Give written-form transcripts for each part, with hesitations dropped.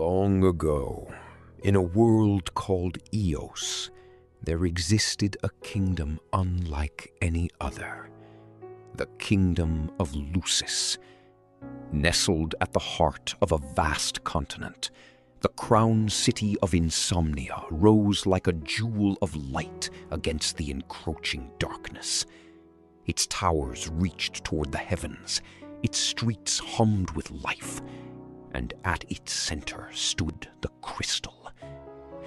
Long ago, in a world called Eos, there existed a kingdom unlike any other. The kingdom of Lucis. Nestled at the heart of a vast continent, the crown city of Insomnia rose like a jewel of light against the encroaching darkness. Its towers reached toward the heavens, its streets hummed with life, and at its center stood the crystal,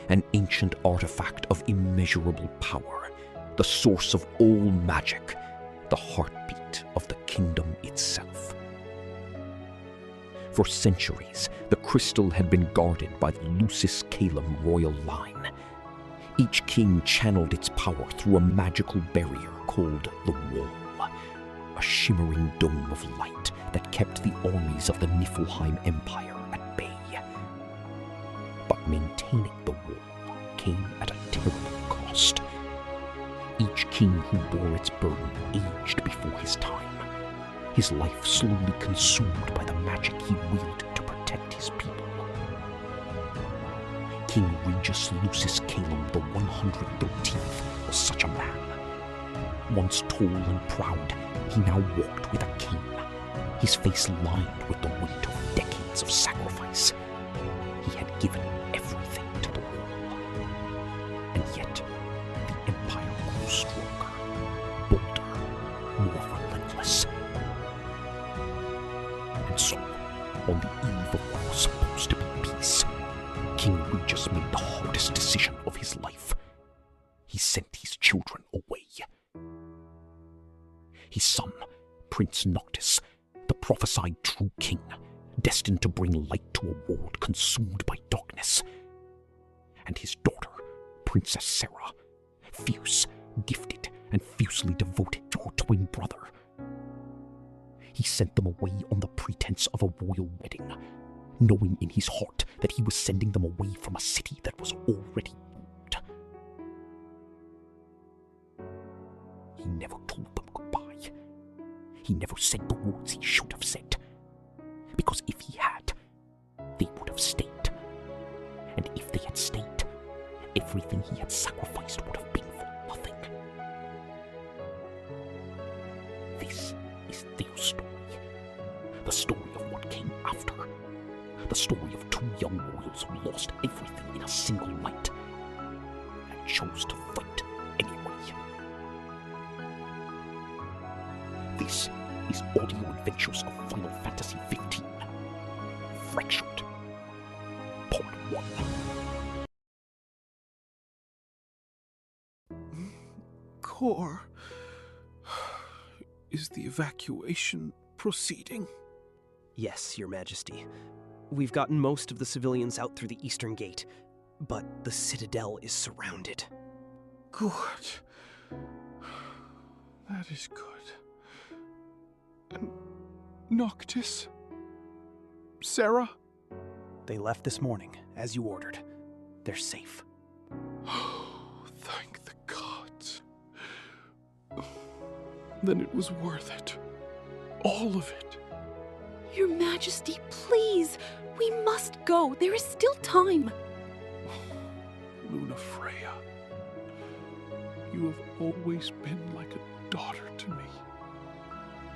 an ancient artifact of immeasurable power, the source of all magic, the heartbeat of the kingdom itself. For centuries, the crystal had been guarded by the Lucis Caelum royal line. Each king channeled its power through a magical barrier called the Wall, a shimmering dome of light that kept the armies of the Niflheim Empire at bay. But maintaining the wall came at a terrible cost. Each king who bore its burden aged before his time, his life slowly consumed by the magic he wielded to protect his people. King Regis Lucis Caelum the 113th was such a man. Once tall and proud, he now walked with a cane, his face lined with the weight of decades of sacrifice. He had given everything to the wall. And yet, the Empire grew stronger, bolder, more relentless. And so, on the eve of what was supposed to be peace, King Regis made the hardest decision of his life. He sent his children away. His son, Prince Noctis, the prophesied true king, destined to bring light to a world consumed by darkness. And his daughter, Princess Sarah, fierce, gifted, and fiercely devoted to her twin brother. He sent them away on the pretense of a royal wedding, knowing in his heart that he was sending them away from a city that was already ruled. He never told them goodbye. He never said the words he should have said, because if he had, they would have stayed. And if they had stayed, everything he had sacrificed would have been for nothing. This is their story. The story of what came after. The story of two young royals who lost everything in a single night and chose to fight anyway. This is Audio Adventures of Final Fantasy XV. Fractured. Part 1. Cor, is the evacuation proceeding? Yes, Your Majesty. We've gotten most of the civilians out through the eastern gate, but the Citadel is surrounded. Good. That is good. And Noctis? Sarah? They left this morning, as you ordered. They're safe. Thank the gods. Then it was worth it. All of it. Your Majesty, please! We must go. There is still time. Lunafreya, you have always been like a daughter to me.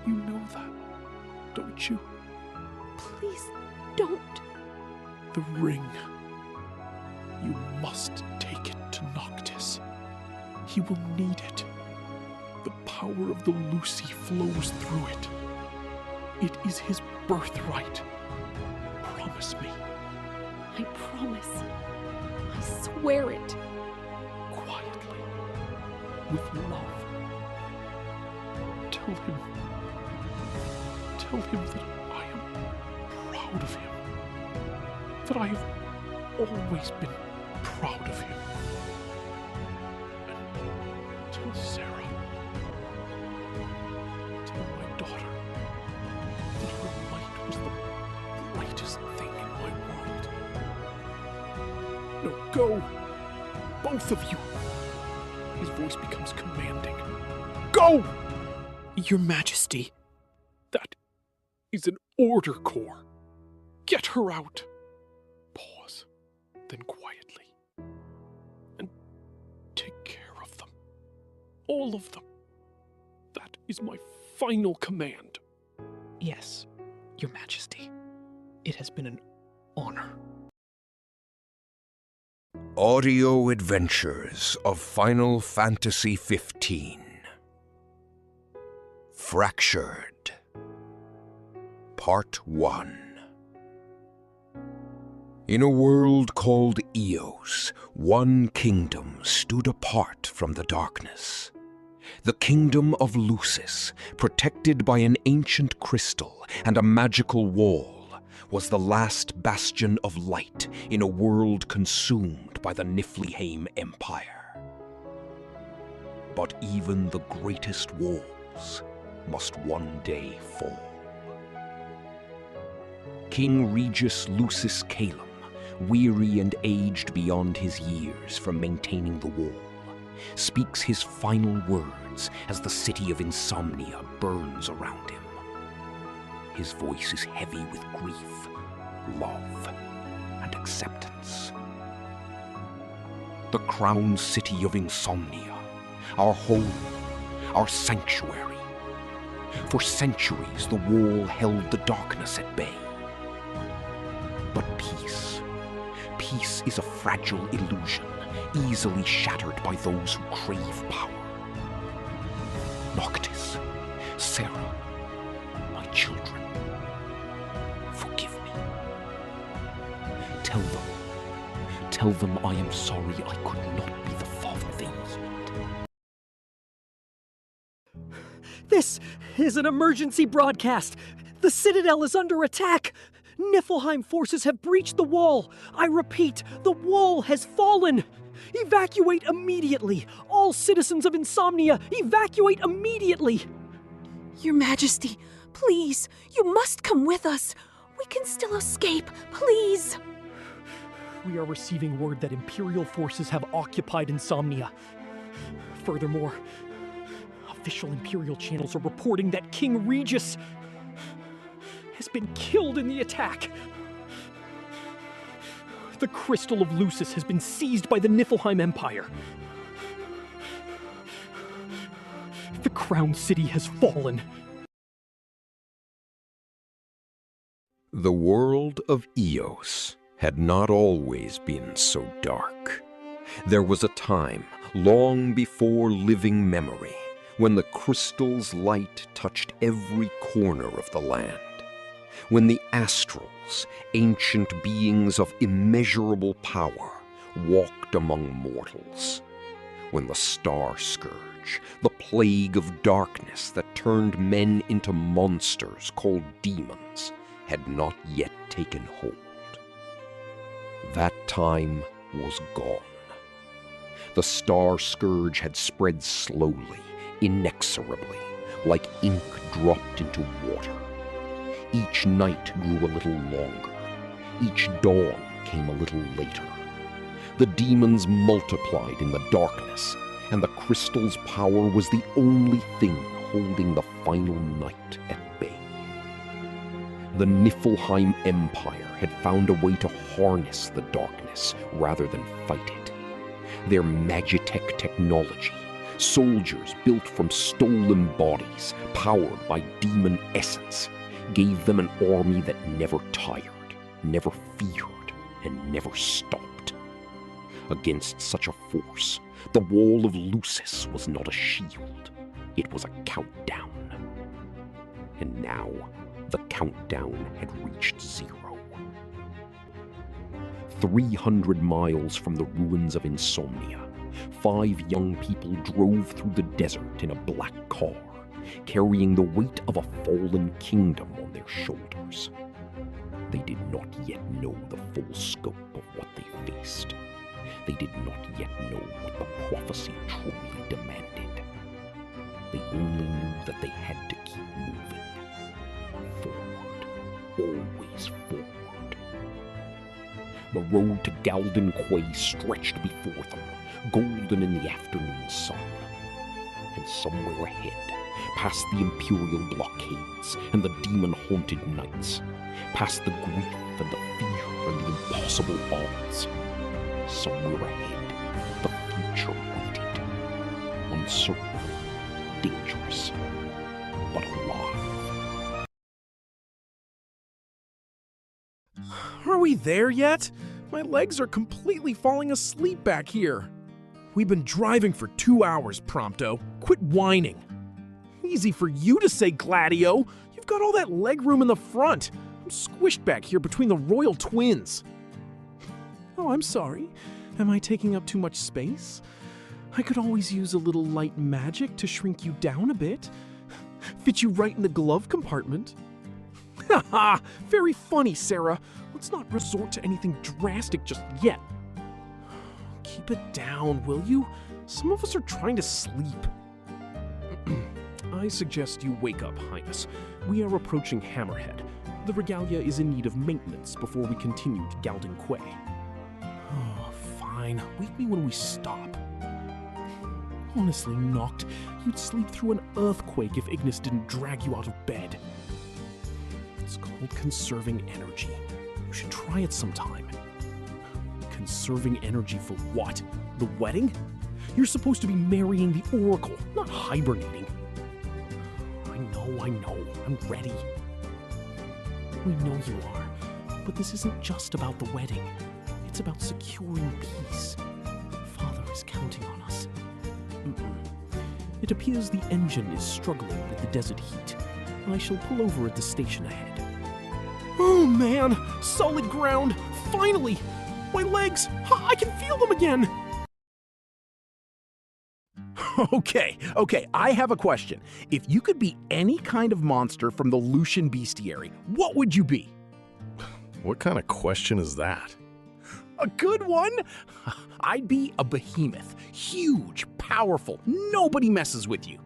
You know that, don't you? Please, don't. The ring. You must take it to Noctis. He will need it. The power of the Lucy flows through it. It is his birthright. Promise me. I promise. I swear it. Quietly. With love. Tell him that I am proud of him. That I have always been proud of him. And tell Sarah. Tell my daughter that her light was the brightest thing in my world. No, go! Both of you! His voice becomes commanding. Go! Your Majesty, that is an order, Cor. Get her out. Paul. All of them. That is my final command. Yes, Your Majesty. It has been an honor. Audio Adventures of Final Fantasy XV. Fractured. Part 1. In a world called Eos, one kingdom stood apart from the darkness. The kingdom of Lucis, protected by an ancient crystal and a magical wall, was the last bastion of light in a world consumed by the Niflheim Empire. But even the greatest walls must one day fall. King Regis Lucis Calum, weary and aged beyond his years from maintaining the wall, speaks his final words as the city of Insomnia burns around him. His voice is heavy with grief, love, and acceptance. The crown city of Insomnia, our home, our sanctuary. For centuries, the wall held the darkness at bay. But peace is a fragile illusion, easily shattered by those who crave power. Noctis, Serah, my children, forgive me. Tell them I am sorry I could not be the father they need. This is an emergency broadcast. The Citadel is under attack. Niflheim forces have breached the wall. I repeat, the wall has fallen. Evacuate immediately. All citizens of Insomnia, evacuate immediately. Your Majesty, please, you must come with us. We can still escape, please. We are receiving word that Imperial forces have occupied Insomnia. Furthermore, official Imperial channels are reporting that King Regis has been killed in the attack. The Crystal of Lucis has been seized by the Niflheim Empire. The Crown City has fallen. The world of Eos had not always been so dark. There was a time, long before living memory, when the crystal's light touched every corner of the land. When the Astrals, ancient beings of immeasurable power, walked among mortals. When the Star Scourge, the plague of darkness that turned men into monsters called demons, had not yet taken hold. That time was gone. The Star Scourge had spread slowly, inexorably, like ink dropped into water. Each night grew a little longer. Each dawn came a little later. The demons multiplied in the darkness, and the crystal's power was the only thing holding the final night at bay. The Niflheim Empire had found a way to harness the darkness rather than fight it. Their Magitech technology, soldiers built from stolen bodies, powered by demon essence, gave them an army that never tired, never feared, and never stopped. Against such a force, the Wall of Lucis was not a shield, it was a countdown. And now, the countdown had reached 0. 300 miles from the ruins of Insomnia, 5 young people drove through the desert in a black car, carrying the weight of a fallen kingdom on their shoulders. They did not yet know the full scope of what they faced. They did not yet know what the prophecy truly demanded. They only knew that they had to keep moving. Forward. Always forward. The road to Galden Quay stretched before them, golden in the afternoon sun. And somewhere ahead, past the Imperial blockades and the demon-haunted nights, past the grief and the fear and the impossible odds, somewhere ahead, the future waited. uncertain, dangerous, but alive. Are we there yet? My legs are completely falling asleep back here. We've been driving for 2 hours, Prompto. Quit whining. Easy for you to say, Gladio. You've got all that leg room in the front. I'm squished back here between the royal twins. Oh, I'm sorry. Am I taking up too much space? I could always use a little light magic to shrink you down a bit. Fit you right in the glove compartment. Haha, very funny, Sarah. Let's not resort to anything drastic just yet. Keep it down, will you? Some of us are trying to sleep. I suggest you wake up, Highness. We are approaching Hammerhead. The regalia is in need of maintenance before we continue to Galden Quay. Oh, fine. Wake me when we stop. Honestly, Noct, you'd sleep through an earthquake if Ignis didn't drag you out of bed. It's called conserving energy. You should try it sometime. Conserving energy for what? The wedding? You're supposed to be marrying the Oracle, not hibernating. I know. I'm ready. We know you are, but this isn't just about the wedding. It's about securing peace. Father is counting on us. It appears the engine is struggling with the desert heat. I shall pull over at the station ahead. Oh man! Solid ground! Finally! My legs! I can feel them again! Okay, I have a question. If you could be any kind of monster from the Lucian bestiary, what would you be? What kind of question is that? A good one? I'd be a behemoth. Huge, powerful, nobody messes with you.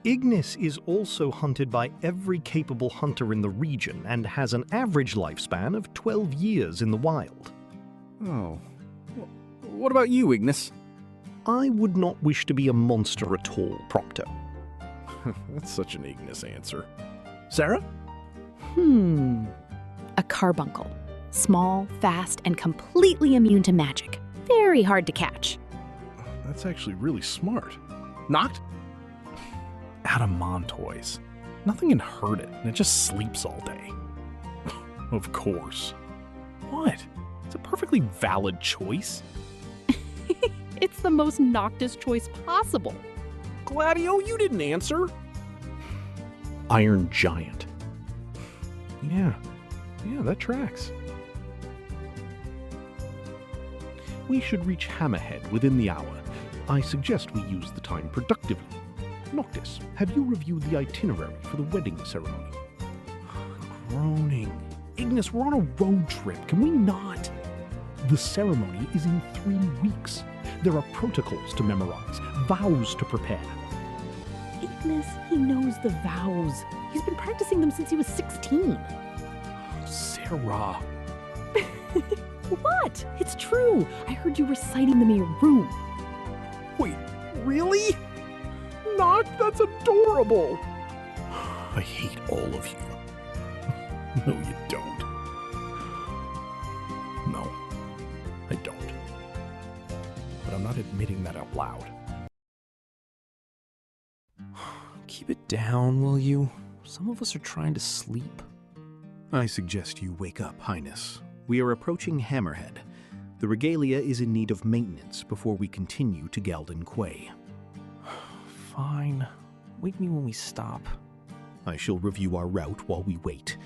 Ignis is also hunted by every capable hunter in the region and has an average lifespan of 12 years in the wild. Oh. What about you, Ignis? I would not wish to be a monster at all, Prompto. That's such an Ignis answer. Sarah? A carbuncle. Small, fast, and completely immune to magic. Very hard to catch. That's actually really smart. Noct? Adamantoise. Nothing can hurt it, and it just sleeps all day. Of course. What? It's a perfectly valid choice. It's the most Noctis choice possible. Gladio, you didn't answer. Iron Giant. Yeah, that tracks. We should reach Hammerhead within the hour. I suggest we use the time productively. Noctis, have you reviewed the itinerary for the wedding ceremony? Groaning. Ignis, we're on a road trip. Can we not? The ceremony is in 3 weeks. There are protocols to memorize, vows to prepare. Ignis, he knows the vows. He's been practicing them since he was 16. Sarah. What? It's true. I heard you reciting them in your room. Wait, really? Noct, that's adorable. I hate all of you. No, you don't. No, I don't. But I'm not admitting that out loud. Keep it down, will you? Some of us are trying to sleep. I suggest you wake up, Highness. We are approaching Hammerhead. The regalia is in need of maintenance before we continue to Galden Quay. Fine. Wake me when we stop. I shall review our route while we wait.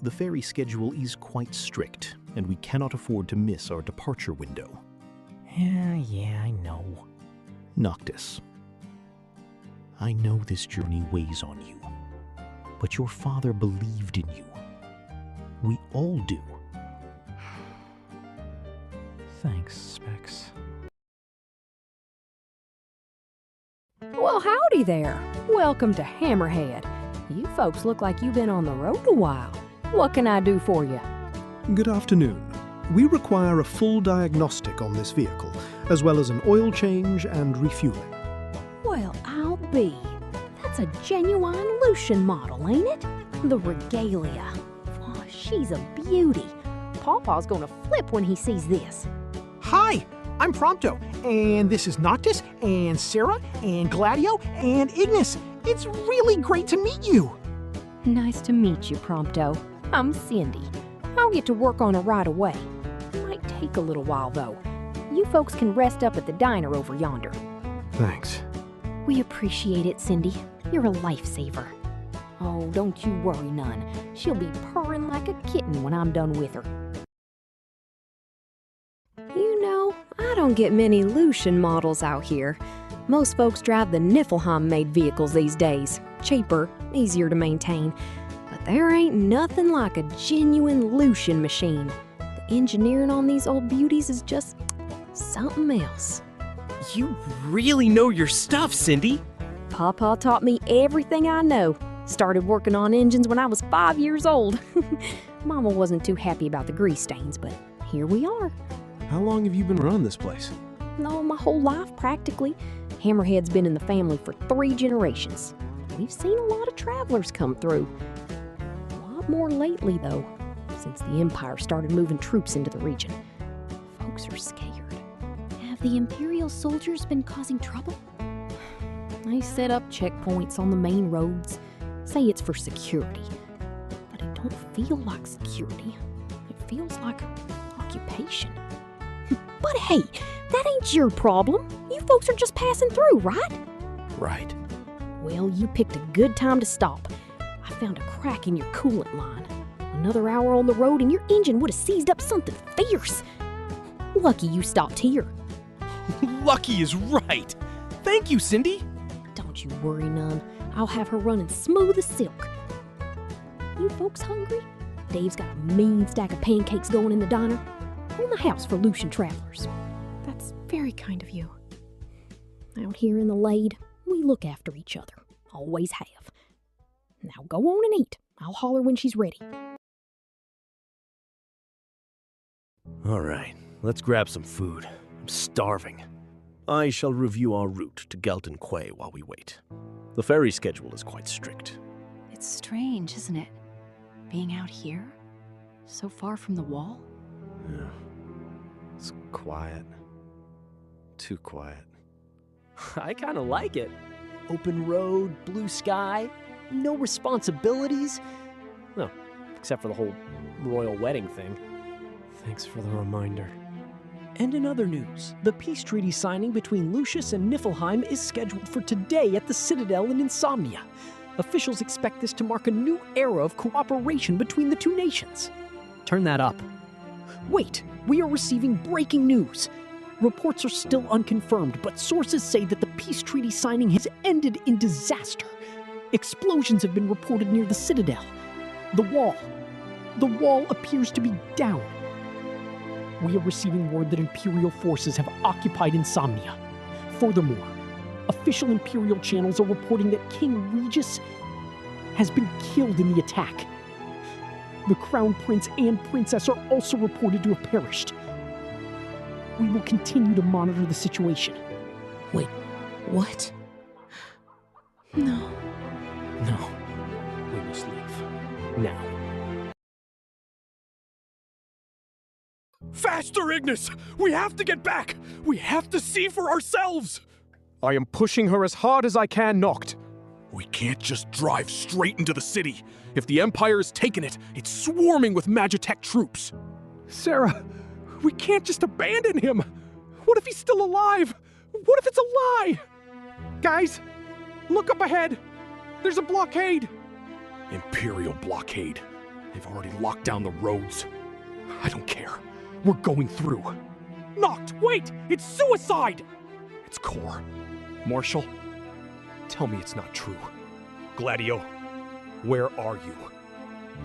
The ferry schedule is quite strict, and we cannot afford to miss our departure window. Yeah, I know. Noctis, I know this journey weighs on you, but your father believed in you. We all do. Thanks, Specs. Well, howdy there. Welcome to Hammerhead. You folks look like you've been on the road a while. What can I do for you? Good afternoon. We require a full diagnostic on this vehicle, as well as an oil change and refueling. Well, I'll be. That's a genuine Lucian model, ain't it? The Regalia. Oh, she's a beauty. Pawpaw's gonna flip when he sees this. Hi! I'm Prompto, and this is Noctis, and Sarah, and Gladio, and Ignis. It's really great to meet you. Nice to meet you, Prompto. I'm Cindy. I'll get to work on it right away. Might take a little while, though. You folks can rest up at the diner over yonder. Thanks. We appreciate it, Cindy. You're a lifesaver. Oh, don't you worry none. She'll be purring like a kitten when I'm done with her. You know, I don't get many Lucian models out here. Most folks drive the Niflheim-made vehicles these days. Cheaper, easier to maintain. But there ain't nothing like a genuine Lucian machine. The engineering on these old beauties is just something else. You really know your stuff, Cindy. Papa taught me everything I know. Started working on engines when I was 5 years old. Mama wasn't too happy about the grease stains, but here we are. How long have you been running this place? No, my whole life, practically. Hammerhead's been in the family for 3 generations. We've seen a lot of travelers come through. A lot more lately, though, since the Empire started moving troops into the region. Folks are scared. Have the Imperial soldiers been causing trouble? They set up checkpoints on the main roads. Say it's for security. But it don't feel like security. It feels like occupation. But hey, that ain't your problem. You folks are just passing through, right? Right. Well, you picked a good time to stop. I found a crack in your coolant line. Another hour on the road and your engine would have seized up something fierce. Lucky you stopped here. Lucky is right. Thank you, Cindy. Don't you worry none. I'll have her running smooth as silk. You folks hungry? Dave's got a mean stack of pancakes going in the diner. On the house for Lucian travelers. That's very kind of you. Out here in the Lade, we look after each other. Always have. Now go on and eat. I'll holler when she's ready. All right, let's grab some food. I'm starving. I shall review our route to Gelton Quay while we wait. The ferry schedule is quite strict. It's strange, isn't it? Being out here, so far from the wall. Yeah. It's quiet. Too quiet. I kind of like it. Open road, blue sky, no responsibilities. No, except for the whole royal wedding thing. Thanks for the reminder. And in other news, the peace treaty signing between Lucius and Niflheim is scheduled for today at the Citadel in Insomnia. Officials expect this to mark a new era of cooperation between the two nations. Turn that up. Wait, we are receiving breaking news. Reports are still unconfirmed, but sources say that the peace treaty signing has ended in disaster. Explosions have been reported near the Citadel. The wall appears to be down. We are receiving word that Imperial forces have occupied Insomnia. Furthermore, official Imperial channels are reporting that King Regis has been killed in the attack. The Crown Prince and Princess are also reported to have perished. We will continue to monitor the situation. Wait, what? No. No. We must leave. Now. Faster, Ignis! We have to get back! We have to see for ourselves! I am pushing her as hard as I can, Noct. We can't just drive straight into the city. If the Empire has taken it, it's swarming with Magitech troops. Sarah, we can't just abandon him. What if he's still alive? What if it's a lie? Guys, look up ahead. There's a blockade. Imperial blockade. They've already locked down the roads. I don't care. We're going through. Noct, wait! It's suicide! It's Core. Marshall, tell me it's not true. Gladio, where are you?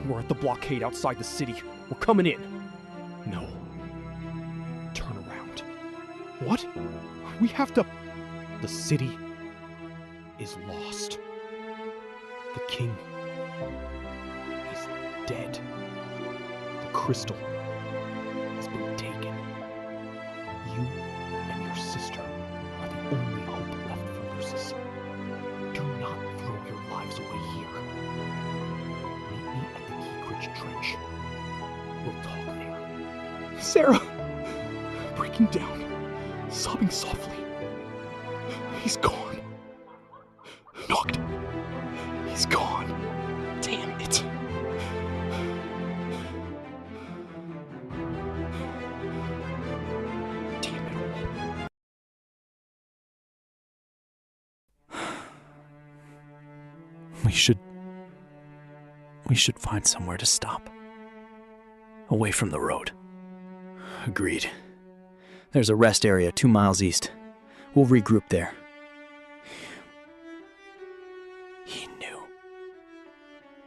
We're at the blockade outside the city. We're coming in. No. Turn around. What? We have to... The city is lost. The king is dead. The crystal has been taken. You and your sister are the only hope left for Lucis. Do not throw your lives away here. Meet me at the Keekridge Trench. We'll talk there. Sarah! Breaking down. sobbing softly. He's gone. Noct. He's gone. Damn it. Damn it all. We should find somewhere to stop. Away from the road. Agreed. There's a rest area 2 miles east. We'll regroup there.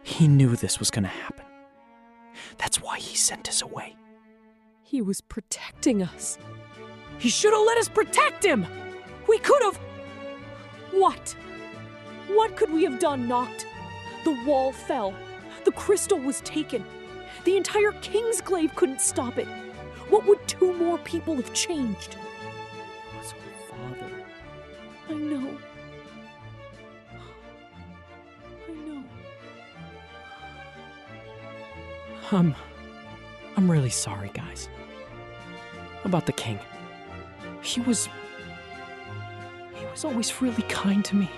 He knew this was gonna happen. That's why he sent us away. He was protecting us. He should have let us protect him! We could have... What? What could we have done, Noct? The wall fell. The crystal was taken. The entire Kingsglaive couldn't stop it. What would 2 more people have changed? It was our father. I know. I'm really sorry, guys. About the king. He was always really kind to me.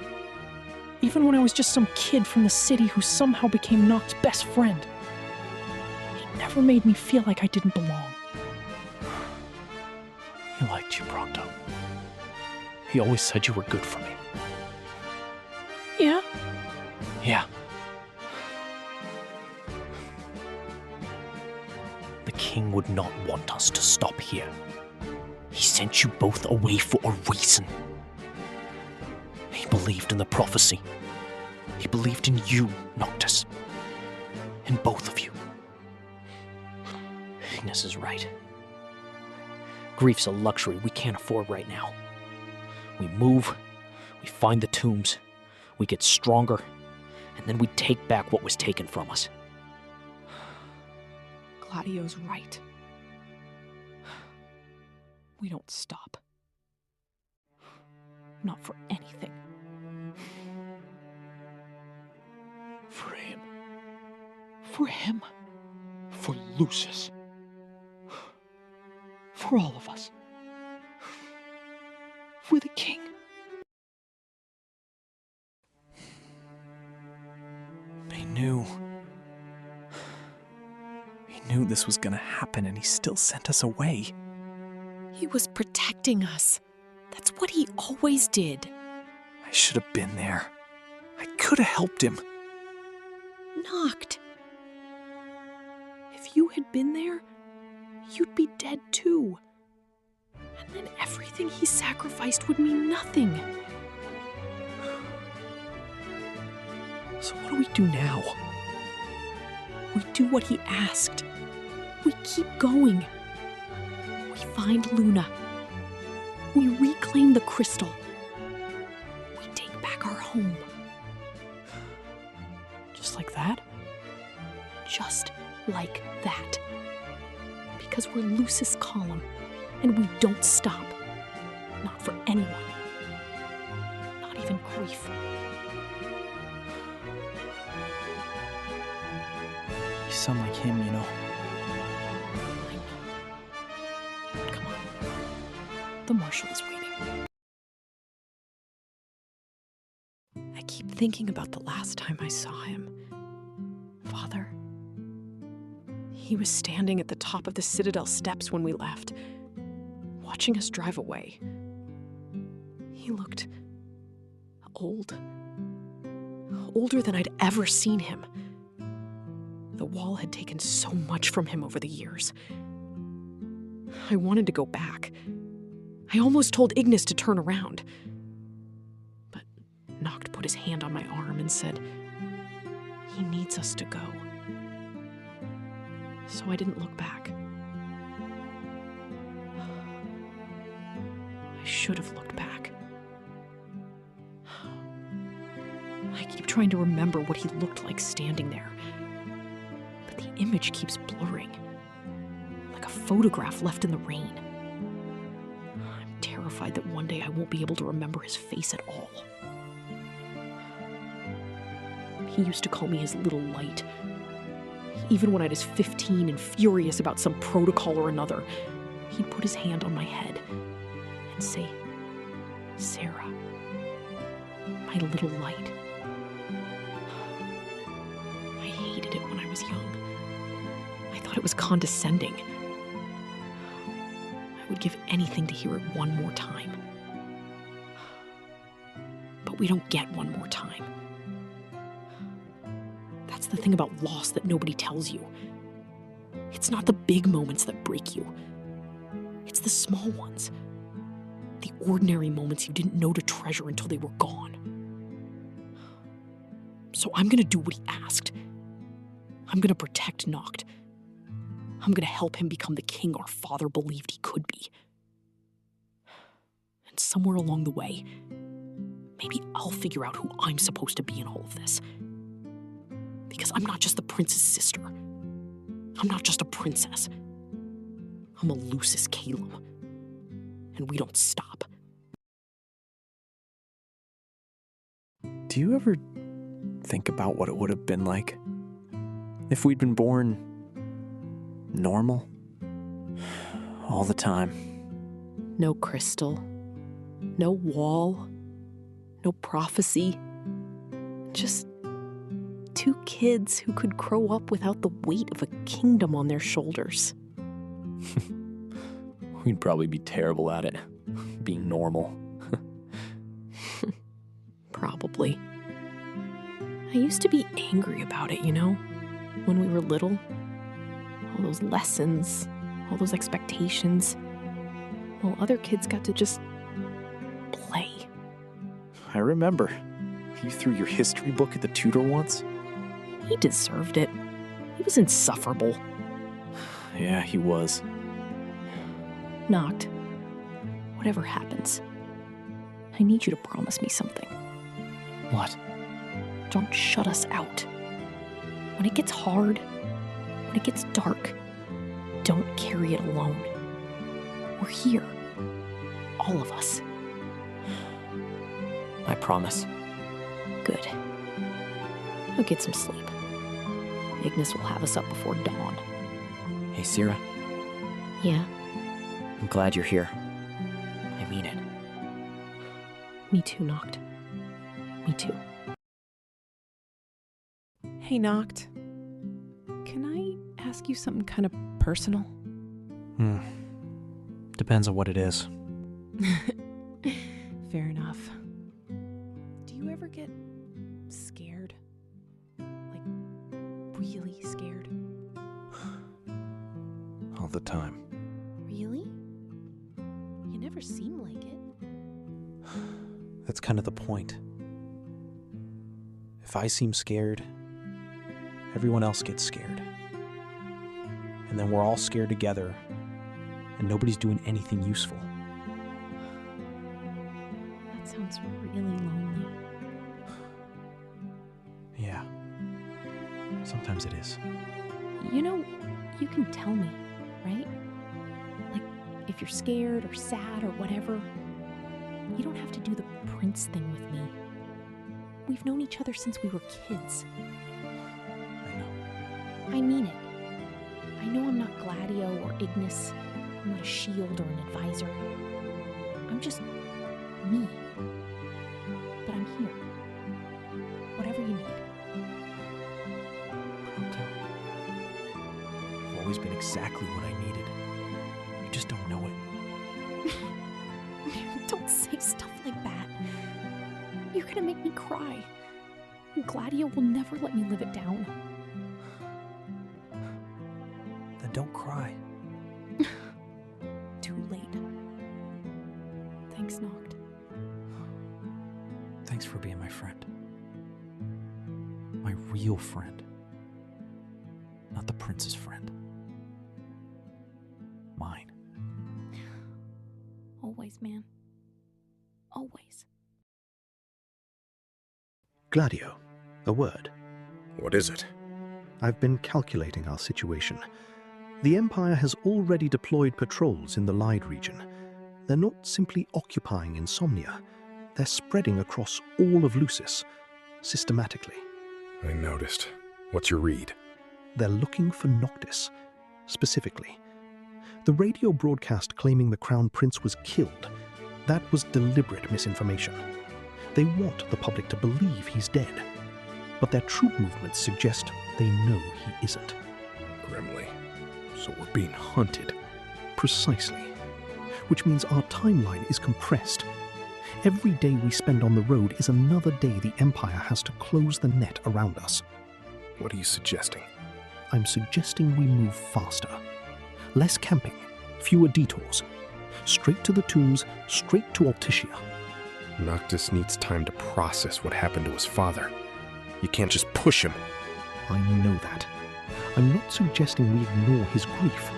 Even when I was just some kid from the city who somehow became Noct's best friend. He never made me feel like I didn't belong. He liked you, Prompto. He always said you were good for me. Yeah? Yeah. The king would not want us to stop here. He sent you both away for a reason. He believed in the prophecy. He believed in you, Noctis. In both of you. Ignis is right. Grief's a luxury we can't afford right now. We move, we find the tombs, we get stronger, and then we take back what was taken from us. Gladio's right. We don't stop. Not for anything. For him. For him. For Lucis. For all of us. For the king. He knew this was gonna happen, and he still sent us away. He was protecting us. That's what he always did. I should have been there. I could have helped him. Noct. If you had been there, you'd be dead too. And then everything he sacrificed would mean nothing. So what do we do now? We do what he asked. We keep going. We find Luna. We reclaim the crystal. We take back our home. Just like that? Just like that. Because we're Lucis Column, and we don't stop. Not for anyone. Not even grief. You sound like him, you know. I know. Come on. The Marshal is waiting. I keep thinking about the last time I saw him. Father. He was standing at the top of the Citadel steps when we left, watching us drive away. He looked old. Older than I'd ever seen him. The wall had taken so much from him over the years. I wanted to go back. I almost told Ignis to turn around. But Noct put his hand on my arm and said, "He needs us to go." So I didn't look back. I should have looked back. I keep trying to remember what he looked like standing there. But the image keeps blurring. Like a photograph left in the rain. I'm terrified that one day I won't be able to remember his face at all. He used to call me his little light. Even when I was 15 and furious about some protocol or another, he'd put his hand on my head and say, Sarah, my little light. I hated it when I was young. I thought it was condescending. I would give anything to hear it one more time. But we don't get one more time. That's the thing about loss that nobody tells you. It's not the big moments that break you. It's the small ones. The ordinary moments you didn't know to treasure until they were gone. So I'm gonna do what he asked. I'm gonna protect Noct. I'm gonna help him become the king our father believed he could be. And somewhere along the way, maybe I'll figure out who I'm supposed to be in all of this. Because I'm not just the prince's sister. I'm not just a princess. I'm a Lucis Caelum. And we don't stop. Do you ever think about what it would have been like if we'd been born normal all the time? No crystal, no wall, no prophecy. Just 2 kids who could grow up without the weight of a kingdom on their shoulders. We'd probably be terrible at it, being normal. Probably. I used to be angry about it, when we were little. All those lessons, all those expectations, while other kids got to just play. I remember. You threw your history book at the tutor once? He deserved it. He was insufferable. Yeah, he was. Noct, whatever happens, I need you to promise me something. What? Don't shut us out. When it gets hard, when it gets dark, don't carry it alone. We're here. All of us. I promise. Good. I'll get some sleep. Ignis will have us up before dawn. Hey, Syrah. Yeah? I'm glad you're here. I mean it. Me too, Noct. Me too. Hey, Noct. Can I ask you something kind of personal? Depends on what it is. Fair enough. Do you ever get scared? Like, really scared? All the time. Really? You never seem like it. That's kind of the point. If I seem scared, everyone else gets scared. And then we're all scared together, and nobody's doing anything useful. That sounds really lonely. Yeah. Sometimes it is. You can tell me, right? Like, if you're scared or sad or whatever, you don't have to do the prince thing with me. We've known each other since we were kids. I know. I mean it. I know I'm not Gladio or Ignis. I'm not a shield or an advisor. I'm just me. But I'm here. Whatever you need. Pronto. You've always been exactly what I needed. You just don't know it. Don't say stuff like that. You're gonna make me cry. And Gladio will never let me live it down. Then don't cry. Too late. Thanks, Noct. Thanks for being my friend. My real friend. Not the prince's friend. Mine. Always, man. Always. Gladio, a word. What is it? I've been calculating our situation. The Empire has already deployed patrols in the Lyde region. They're not simply occupying Insomnia. They're spreading across all of Lucis, systematically. I noticed. What's your read? They're looking for Noctis, specifically. The radio broadcast claiming the Crown Prince was killed That was deliberate misinformation. They want the public to believe he's dead, but their troop movements suggest they know he isn't. Grimly. So we're being hunted. Precisely. Which means our timeline is compressed. Every day we spend on the road is another day the Empire has to close the net around us. What are you suggesting? I'm suggesting we move faster. Less camping, fewer detours. Straight to the tombs, straight to Altitia. Noctis needs time to process what happened to his father. You can't just push him. I know that. I'm not suggesting we ignore his grief.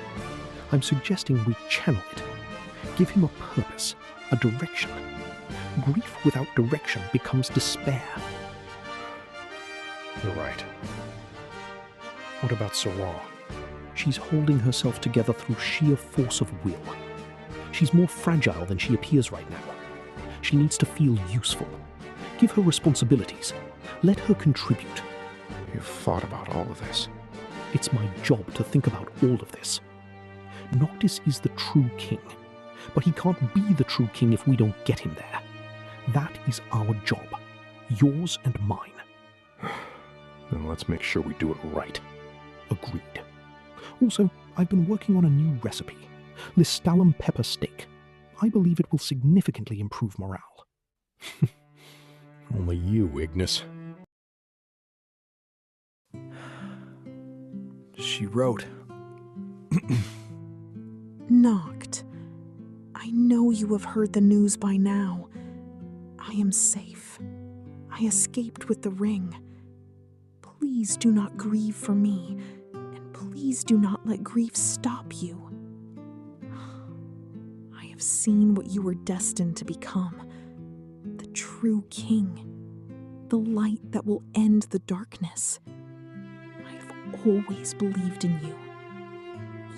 I'm suggesting we channel it. Give him a purpose, a direction. Grief without direction becomes despair. You're right. What about Sarah? She's holding herself together through sheer force of will. She's more fragile than she appears right now. She needs to feel useful. Give her responsibilities. Let her contribute. You've thought about all of this. It's my job to think about all of this. Noctis is the true king, but he can't be the true king if we don't get him there. That is our job. Yours and mine. Then let's make sure we do it right. Agreed. Also, I've been working on a new recipe. Listalum pepper steak. I believe it will significantly improve morale. Only you, Ignis. She wrote. Noct, I know you have heard the news by now. I am safe. I escaped with the ring. Please do not grieve for me, and please do not let grief stop you. I have seen what you were destined to become. The true king. The light that will end the darkness. I have always believed in you,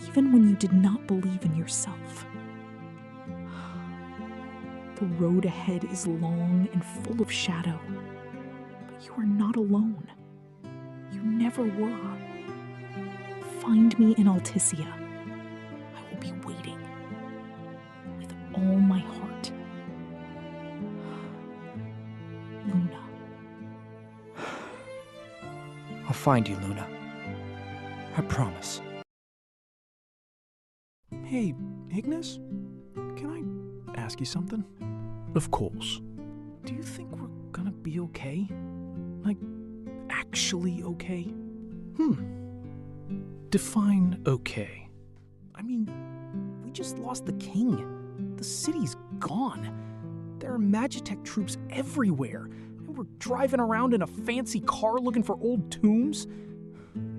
even when you did not believe in yourself. The road ahead is long and full of shadow, but you are not alone. You never were. Find me in Alticia. I will be waiting with all my heart. Luna. I'll find you, Luna. I promise. Hey, Ignis? Can I ask you something? Of course. Do you think we're gonna be okay? Like, actually okay? Define okay. I mean, we just lost the king. The city's gone. There are Magitech troops everywhere, and we're driving around in a fancy car looking for old tombs.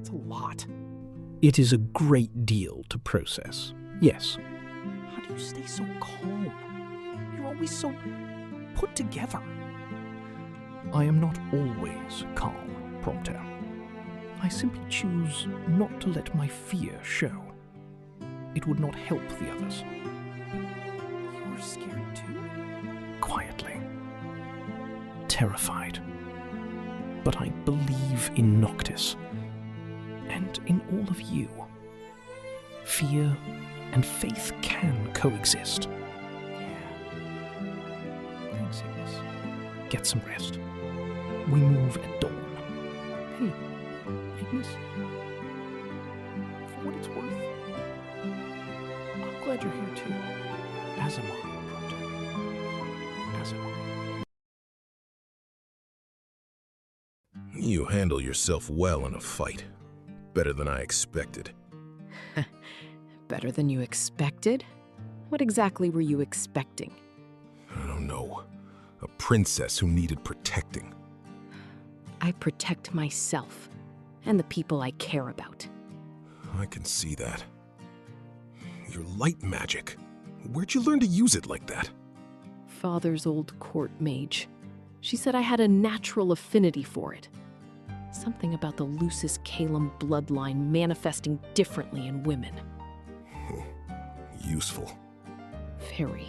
It's a lot. It is a great deal to process. Yes. How do you stay so calm? You're always so put together. I am not always calm, Prompto. I simply choose not to let my fear show. It would not help the others. You were scared too? Quietly. Terrified. But I believe in Noctis. And in all of you. Fear and faith can coexist. Thanks, Ignis. Get some rest. We move at dawn. Hey, Ignis. For what it's worth, I'm glad you're here too. As am I, Prompto. As am I. You handle yourself well in a fight. Better than I expected. Better than you expected? What exactly were you expecting? I don't know. A princess who needed protecting. I protect myself and the people I care about. I can see that. Your light magic. Where'd you learn to use it like that? Father's old court mage. She said I had a natural affinity for it. Something about the Lucis Caelum bloodline manifesting differently in women. Useful. Very.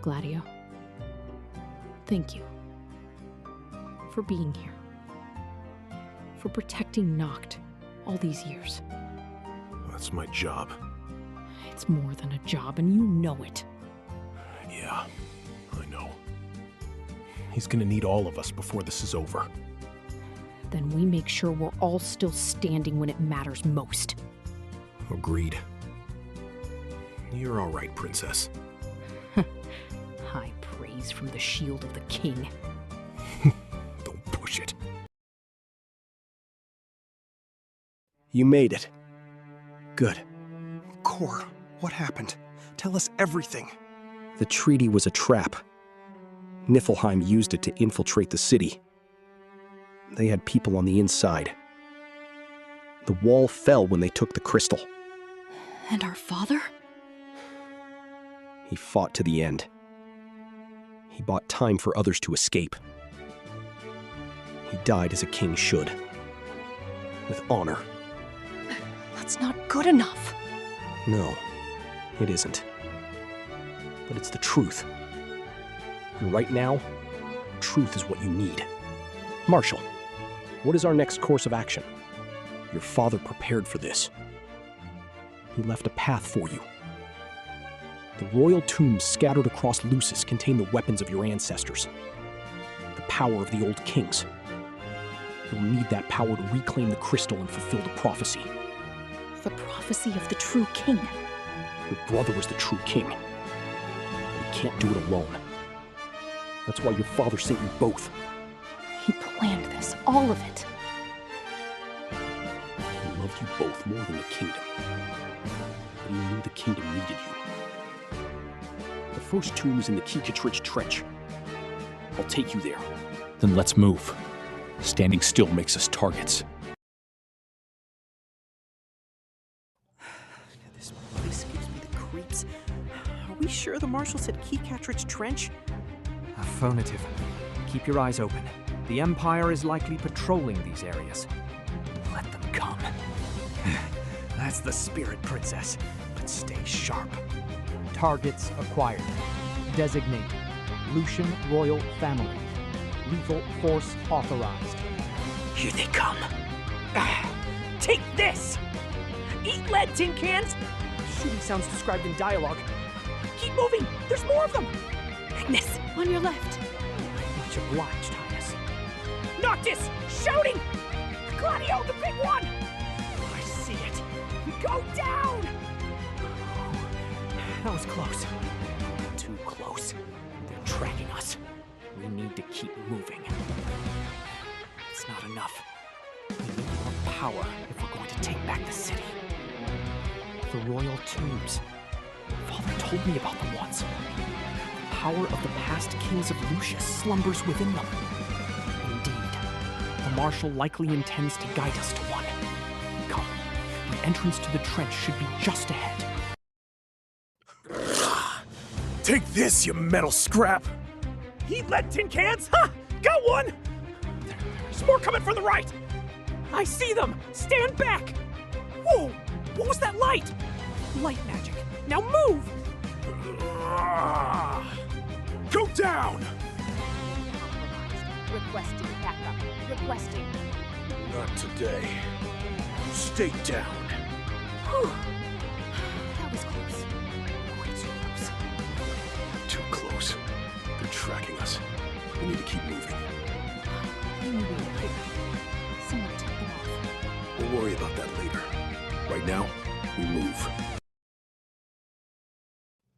Gladio, thank you for being here, for protecting Noct all these years. That's my job. It It's more than a job, and you know it. Yeah, I know. He's gonna need all of us before this is over. Then we make sure we're all still standing when it matters most. Agreed. You're all right, Princess. High praise from the shield of the king. Don't push it. You made it. Good. Kor, what happened? Tell us everything. The treaty was a trap. Niflheim used it to infiltrate the city. They had people on the inside. The wall fell when they took the crystal. And our father? He fought to the end. He bought time for others to escape. He died as a king should. With honor. That's not good enough. No, it isn't. But it's the truth. And right now, truth is what you need. Marshal, what is our next course of action? Your father prepared for this. He left a path for you. The royal tombs scattered across Lucis contain the weapons of your ancestors. The power of the old kings. You'll need that power to reclaim the crystal and fulfill the prophecy. The prophecy of the true king. Your brother was the true king. You can't do it alone. That's why your father sent you both. He planned this, all of it. He loved you both more than the kingdom. But he knew the kingdom needed you. The first tomb is in the Kikatrich Trench. I'll take you there. Then let's move. Standing still makes us targets. This place gives me the creeps. Are we sure the Marshal said Kikatrich Trench? Affirmative. Keep your eyes open. The Empire is likely patrolling these areas. Let them come. That's the spirit, Princess. But stay sharp. Targets acquired. Designate. Lucian Royal Family. Lethal force authorized. Here they come. Take this! Eat lead, tin cans! Shooting sounds described in dialogue. Keep moving! There's more of them! Ignis, on your left. Much obliged, Highness. Noctis! Shouting! Gladio, the big one! I see it. Go down! That was close. Too close. They're tracking us. We need to keep moving. It's not enough. We need more power if we're going to take back the city. The royal tombs. Father told me about them once. The power of the past kings of Lucius slumbers within them. Indeed, the Marshal likely intends to guide us to one. Come, the entrance to the trench should be just ahead. Take this, you metal scrap! Eat lead, tin cans! Ha! Got one! There's more coming from the right! I see them! Stand back! Whoa! What was that light? Light magic. Now move! Go down! Requesting backup. Requesting. Not today. Stay down. Whew. That was close. Way too close. Too close. They're tracking us. We need to keep moving. Someone take them off. We'll worry about that later. Right now, we move.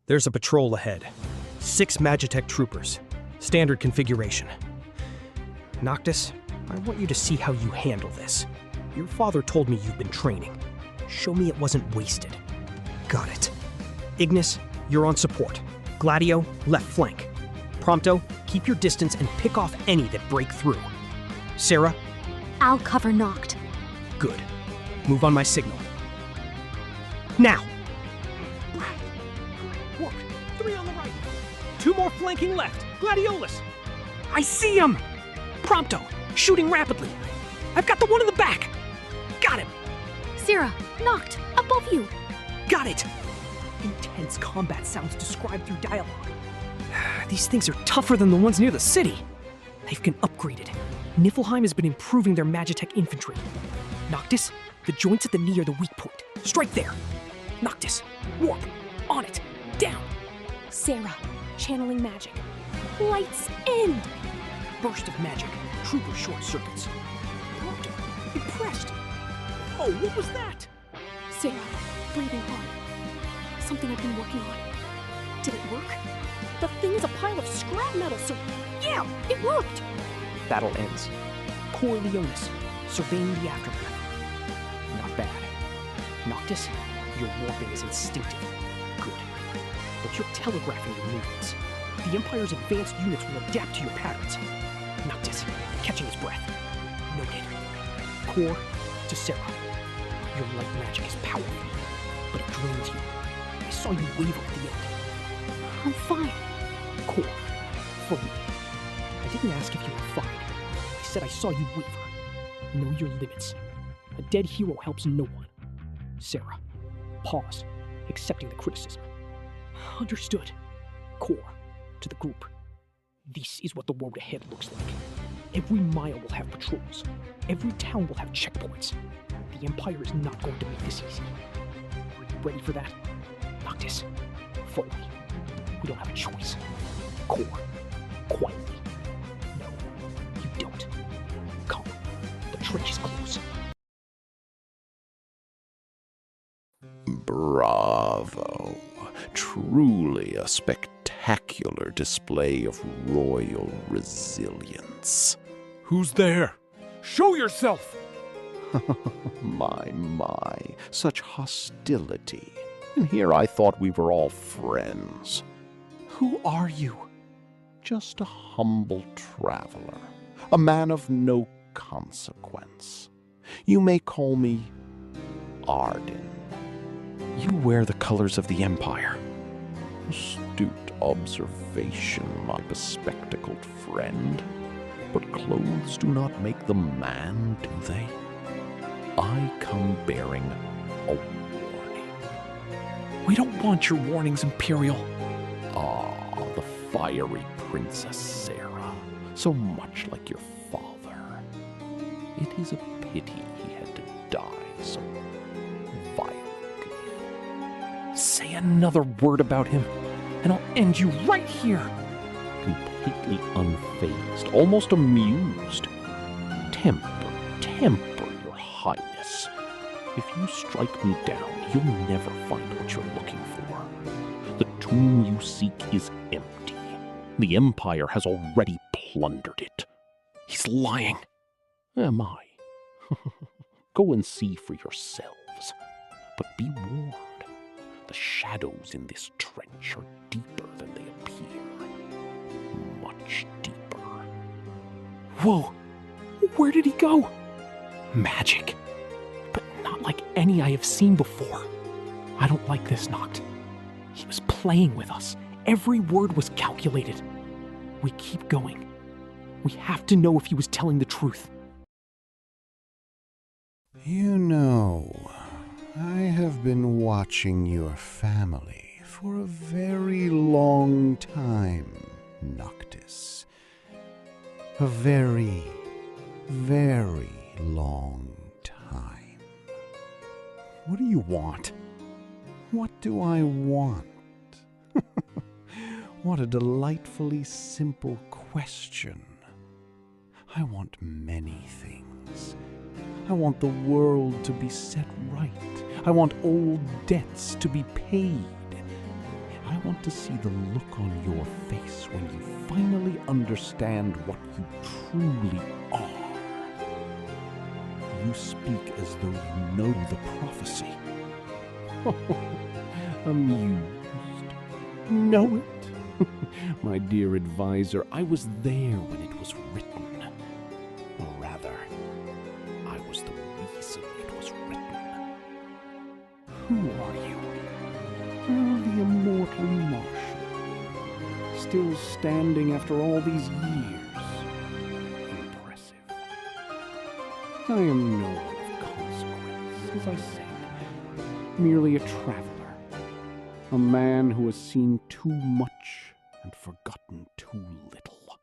There's a patrol ahead. 6 Magitech troopers. Standard configuration. Noctis, I want you to see how you handle this. Your father told me you've been training. Show me it wasn't wasted. Got it. Ignis, you're on support. Gladio, left flank. Prompto, keep your distance and pick off any that break through. Sarah? I'll cover Noct. Good. Move on my signal. Now! Work. 3 on the right. 2 more flanking left. Gladiolus. I see him! Prompto, shooting rapidly. I've got the one in the back. Got him. Sarah, Noct, above you. Got it. Intense combat sounds described through dialogue. These things are tougher than the ones near the city. They've been upgraded. Niflheim has been improving their Magitech infantry. Noctis, the joints at the knee are the weak point. Strike there. Noctis, warp, on it, down. Sarah, channeling magic. Lights in! Burst of magic, trooper short circuits. Prompto, impressed. Oh, what was that? Sarah, breathing hard. Something I've been working on. Did it work? The thing is a pile of scrap metal, so yeah, it worked! Battle ends. Core Leonis, surveying the aftermath. Not bad. Noctis, your warping is instinctive. Good. But you're telegraphing your movements. The Empire's advanced units will adapt to your patterns. Noctis, catching his breath. Noted. Core to Sarah. Your light magic is powerful, but it drains you. I saw you waver at the end. I'm fine. Core, for me. I didn't ask if you were fine. I said I saw you waver. Know your limits. A dead hero helps no one. Sarah, pause, accepting the criticism. Understood. Core, to the group. This is what the road ahead looks like. Every mile will have patrols. Every town will have checkpoints. The Empire is not going to make this easy. Are you ready for that? Noctis, follow me. We don't have a choice. Core, quietly. No, you don't. Come. The trench is close. Bravo. Truly a spectacular display of royal resilience. Who's there? Show yourself! My, such hostility. And here I thought we were all friends. Who are you? Just a humble traveler, a man of no consequence. You may call me Arden. You wear the colors of the Empire. Astute observation, my bespectacled friend. But clothes do not make the man, do they? I come bearing a warning. We don't want your warnings, Imperial. Ah, the fiery Princess Sarah, so much like your father. It is a pity he had to die so violently. Say another word about him, and I'll end you right here. Completely unfazed, almost amused. Temper, your highness. If you strike me down, you'll never find what you're looking for. The tomb you seek is empty. The Empire has already plundered it. He's lying. Am I? Go and see for yourselves. But be warned, the shadows in this trench are deeper than they appear. Much deeper. Whoa! Where did he go? Magic. But not like any I have seen before. I don't like this, Noct. He was playing with us. Every word was calculated. We keep going. We have to know if he was telling the truth. You know, I have been watching your family for a very long time, Noctis. A very, very long time. What do you want? What do I want? What a delightfully simple question. I want many things. I want the world to be set right. I want old debts to be paid. I want to see the look on your face when you finally understand what you truly are. You speak as though you know the prophecy. Amused. Know it? My dear advisor, I was there when it was written. Or rather, I was the reason it was written. Who are you? The immortal Marshal. Still standing after all these years. Impressive. I am no one of consequence, as I said. Merely a traveler. A man who has seen too much and forgotten too little.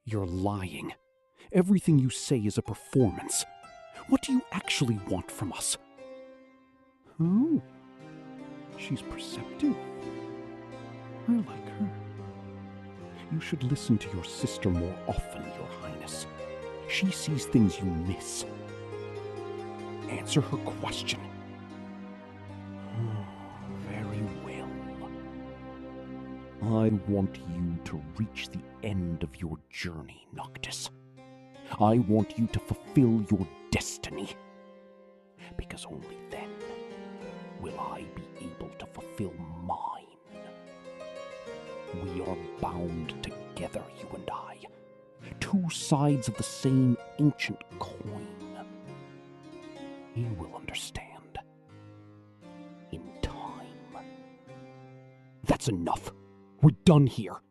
You're lying. Everything you say is a performance. What do you actually want from us? Oh, She's perceptive. I like her. You should listen to your sister more often, Your Highness. She sees things you miss. Answer her question. Very well. I want you to reach the end of your journey, Noctis. I want you to fulfill your destiny. Because only then will I be able to fulfill mine. We are bound together, you and I. Two sides of the same ancient coin. You will understand. In time. That's enough. We're done here.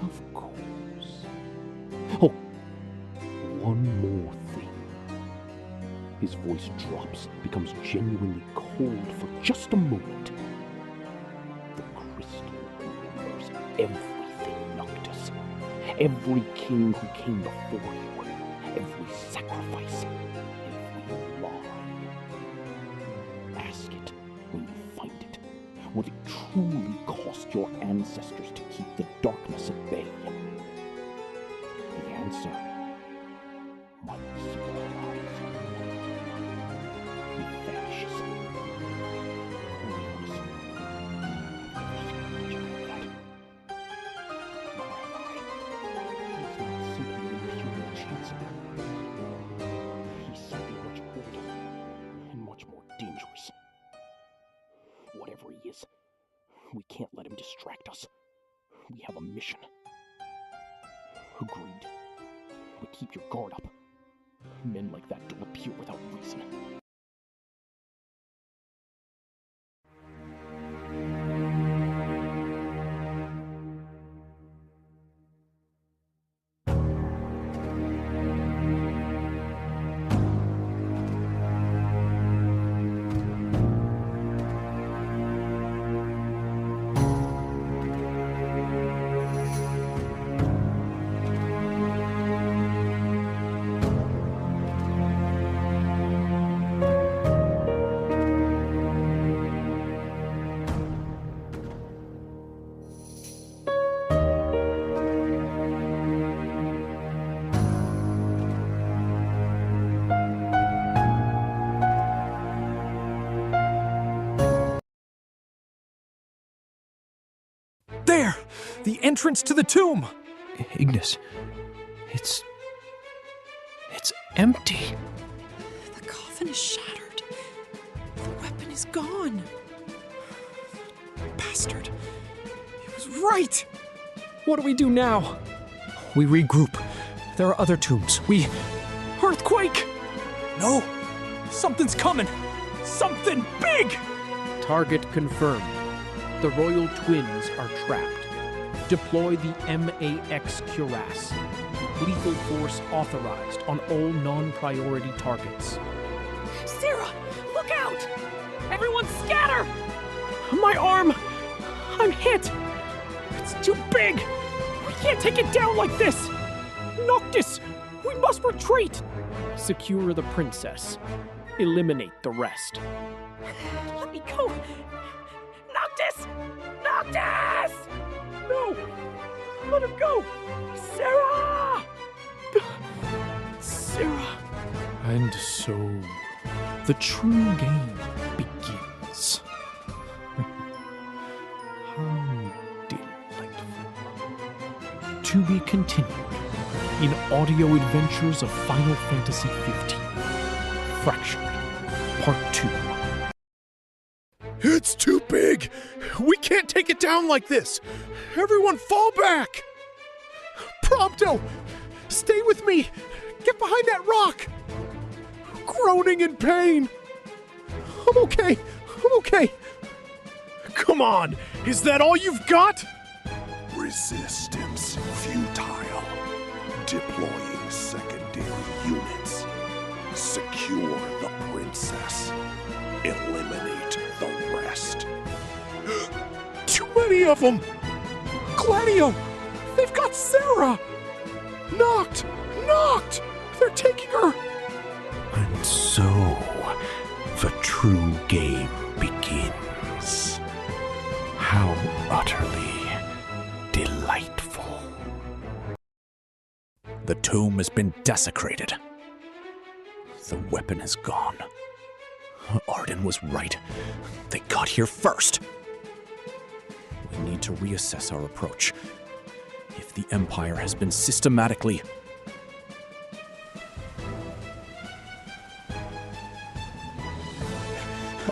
Of course. Oh, one more thing. His voice drops, becomes genuinely cold for just a moment. The crystal remembers everything, Noctis. Every king who came before you. Every sacrifice. Every lie. Ask it when you find it. Will it truly cost your ancestors to keep the darkness at bay? The answer might surprise you. He vanishes. He's something much older and much more dangerous. Whatever he is, we can't let him distract us. We have a mission. Agreed. But keep your guard up. Men like that don't appear without reason. There! The entrance to the tomb! Ignis, it's empty. The coffin is shattered. The weapon is gone. Bastard. He was right! What do we do now? We regroup. There are other tombs. Earthquake! No! Something's coming! Something big! Target confirmed. The Royal Twins are trapped. Deploy the MAX Cuirass. Lethal force authorized on all non-priority targets. Sarah, look out! Everyone scatter! My arm! I'm hit! It's too big! We can't take it down like this! Noctis! We must retreat! Secure the princess. Eliminate the rest. Let me go! Noctis! Noctis! No! Let him go! Sarah! Sarah! And so, the true game begins. How delightful. To be continued in audio adventures of Final Fantasy XV. Fractured, Part 2. It's too big! We can't take it down like this! Everyone fall back! Prompto! Stay with me! Get behind that rock! Groaning in pain! I'm okay! I'm okay! Come on! Is that all you've got? Resistance futile. Deploying secondary units. Secure the princess. Eliminate the rest. Too many of them! Gladio! They've got Sarah! Knocked! Knocked! They're taking her! And so, the true game begins. The tomb has been desecrated. The weapon is gone. Arden was right. They got here first. We need to reassess our approach. If the Empire has been systematically...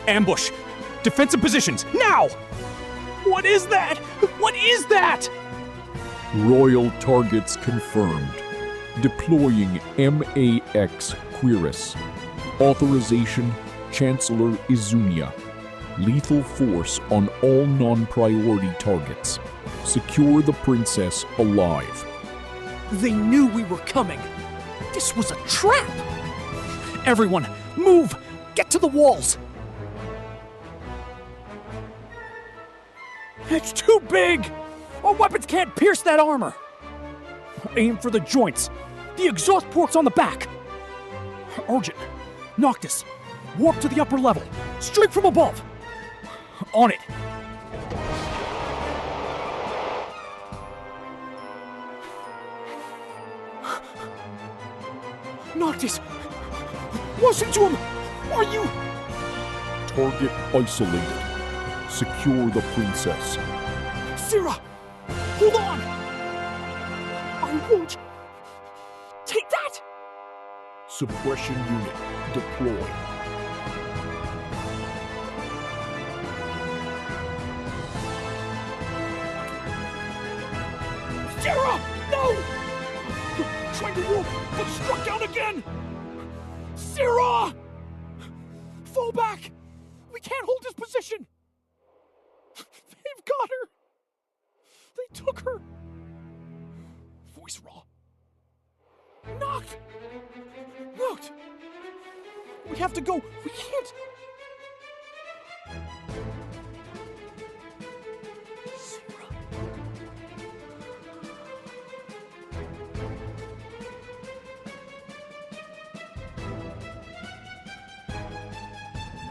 Ambush! Defensive positions, now! What is that? What is that? Royal targets confirmed. Deploying MAX Quiris. Authorization, Chancellor Izunia. Lethal force on all non-priority targets. Secure the princess alive. They knew we were coming. This was a trap! Everyone, move! Get to the walls! It's too big! Our weapons can't pierce that armor! Aim for the joints. The exhaust port's on the back. Urgent. Noctis, warp to the upper level. Straight from above. On it. Noctis! Listen to him! Are you... Target isolated. Secure the princess. Sira! Hold on! I won't... Take that! Suppression unit deployed. Sira! No! Trying to warp, but struck down again! Sira! Fall back! We can't hold this position! They've got her! They took her! Voice raw. Noct! Noct! We have to go! We can't!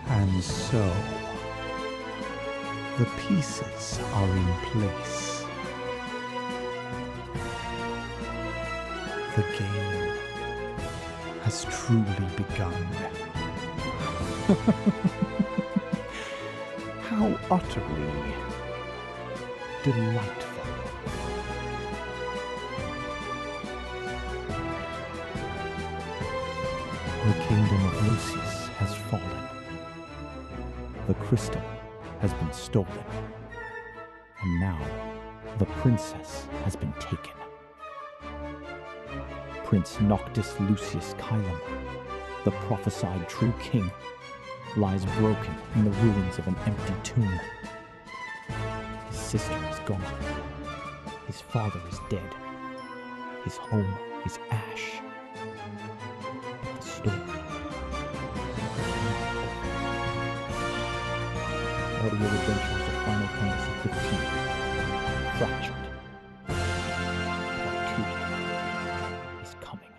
And so, the pieces are in place. The game has truly begun. How utterly delightful. The kingdom of Lucius has fallen. The crystal has been stolen. And now, the princess has been taken. Prince Noctis Lucius Kylum, the prophesied true king, lies broken in the ruins of an empty tomb. His sister is gone. His father is dead. His home is ash. But the story... Audio Adventures of Final Fantasy XV. Fractured. Part 2 is coming.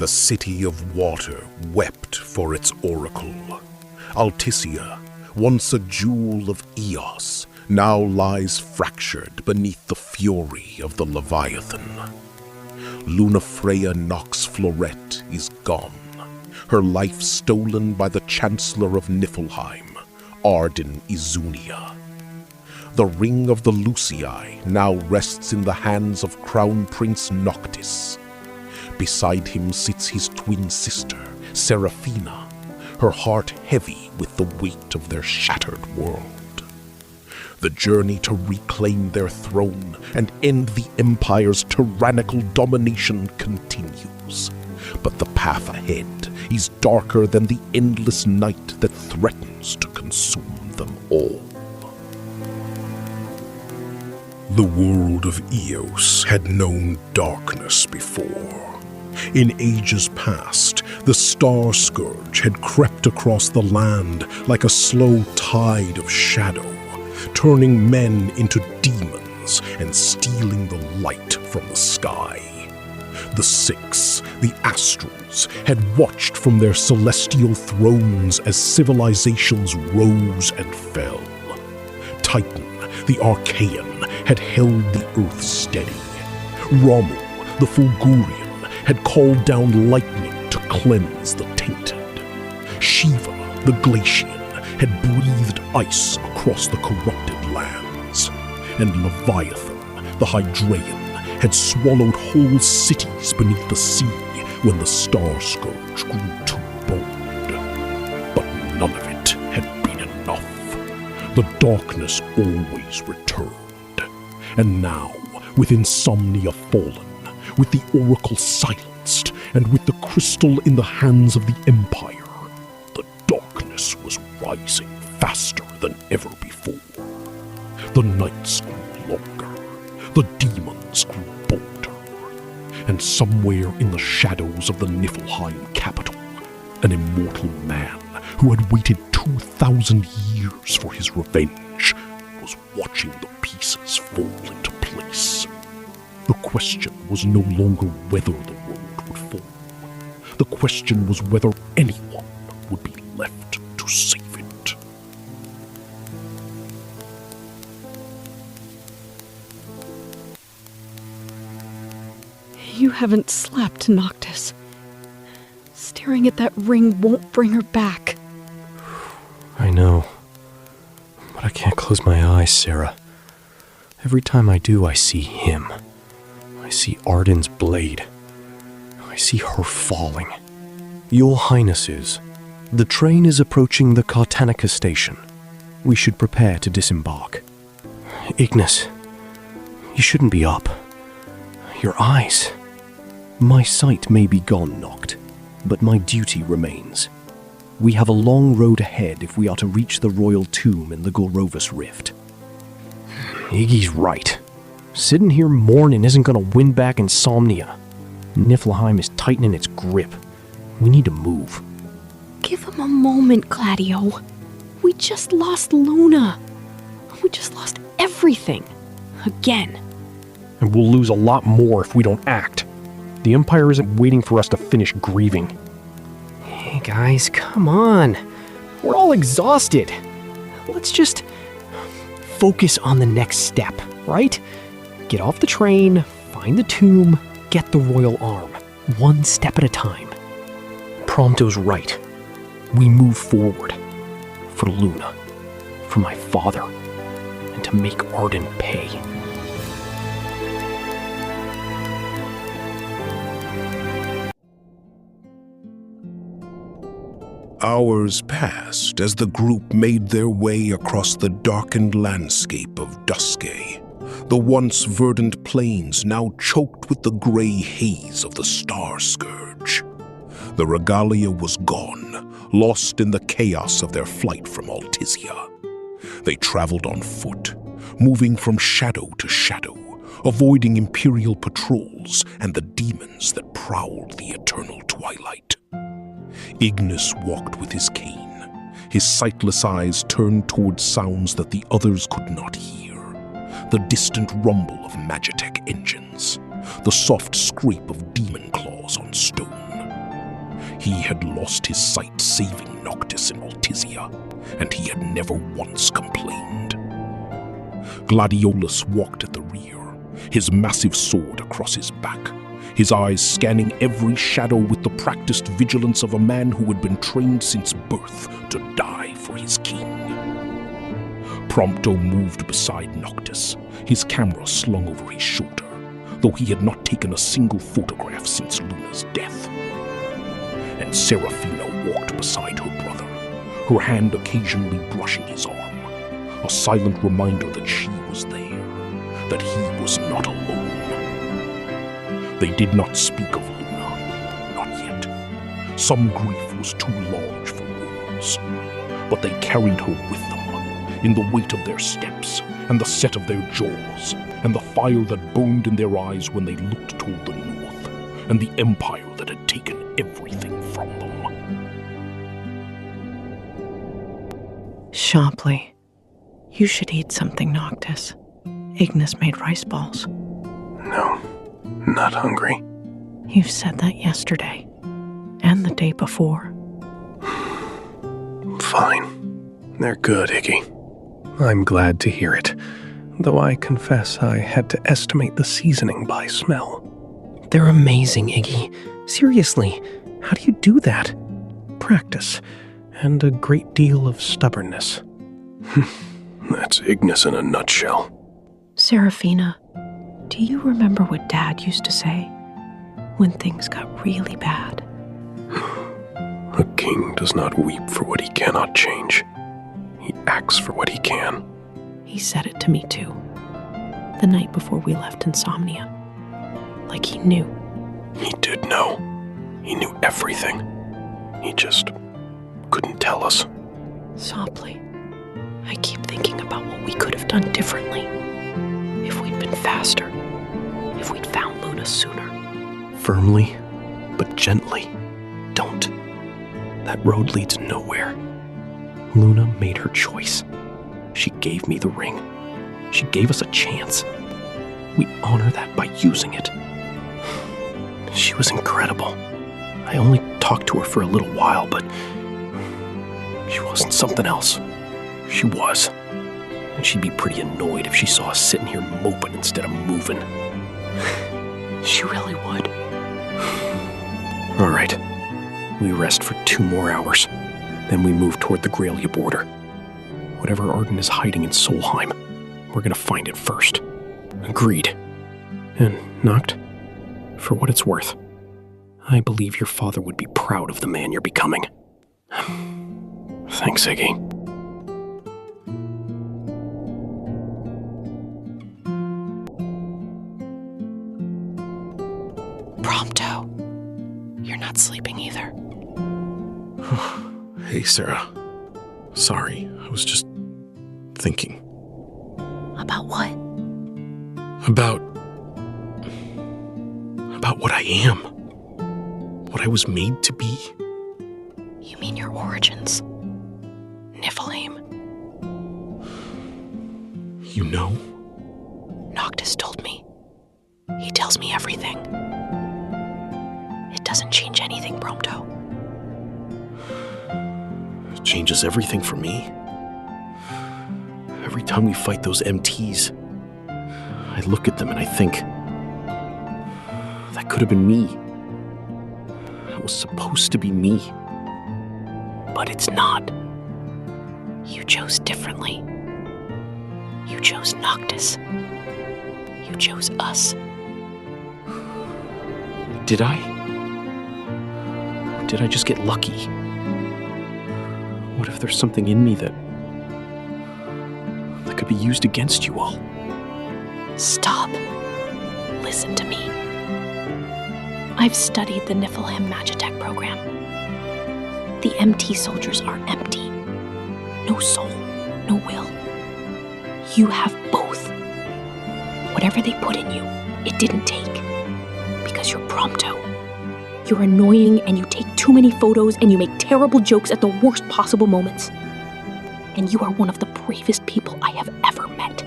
The city of water wept for its oracle. Altisia, once a jewel of Eos, now lies fractured beneath the fury of the Leviathan. Lunafreya Nox Floret is gone, her life stolen by the Chancellor of Niflheim, Arden Izunia. The ring of the Lucii now rests in the hands of Crown Prince Noctis. Beside him sits his twin sister, Seraphina, her heart heavy with the weight of their shattered world. The journey to reclaim their throne and end the Empire's tyrannical domination continues. But the path ahead is darker than the endless night that threatens to consume them all. The world of Eos had known darkness before. In ages past, the Star Scourge had crept across the land like a slow tide of shadow, turning men into demons and stealing the light from the sky. The Six, the Astrals, had watched from their celestial thrones as civilizations rose and fell. Titan, the Archaean, had held the earth steady. Rommel, the Fulgurian, had called down lightning to cleanse the tainted. Shiva, the Glacian, had breathed ice across the corrupted lands. And Leviathan, the Hydraean, had swallowed whole cities beneath the sea when the Star Scourge grew too bold. But none of it had been enough. The darkness always returned. And now, with Insomnia fallen, with the Oracle silenced, and with the crystal in the hands of the Empire, the darkness was rising faster than ever before. The nights grew longer, the demons grew bolder, and somewhere in the shadows of the Niflheim capital, an immortal man who had waited 2,000 years for his revenge was watching the pieces fall into place. The question was no longer whether the world would fall. The question was whether anyone would be left to save it. You haven't slept, Noctis. Staring at that ring won't bring her back. I know. But I can't close my eyes, Sarah. Every time I do, I see him. I see Arden's blade. I see her falling. Your Highnesses, the train is approaching the Cartanica station. We should prepare to disembark. Ignis, you shouldn't be up. Your eyes. My sight may be gone, Noct, but my duty remains. We have a long road ahead if we are to reach the royal tomb in the Gorovus Rift. Iggy's right. Sitting here mourning isn't gonna win back Insomnia. Niflheim is tightening its grip. We need to move. Give him a moment, Gladio. We just lost Luna. We just lost everything. Again. And we'll lose a lot more if we don't act. The Empire isn't waiting for us to finish grieving. Hey guys, come on. We're all exhausted. Let's just focus on the next step, right? Get off the train, find the tomb, get the royal arm. One step at a time. Prompto's right. We move forward. For Luna. For my father. And to make Arden pay. Hours passed as the group made their way across the darkened landscape of Duscae, the once verdant plains now choked with the gray haze of the Star Scourge. The Regalia was gone, lost in the chaos of their flight from Altisia. They traveled on foot, moving from shadow to shadow, avoiding Imperial patrols and the demons that prowled the eternal twilight. Ignis walked with his cane, his sightless eyes turned toward sounds that the others could not hear. The distant rumble of Magitech engines, the soft scrape of demon claws on stone. He had lost his sight saving Noctis and Altisia, and he had never once complained. Gladiolus walked at the rear, his massive sword across his back, his eyes scanning every shadow with the practiced vigilance of a man who had been trained since birth to die for his king. Prompto moved beside Noctis, his camera slung over his shoulder, though he had not taken a single photograph since Luna's death. And Serafina walked beside her brother, her hand occasionally brushing his arm, a silent reminder that she was there, that he was not alone. They did not speak of Luna, not yet. Some grief was too large for words, but they carried her with them, in the weight of their steps, and the set of their jaws, and the fire that burned in their eyes when they looked toward the north, and the empire that had taken everything from them. Shapley, you should eat something, Noctis. Ignis made rice balls. No, not hungry. You've said that yesterday, and the day before. Fine. They're good, Iggy. I'm glad to hear it, though I confess I had to estimate the seasoning by smell. They're amazing, Iggy. Seriously, how do you do that? Practice, and a great deal of stubbornness. That's Ignis in a nutshell. Serafina, do you remember what Dad used to say when things got really bad? A king does not weep for what he cannot change. He acts for what he can. He said it to me too, the night before we left Insomnia. Like he knew. He did know. He knew everything. He just couldn't tell us. Softly, I keep thinking about what we could have done differently. If we'd been faster. If we'd found Luna sooner. Firmly, but gently. Don't. That road leads nowhere. Luna made her choice. She gave me the ring. She gave us a chance. We honor that by using it. She was incredible. I only talked to her for a little while, but she wasn't something else. She was. And she'd be pretty annoyed if she saw us sitting here moping instead of moving. She really would. All right. We rest for 2 more hours. Then we move toward the Grailia border. Whatever Arden is hiding in Solheim, we're gonna find it first. Agreed. And, Noct, for what it's worth, I believe your father would be proud of the man you're becoming. Thanks, Iggy. Prompto, you're not sleeping either. Hey, Sarah. Sorry, I was just thinking. About what? About what I am. What I was made to be. You mean your origins? Niflheim. You know? Noctis told me. He tells me everything. It doesn't change anything, Prompto. It changes everything for me. Every time we fight those MTs, I look at them and I think, that could have been me. That was supposed to be me. But it's not. You chose differently. You chose Noctis. You chose us. Did I? Or did I just get lucky? What if there's something in me that could be used against you all? Stop. Listen to me. I've studied the Niflheim Magitech program. The MT soldiers are empty. No soul, no will. You have both. Whatever they put in you, it didn't take. Because you're Prompto. You're annoying and you take too many photos and you make terrible jokes at the worst possible moments. And you are one of the bravest people I have ever met.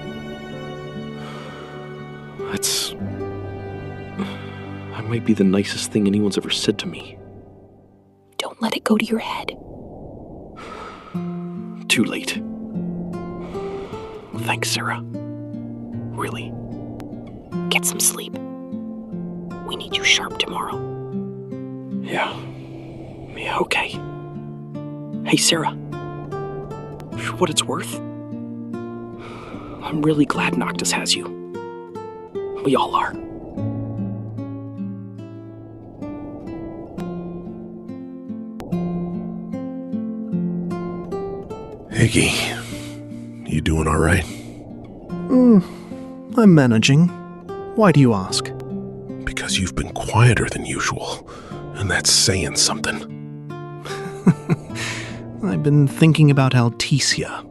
That might be the nicest thing anyone's ever said to me. let it go to your head. Too late. Thanks, Sarah. Really. Get some sleep. We need you sharp tomorrow. Yeah, okay. Hey, Sarah. For what it's worth, I'm really glad Noctis has you. We all are. Iggy, you doing all right? I'm managing. Why do you ask? Because you've been quieter than usual, and that's saying something. I've been thinking about Alticia,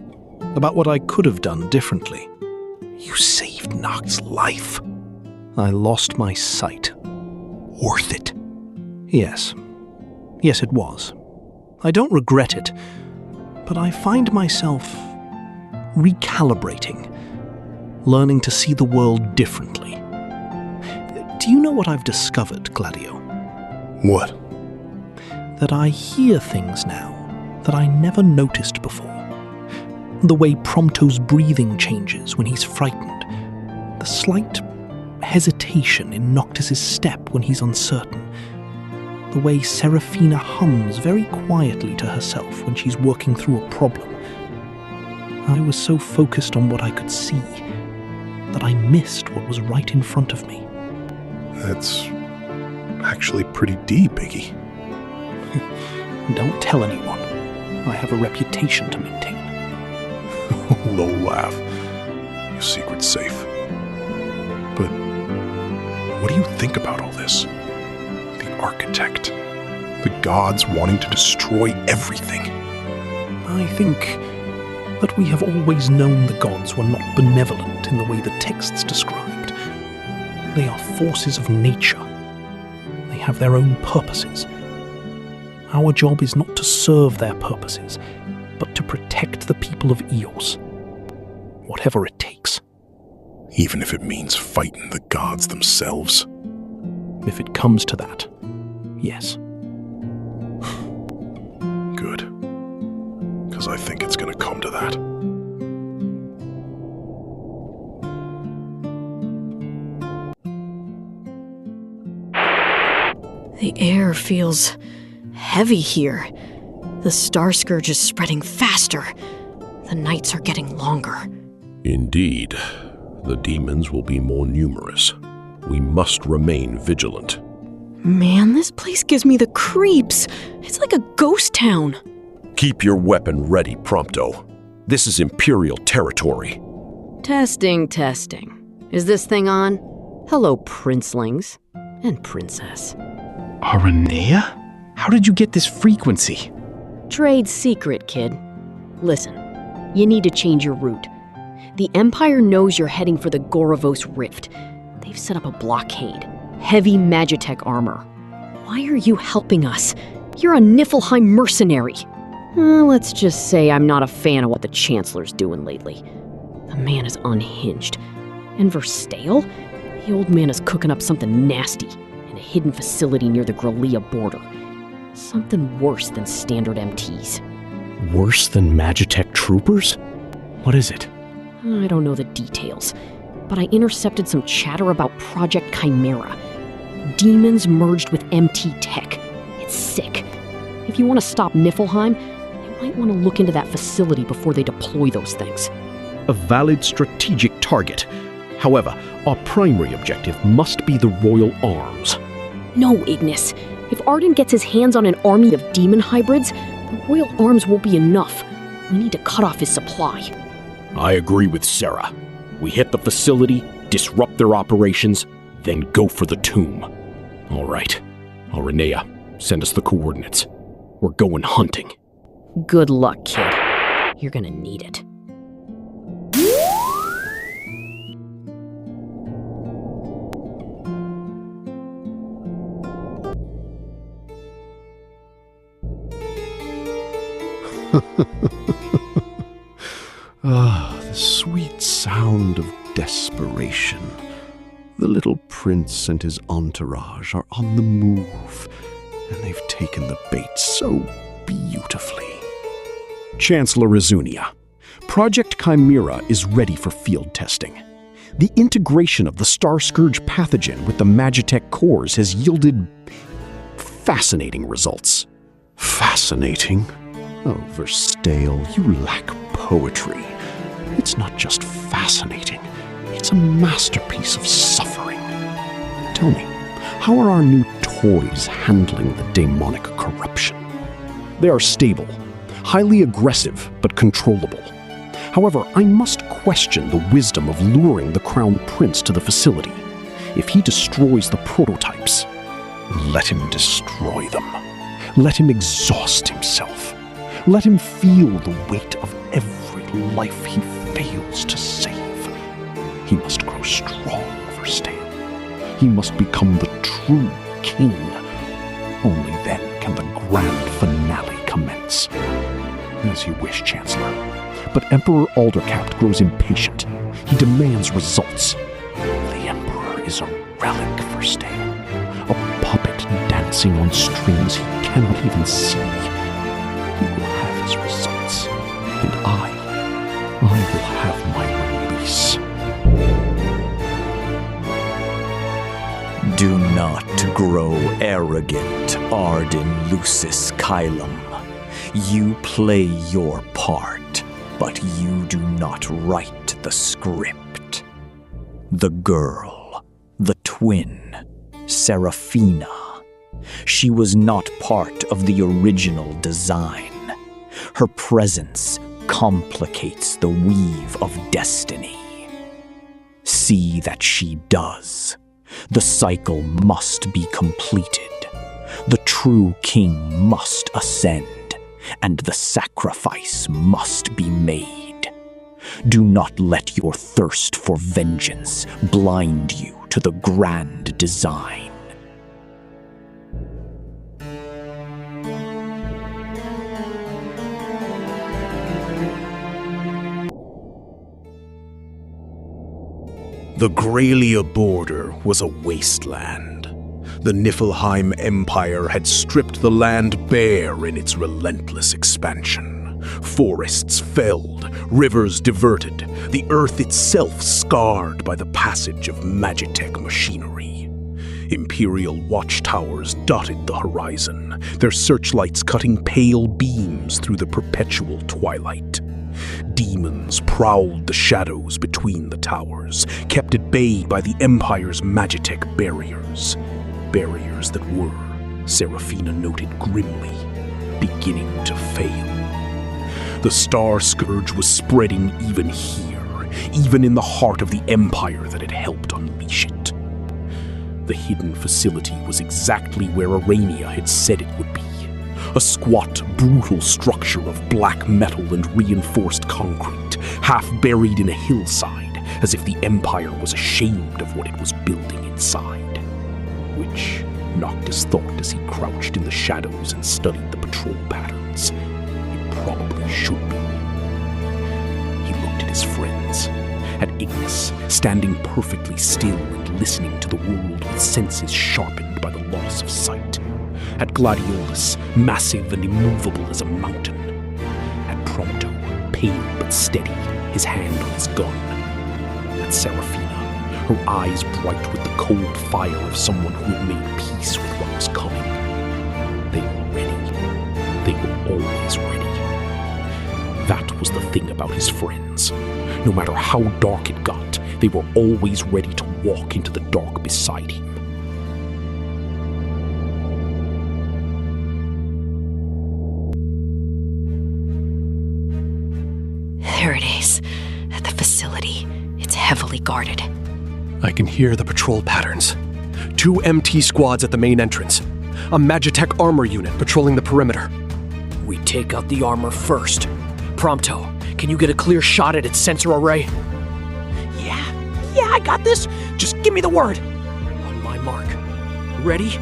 about what I could have done differently. You saved Noct's life. I lost my sight. Worth it. Yes. Yes, it was. I don't regret it, but I find myself recalibrating, learning to see the world differently. Do you know what I've discovered, Gladio? What? That I hear things now that I never noticed before. The way Prompto's breathing changes when he's frightened. The slight hesitation in Noctis's step when he's uncertain. The way Seraphina hums very quietly to herself when she's working through a problem. I was so focused on what I could see that I missed what was right in front of me. That's actually pretty deep, Iggy. Don't tell anyone. I have a reputation to maintain. Low laugh. Your secret's safe. But what do you think about all this? The architect. The gods wanting to destroy everything. I think that we have always known the gods were not benevolent in the way the texts described. They are forces of nature. They have their own purposes. Our job is not to serve their purposes, but to protect the people of Eos. Whatever it takes. Even if it means fighting the gods themselves? If it comes to that, yes. Good. Because I think it's going to come to that. The air feels heavy here. The Star Scourge is spreading faster. The nights are getting longer. Indeed. The demons will be more numerous. We must remain vigilant. Man, this place gives me the creeps. It's like a ghost town. Keep your weapon ready, Prompto. This is Imperial territory. Testing. Is this thing on? Hello, princelings and princess. Aranea? How did you get this frequency? Trade secret, kid. Listen, you need to change your route. The Empire knows you're heading for the Gorovos Rift. They've set up a blockade. Heavy Magitech armor. Why are you helping us? You're a Niflheim mercenary. Let's just say I'm not a fan of what the Chancellor's doing lately. The man is unhinged. And Verstale? The old man is cooking up something nasty in a hidden facility near the Grelea border. Something worse than standard MTs. Worse than Magitech troopers? What is it? I don't know the details, but I intercepted some chatter about Project Chimera. Demons merged with MT tech. It's sick. If you want to stop Niflheim, you might want to look into that facility before they deploy those things. A valid strategic target. However, our primary objective must be the Royal Arms. No, Ignis. If Arden gets his hands on an army of demon hybrids, the Royal Arms won't be enough. We need to cut off his supply. I agree with Sarah. We hit the facility, disrupt their operations, then go for the tomb. All right. Aranea, send us the coordinates. We're going hunting. Good luck, kid. You're gonna need it. The sweet sound of desperation. The little prince and his entourage are on the move, And they've taken the bait so beautifully. Chancellor Izunia, Project Chimera is ready for field testing. The integration of the Star Scourge pathogen with the Magitech cores has yielded fascinating results. Fascinating? Oh, Verstale, you lack poetry. It's not just fascinating, it's a masterpiece of suffering. Tell me, how are our new toys handling the demonic corruption? They are stable, highly aggressive, but controllable. However, I must question the wisdom of luring the Crown Prince to the facility. If he destroys the prototypes, let him destroy them. Let him exhaust himself. Let him feel the weight of every life he fails to save. He must grow strong, Verstale. He must become the true king. Only then can the grand finale commence. As you wish, Chancellor. But Emperor Aldercapt grows impatient. He demands results. The Emperor is a relic, Verstale. A puppet dancing on strings he cannot even see. He will have his results. And I will have my release. Do not grow arrogant, Arden Lucis Kylum. You play your part, but you do not write the script. The girl, the twin, Seraphina. She was not part of the original design. Her presence complicates the weave of destiny. See that she does. The cycle must be completed. The true king must ascend, and the sacrifice must be made. Do not let your thirst for vengeance blind you to the grand design. The Graelia border was a wasteland. The Niflheim Empire had stripped the land bare in its relentless expansion. Forests felled, rivers diverted, the earth itself scarred by the passage of Magitech machinery. Imperial watchtowers dotted the horizon, their searchlights cutting pale beams through the perpetual twilight. Demons prowled the shadows between the towers, kept at bay by the Empire's Magitech barriers. Barriers that were, Seraphina noted grimly, beginning to fail. The Star Scourge was spreading even here, even in the heart of the Empire that had helped unleash it. The hidden facility was exactly where Arania had said it would be. A squat, brutal structure of black metal and reinforced concrete, half buried in a hillside, as if the Empire was ashamed of what it was building inside. Which Noctis thought as he crouched in the shadows and studied the patrol patterns. It probably should be. He looked at his friends, at Ignis, standing perfectly still and listening to the world with senses sharpened by the loss of sight. At Gladiolus, massive and immovable as a mountain. At Prompto, pale but steady, his hand on his gun. At Seraphina, her eyes bright with the cold fire of someone who had made peace with what was coming. They were ready. They were always ready. That was the thing about his friends. No matter how dark it got, they were always ready to walk into the dark beside him. There it is, at the facility. It's heavily guarded. I can hear the patrol patterns. 2 MT squads at the main entrance. A Magitech armor unit patrolling the perimeter. We take out the armor first. Prompto, can you get a clear shot at its sensor array? Yeah, I got this. Just give me the word. On my mark. Ready?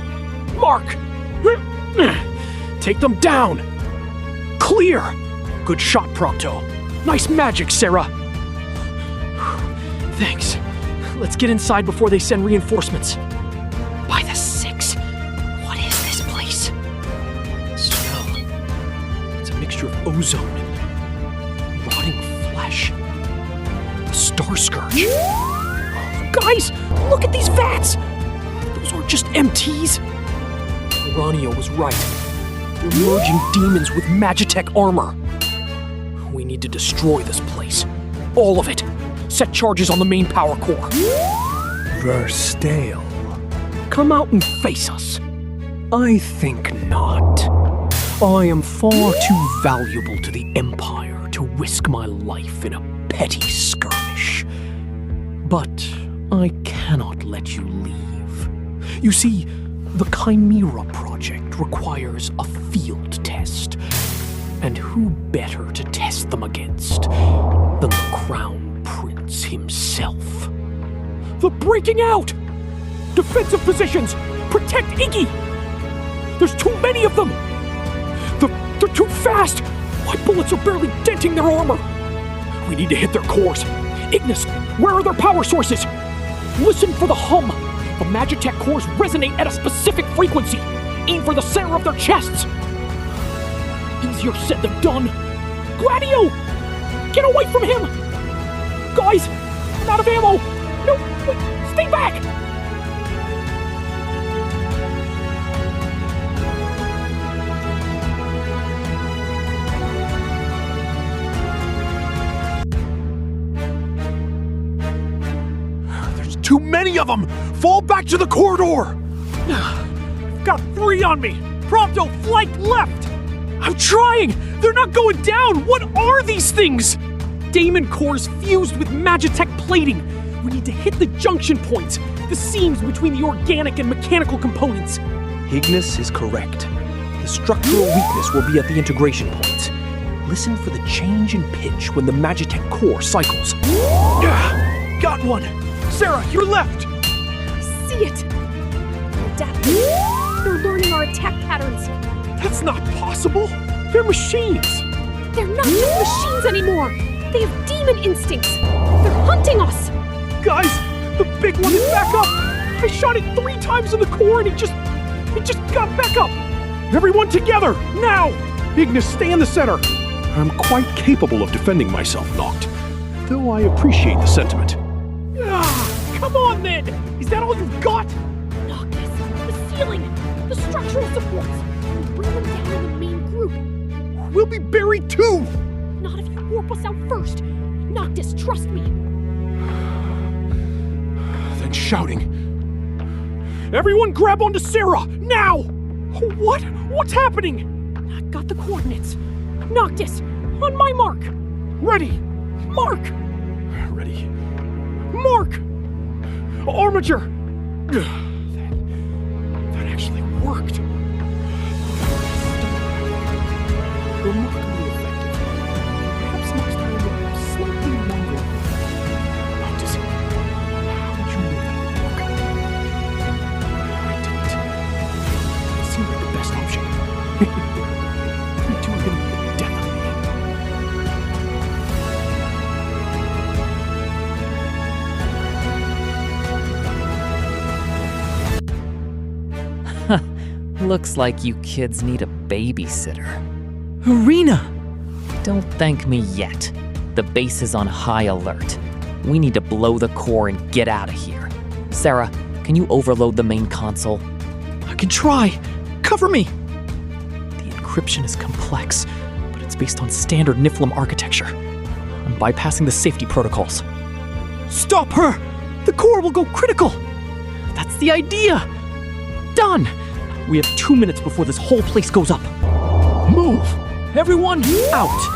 Mark! Take them down! Clear! Good shot, Prompto. Nice magic, Sarah. Thanks. Let's get inside before they send reinforcements. By the 6. What is this place? ozone, rotting flesh, the Star Scourge. Guys, look at these vats! Those aren't just MTs. Ranio was right. They're merging demons with Magitech armor. We need to destroy this place. All of it. Set charges on the main power core. Verstale. Come out and face us. I think not. I am far too valuable to the Empire to risk my life in a petty skirmish. But I cannot let you leave. You see, the Chimera project requires a field test. And who better to test them against than the Crown Prince himself? They're breaking out! Defensive positions! Protect Iggy! There's too many of them! They're too fast! My bullets are barely denting their armor! We need to hit their cores. Ignis, where are their power sources? Listen for the hum! The Magitech cores resonate at a specific frequency. Aim for the center of their chests! Easier said than done. Gladio! Get away from him! Guys, I'm out of ammo! No, wait, stay back! There's too many of them! Fall back to the corridor! Got 3 on me! Prompto, flank left! I'm trying! They're not going down! What are these things? Daemon cores fused with Magitech plating. We need to hit the junction points, the seams between the organic and mechanical components. Ignis is correct. The structural weakness will be at the integration points. Listen for the change in pitch when the Magitech core cycles. Got one! Sarah, your left! I see it! Adapting. They're learning our attack patterns. That's not possible! They're machines! They're not just machines anymore! They have demon instincts! They're hunting us! Guys, the big one is back up! I shot it 3 times in the core and it just got back up! Everyone together, now! Ignis, stay in the center! I'm quite capable of defending myself, Noct, though I appreciate the sentiment. Come on then! Is that all you've got? Noctis, the ceiling! The structural supports! We'll bring them down in the main group! We'll be buried too! Not if you warp us out first! Noctis, trust me! Then shouting. Everyone grab onto Sarah, now! What? What's happening? I got the coordinates. Noctis, on my mark! Ready! Mark! Ready. Mark! Armature! That actually worked. Remarkably effective. Perhaps next time we'll slightly longer. Noctis, how did you know that would work? I didn't. It seemed like the best option. You two are gonna be the death of Looks like you kids need a babysitter. Irina! Don't thank me yet. The base is on high alert. We need to blow the core and get out of here. Sarah, can you overload the main console? I can try. Cover me! The encryption is complex, but it's based on standard Niflheim architecture. I'm bypassing the safety protocols. Stop her! The core will go critical! That's the idea! Done! We have 2 minutes before this whole place goes up. Move! Everyone, out!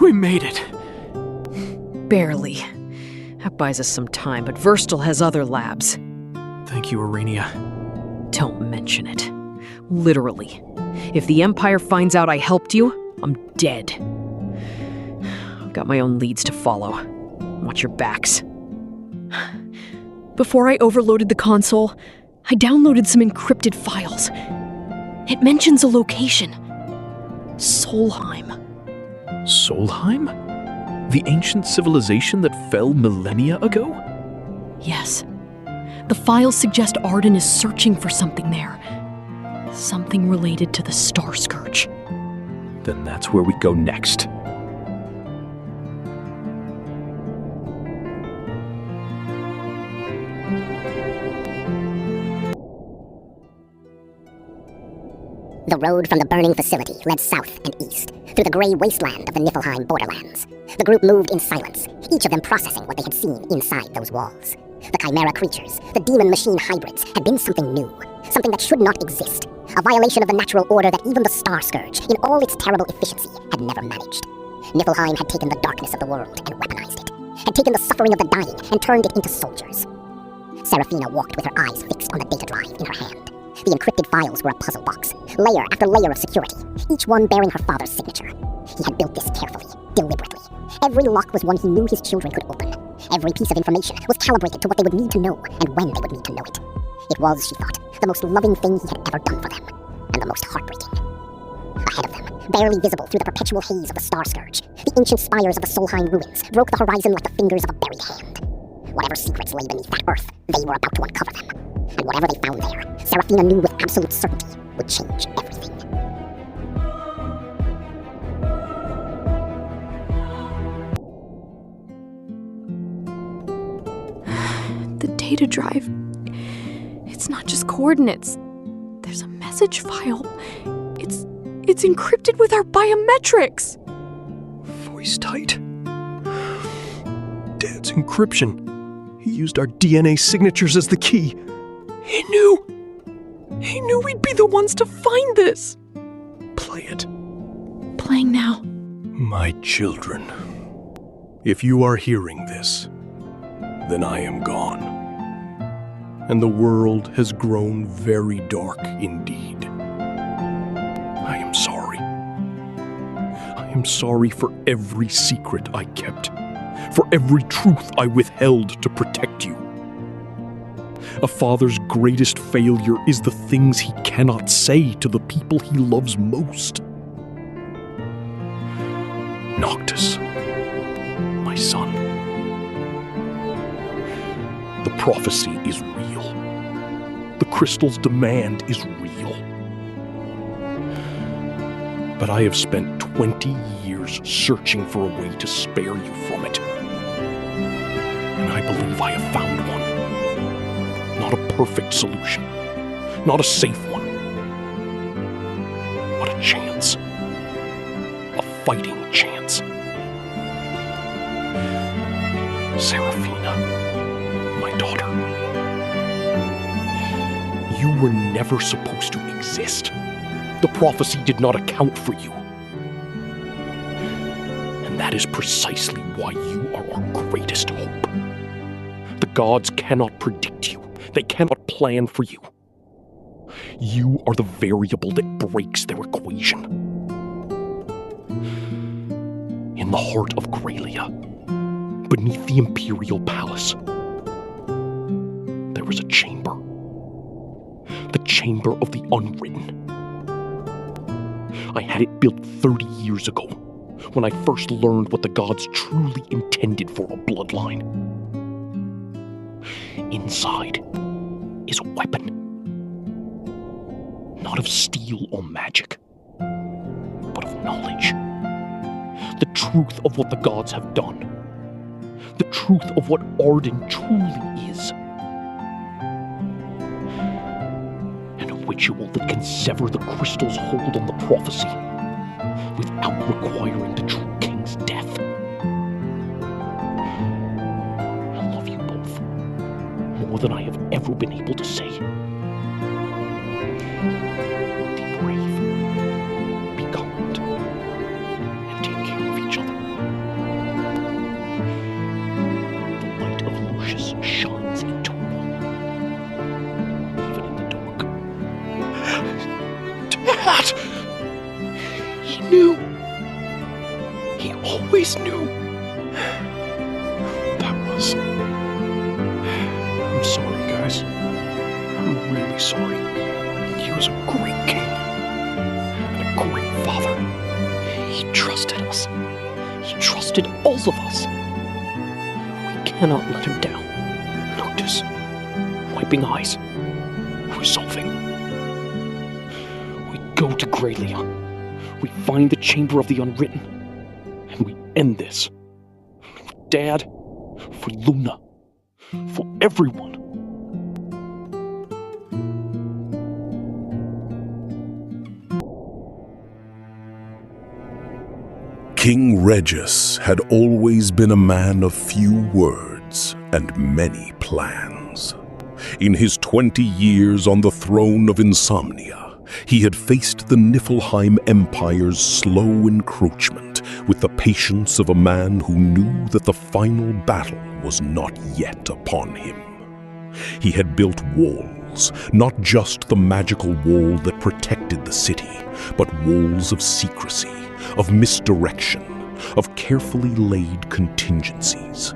We made it. Barely. That buys us some time, but Verstal has other labs. Thank you, Aurania. Don't mention it. Literally. If the Empire finds out I helped you, I'm dead. I've got my own leads to follow. Watch your backs. Before I overloaded the console, I downloaded some encrypted files. It mentions a location. Solheim. Solheim? The ancient civilization that fell millennia ago? Yes. The files suggest Arden is searching for something there. Something related to the Star Scourge. Then that's where we go next. The road from the burning facility led south and east, through the gray wasteland of the Niflheim borderlands. The group moved in silence, each of them processing what they had seen inside those walls. The chimera creatures, the demon-machine hybrids, had been something new, something that should not exist, a violation of the natural order that even the Star Scourge, in all its terrible efficiency, had never managed. Niflheim had taken the darkness of the world and weaponized it, had taken the suffering of the dying and turned it into soldiers. Seraphina walked with her eyes fixed on the data drive in her hand. The encrypted files were a puzzle box, layer after layer of security, each one bearing her father's signature. He had built this carefully, deliberately. Every lock was one he knew his children could open. Every piece of information was calibrated to what they would need to know and when they would need to know it. It was, she thought, the most loving thing he had ever done for them, and the most heartbreaking. Ahead of them, barely visible through the perpetual haze of the Star Scourge, the ancient spires of the Solheim ruins broke the horizon like the fingers of a buried hand. Whatever secrets lay beneath that earth, they were about to uncover them. And whatever they found there, Seraphina knew with absolute certainty would change everything. The data drive. It's not just coordinates. There's a message file. It's encrypted with our biometrics. Voice tight. Dad's encryption. He used our DNA signatures as the key. He knew we'd be the ones to find this. Play it. Playing now. My children, if you are hearing this, then I am gone. And the world has grown very dark indeed. I am sorry. I am sorry for every secret I kept, for every truth I withheld to protect you. A father's greatest failure is the things he cannot say to the people he loves most. Noctis, my son. The prophecy is real. The crystal's demand is real. But I have spent 20 years searching for a way to spare you from it. And I believe I have found one. Not a perfect solution. Not a safe one. But a chance. A fighting chance. Seraphina, my daughter. You were never supposed to exist. The prophecy did not account for you. And that is precisely why you are our greatest hope. The gods cannot predict you. They cannot plan for you. You are the variable that breaks their equation. In the heart of Graelia, beneath the Imperial Palace, there was a chamber. The Chamber of the Unwritten. I had it built 30 years ago, when I first learned what the gods truly intended for a bloodline. Inside is a weapon. Not of steel or magic, but of knowledge. The truth of what the gods have done. The truth of what Arden truly is. And a ritual that can sever the crystal's hold on the prophecy without requiring the true king's death. I love you both more than I have ever been able to say. Be brave, be kind, and take care of each other. The light of Lucius shines eternal, even in the dark. Dad! He knew. He always knew. That was... I'm sorry, guys. I'm really sorry. He was a great king. And a great father. of us. We cannot let him down. Noctis, wiping eyes, resolving. We go to Graylia. We find the Chamber of the Unwritten. And we end this. For Dad, for Luna, for everyone. King Regis had always been a man of few words and many plans. In his 20 years on the throne of Insomnia, he had faced the Niflheim Empire's slow encroachment with the patience of a man who knew that the final battle was not yet upon him. He had built walls, not just the magical wall that protected the city, but walls of secrecy, of misdirection, of carefully laid contingencies.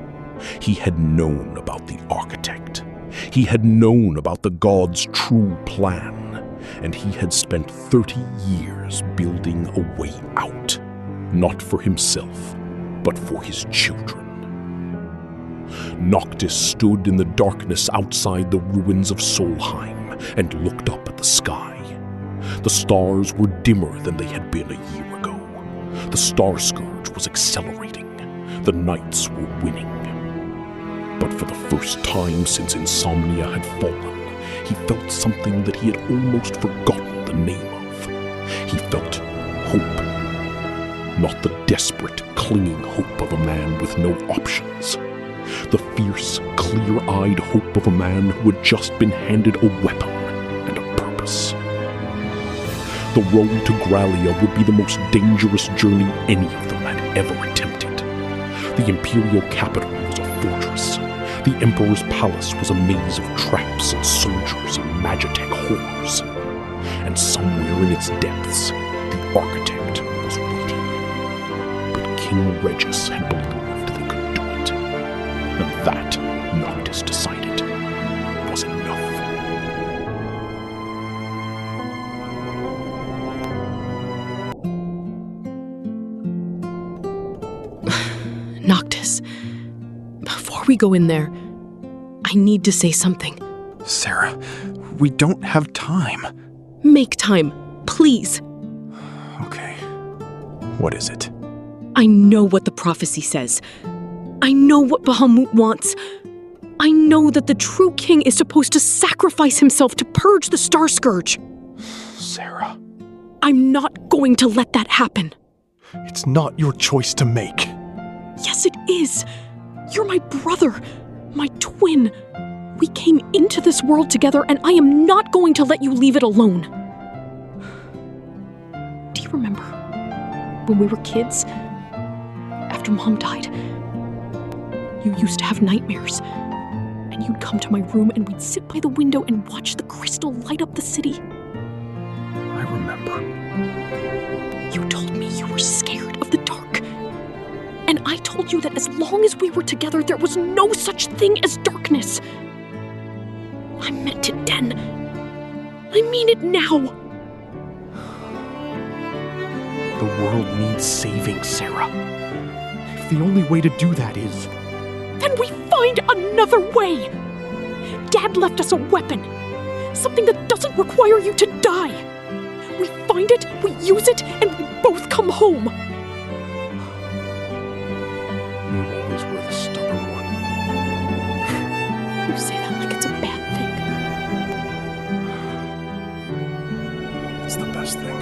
He had known about the architect. He had known about the god's true plan, and he had spent 30 years building a way out, not for himself, but for his children. Noctis stood in the darkness outside the ruins of Solheim and looked up at the sky. The stars were dimmer than they had been a year ago. The Star Scourge was accelerating. The knights were winning. But for the first time since Insomnia had fallen, he felt something that he had almost forgotten the name of. He felt hope. Not the desperate, clinging hope of a man with no options. The fierce, clear-eyed hope of a man who had just been handed a weapon and a purpose. The road to Grallia would be the most dangerous journey any of them had ever attempted. The imperial capital was a fortress. The Emperor's palace was a maze of traps and soldiers and Magitech horrors. And somewhere in its depths, the architect was waiting. But King Regis had believed they could do it. And that, Noctis decided, was enough. Noctis, before we go in there, I need to say something. Sarah, we don't have time. Make time, please. Okay. What is it? I know what the prophecy says. I know what Bahamut wants. I know that the true king is supposed to sacrifice himself to purge the Star Scourge. Sarah. I'm not going to let that happen. It's not your choice to make. Yes, it is. You're my brother, my twin. We came into this world together, and I am not going to let you leave it alone. Do you remember when we were kids? After Mom died, you used to have nightmares. And you'd come to my room, and we'd sit by the window and watch the crystal light up the city. I remember. You told me you were scared of the dark. And I told you that as long as we were together, there was no such thing as darkness. I meant it then. I mean it now. The world needs saving, Sarah. If the only way to do that is... Then we find another way. Dad left us a weapon. Something that doesn't require you to die. We find it, we use it, and we both come home. You always were the stubborn one. You say that like it's a bad thing. It's the best thing.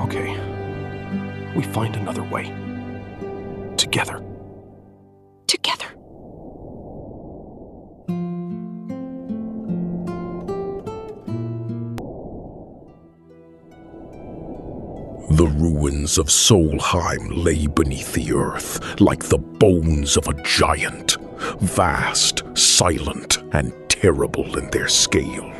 Okay. We find another way. Together. Together. The ruins of Solheim lay beneath the earth like the bones of a giant, vast, silent, and terrible in their scale.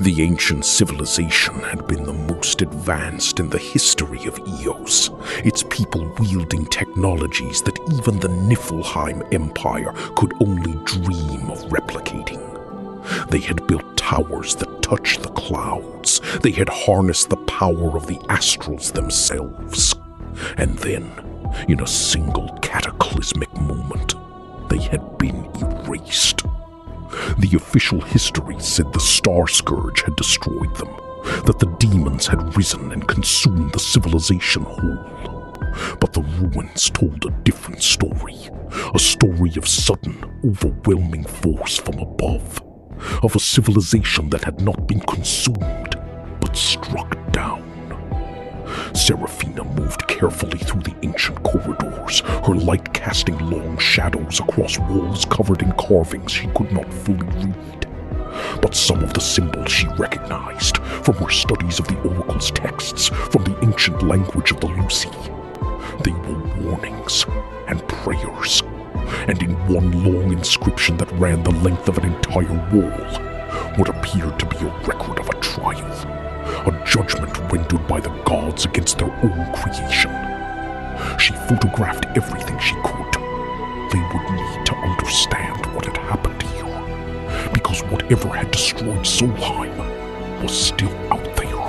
The ancient civilization had been the most advanced in the history of Eos, its people wielding technologies that even the Niflheim Empire could only dream of replicating. They had built towers that touched the clouds. They had harnessed the power of the astrals themselves. And then, In a single cataclysmic moment, they had been erased. The official history said the Star Scourge had destroyed them, that the demons had risen and consumed the civilization whole. But the ruins told a different story, a story of sudden, overwhelming force from above, of a civilization that had not been consumed, but struck down. Seraphina moved carefully through the ancient corridors, her light casting long shadows across walls covered in carvings she could not fully read. But some of the symbols she recognized from her studies of the Oracle's texts, from the ancient language of the Lucy. They were warnings and prayers, and in one long inscription that ran the length of an entire wall, what appeared to be a record of a trial, a judgment rendered by the gods against their own creation. She photographed everything she could. They would need to understand what had happened here, because whatever had destroyed Solheim was still out there,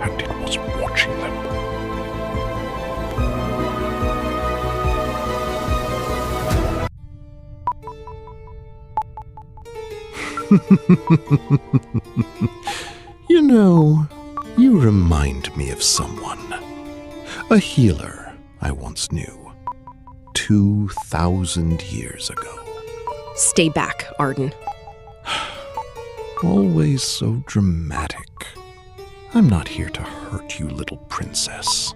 and it was watching them. You know, you remind me of someone. A healer I once knew. 2,000 years ago. Stay back, Arden. Always so dramatic. I'm not here to hurt you, little princess.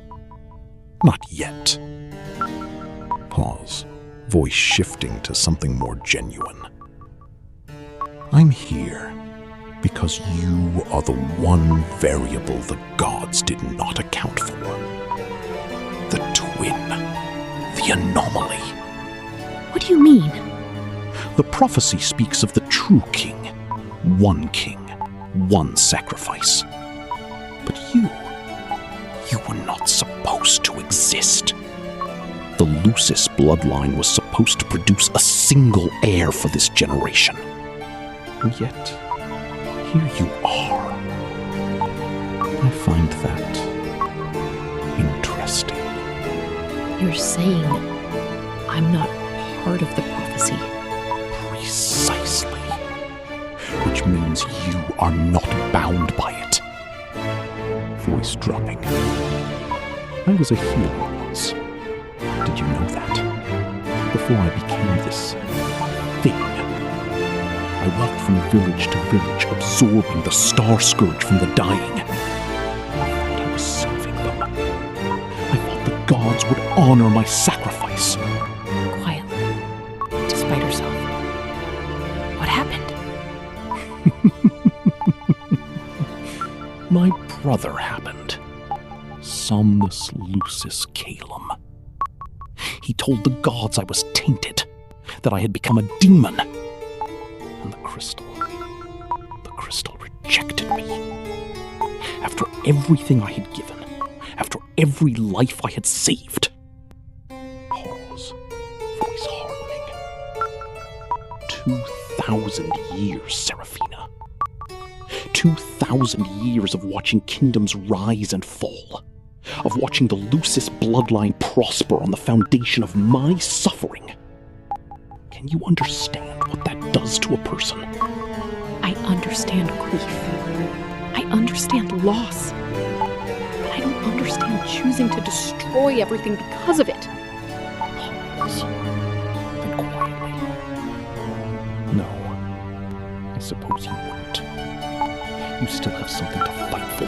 Not yet. Pause, voice shifting to something more genuine. I'm here because you are the one variable the gods did not account for. The twin. The anomaly. What do you mean? The prophecy speaks of the true king. One king. One sacrifice. But you were not supposed to exist. The Lucis bloodline was supposed to produce a single heir for this generation. And yet, here you are. I find that interesting. You're saying I'm not part of the prophecy? Precisely. Which means you are not bound by it. Voice dropping. I was a healer once. Did you know that? Before I became this thing. I walked from village to village, absorbing the Star Scourge from the dying. I thought I was serving them. I thought the gods would honor my sacrifice. Quietly, despite herself. What happened? My brother happened. Somnus Lucis Calum. He told the gods I was tainted, that I had become a demon. And the crystal rejected me. After everything I had given, after every life I had saved. Pause, voice hardening. 2,000 years, Seraphina. 2,000 years of watching kingdoms rise and fall. Of watching the Lucis bloodline prosper on the foundation of my suffering. Can you understand what that does to a person? I understand grief. I understand loss. But I don't understand choosing to destroy everything because of it. Pause. Then quietly. No, I suppose you wouldn't. You still have something to fight for.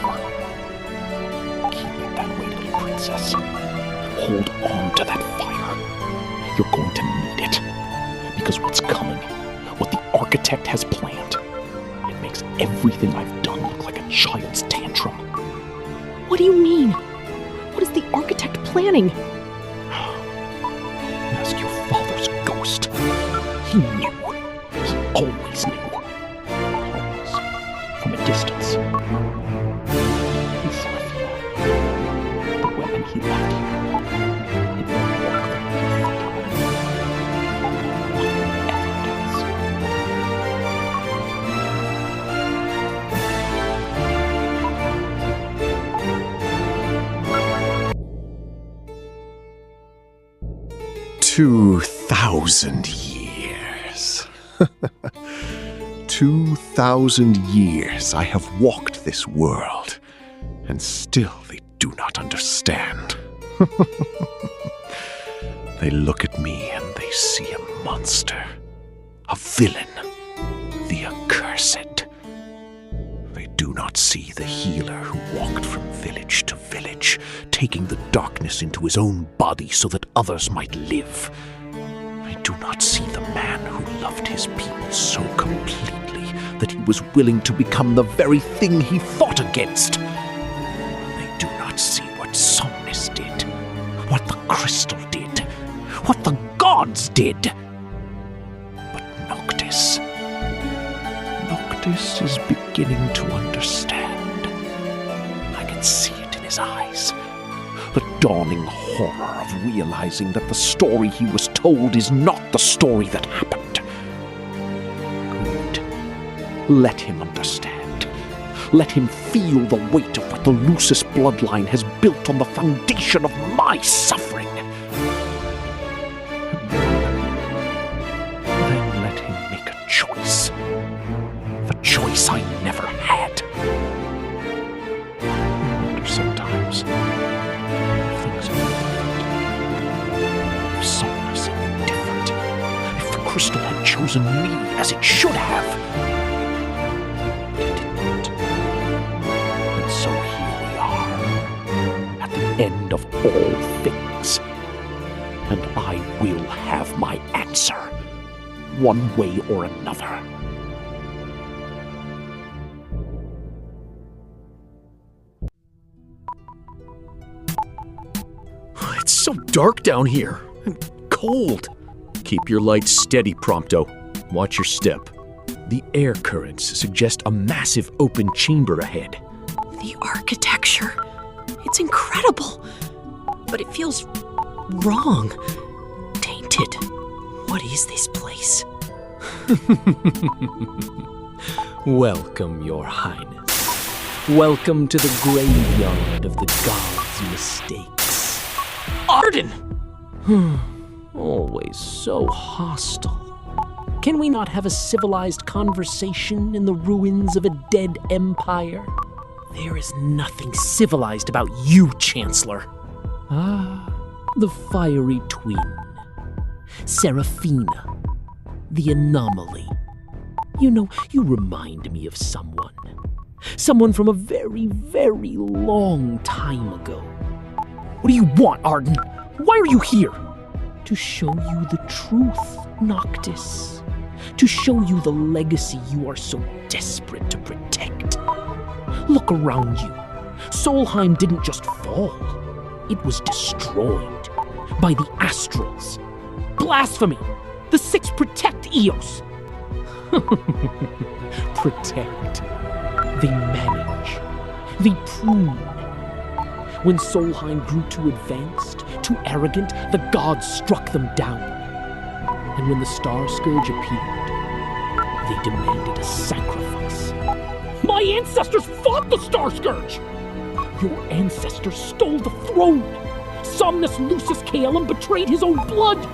Keep it that way, little princess. Hold on to that fire. You're going to need it. Because what's coming, what the architect has planned, it makes everything I've done look like a child's tantrum. What do you mean? What is the architect planning? Ask your father's ghost. He knew. He always knew. Always. From a distance. He's the weapon he left here. It won't work. 2,000 years. 2,000 years I have walked this world, and still they do not understand. They look at me and they see a monster, a villain, the accursed. They do not see the healer who walked from village to village, taking the darkness into his own body so that others might live. They do not see the man who loved his people so completely that he was willing to become the very thing he fought against. They do not see what Somnus did, what the crystal did, what the gods did. But Noctis is beginning to understand. I can see it in his eyes. The dawning horror of realizing that the story he was told is not the story that happened. Good. Let him understand. Let him feel the weight of what the Lucis bloodline has built on the foundation of my suffering. Then let him make a choice. The choice I never had. I wonder sometimes if things are different. If Somnus had been different. If the crystal had chosen me as it should have. It didn't. And so here we are, at the end of all things. And I will have my answer, one way or another. It's so dark down here. I'm cold. Keep your lights steady, Prompto. Watch your step. The air currents suggest a massive open chamber ahead. The architecture. It's incredible. But it feels wrong. Tainted. What is this place? Welcome, Your Highness. Welcome to the graveyard of the gods' mistakes. Arden! Always so hostile. Can we not have a civilized conversation in the ruins of a dead empire? There is nothing civilized about you, Chancellor. Ah, the fiery twin. Seraphina. The anomaly. You know, you remind me of someone. Someone from a very, very long time ago. What do you want, Arden? Why are you here? To show you the truth, Noctis. To show you the legacy you are so desperate to protect. Look around you. Solheim didn't just fall. It was destroyed by the Astrals. Blasphemy! The Six protect Eos! Protect. They manage. They prune. When Solheim grew too advanced, too arrogant, the gods struck them down. And when the Star Scourge appeared, they demanded a sacrifice. My ancestors fought the Star Scourge! Your ancestors stole the throne! Somnus Lucis Caelum betrayed his own blood!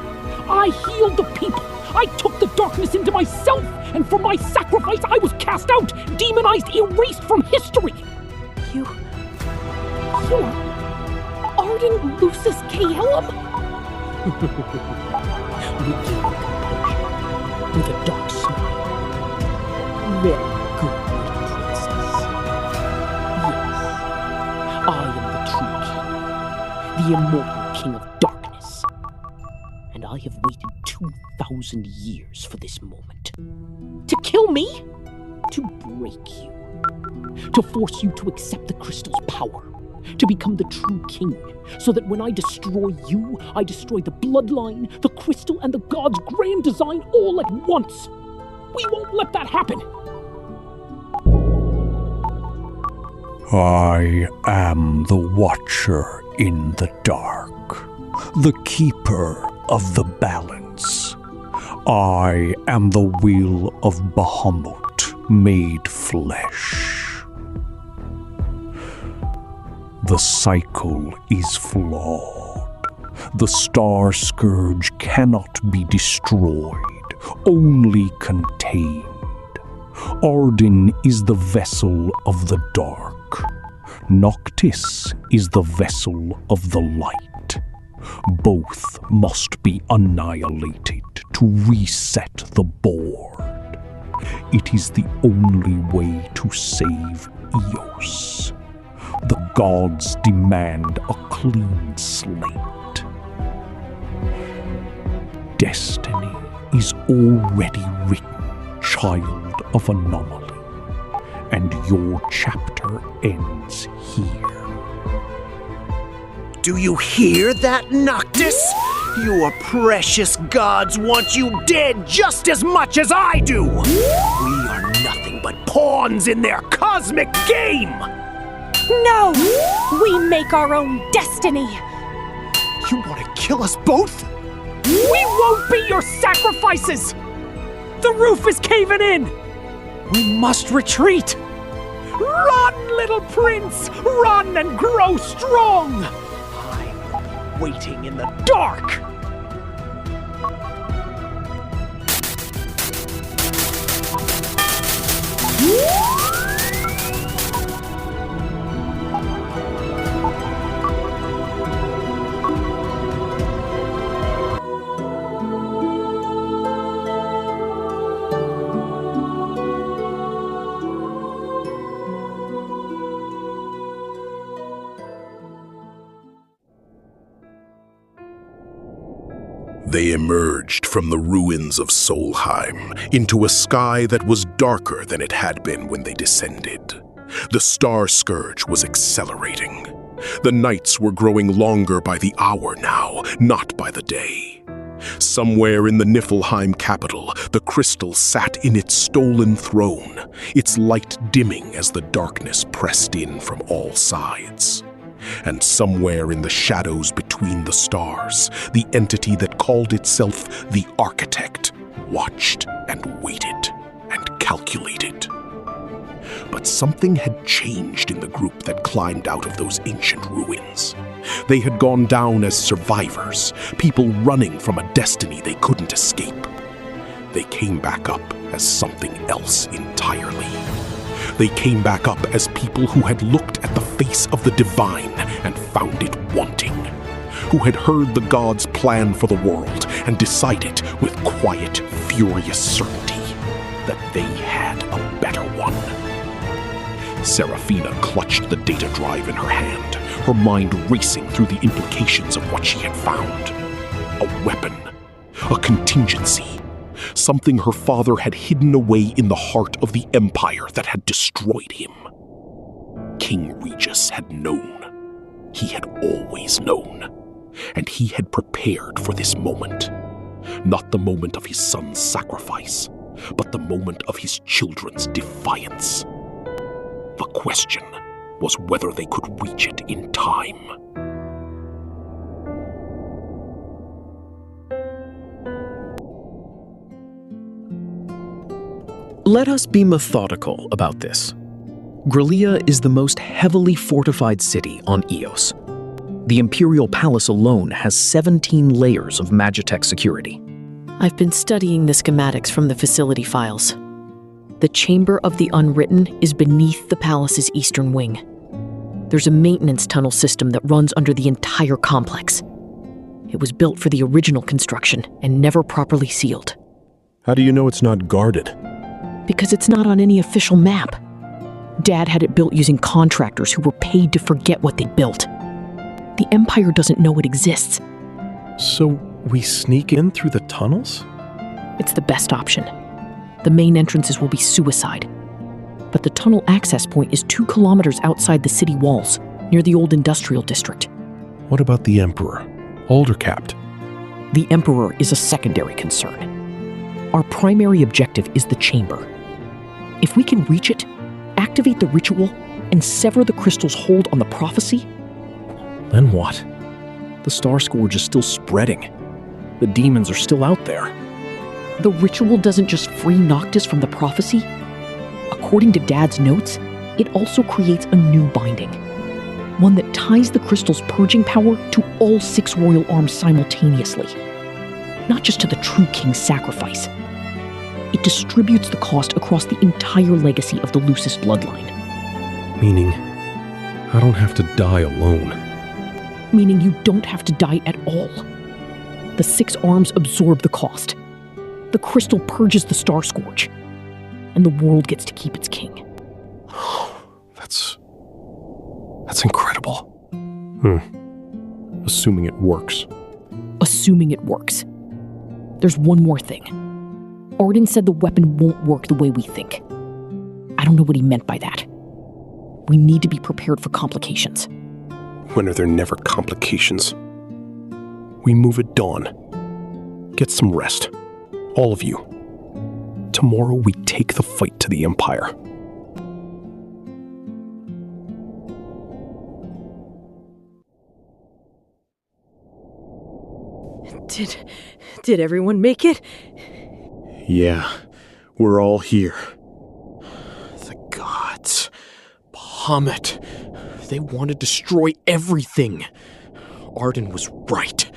I healed the people! I took the darkness into myself! And for my sacrifice I was cast out, demonized, erased from history! You are Arden Lucis Caelum? Regain composure, with a dark smile. Very good, little princess. Yes, I am the true king, the immortal king of darkness. And I have waited 2,000 years for this moment. To kill me? To break you. To force you to accept the crystal's power. To become the true king, so that when I destroy you, I destroy the bloodline, the crystal, and the god's grand design all at once. We won't let that happen. I am the Watcher in the dark, the Keeper of the Balance. I am the will of Bahamut made flesh. The cycle is flawed. The Star Scourge cannot be destroyed, only contained. Arden is the vessel of the dark. Noctis is the vessel of the light. Both must be annihilated to reset the board. It is the only way to save Eos. The gods demand a clean slate. Destiny is already written, child of Anomaly, and your chapter ends here. Do you hear that, Noctis? Your precious gods want you dead just as much as I do! We are nothing but pawns in their cosmic game! No! We make our own destiny! You want to kill us both? We won't be your sacrifices! The roof is caving in! We must retreat! Run, little prince! Run and grow strong! I'm waiting in the dark! They emerged from the ruins of Solheim into a sky that was darker than it had been when they descended. The Star Scourge was accelerating. The nights were growing longer by the hour now, not by the day. Somewhere in the Niflheim capital, the crystal sat in its stolen throne, its light dimming as the darkness pressed in from all sides. And somewhere in the shadows between the stars, the entity that called itself the Architect watched and waited and calculated. But something had changed in the group that climbed out of those ancient ruins. They had gone down as survivors, people running from a destiny they couldn't escape. They came back up as something else entirely. They came back up as people who had looked at the face of the divine and found it wanting, who had heard the gods' plan for the world and decided with quiet, furious certainty that they had a better one. Seraphina clutched the data drive in her hand, her mind racing through the implications of what she had found. A weapon, a contingency, something her father had hidden away in the heart of the empire that had destroyed him. King Regis had known. He had always known. And he had prepared for this moment. Not the moment of his son's sacrifice, but the moment of his children's defiance. The question was whether they could reach it in time. Let us be methodical about this. Grillia is the most heavily fortified city on Eos. The Imperial Palace alone has 17 layers of Magitech security. I've been studying the schematics from the facility files. The Chamber of the Unwritten is beneath the palace's eastern wing. There's a maintenance tunnel system that runs under the entire complex. It was built for the original construction and never properly sealed. How do you know it's not guarded? Because it's not on any official map. Dad had it built using contractors who were paid to forget what they built. The Empire doesn't know it exists. So we sneak in through the tunnels? It's the best option. The main entrances will be suicide. But the tunnel access point is 2 kilometers outside the city walls, near the old industrial district. What about the Emperor? Aldercapt? The Emperor is a secondary concern. Our primary objective is the chamber. If we can reach it, activate the ritual, and sever the crystal's hold on the prophecy... Then what? The Star Scourge is still spreading. The demons are still out there. The ritual doesn't just free Noctis from the prophecy. According to Dad's notes, it also creates a new binding. One that ties the crystal's purging power to all 6 royal arms simultaneously. Not just to the true king's sacrifice. It distributes the cost across the entire legacy of the Lucis bloodline. Meaning, I don't have to die alone. Meaning you don't have to die at all. The 6 arms absorb the cost. The crystal purges the Star Scourge. And the world gets to keep its king. That's incredible. Assuming it works. Assuming it works. There's one more thing. Arden said the weapon won't work the way we think. I don't know what he meant by that. We need to be prepared for complications. When are there never complications? We move at dawn. Get some rest. All of you. Tomorrow we take the fight to the Empire. Did everyone make it? Yeah, we're all here. The gods. Bahamut. They want to destroy everything. Arden was right.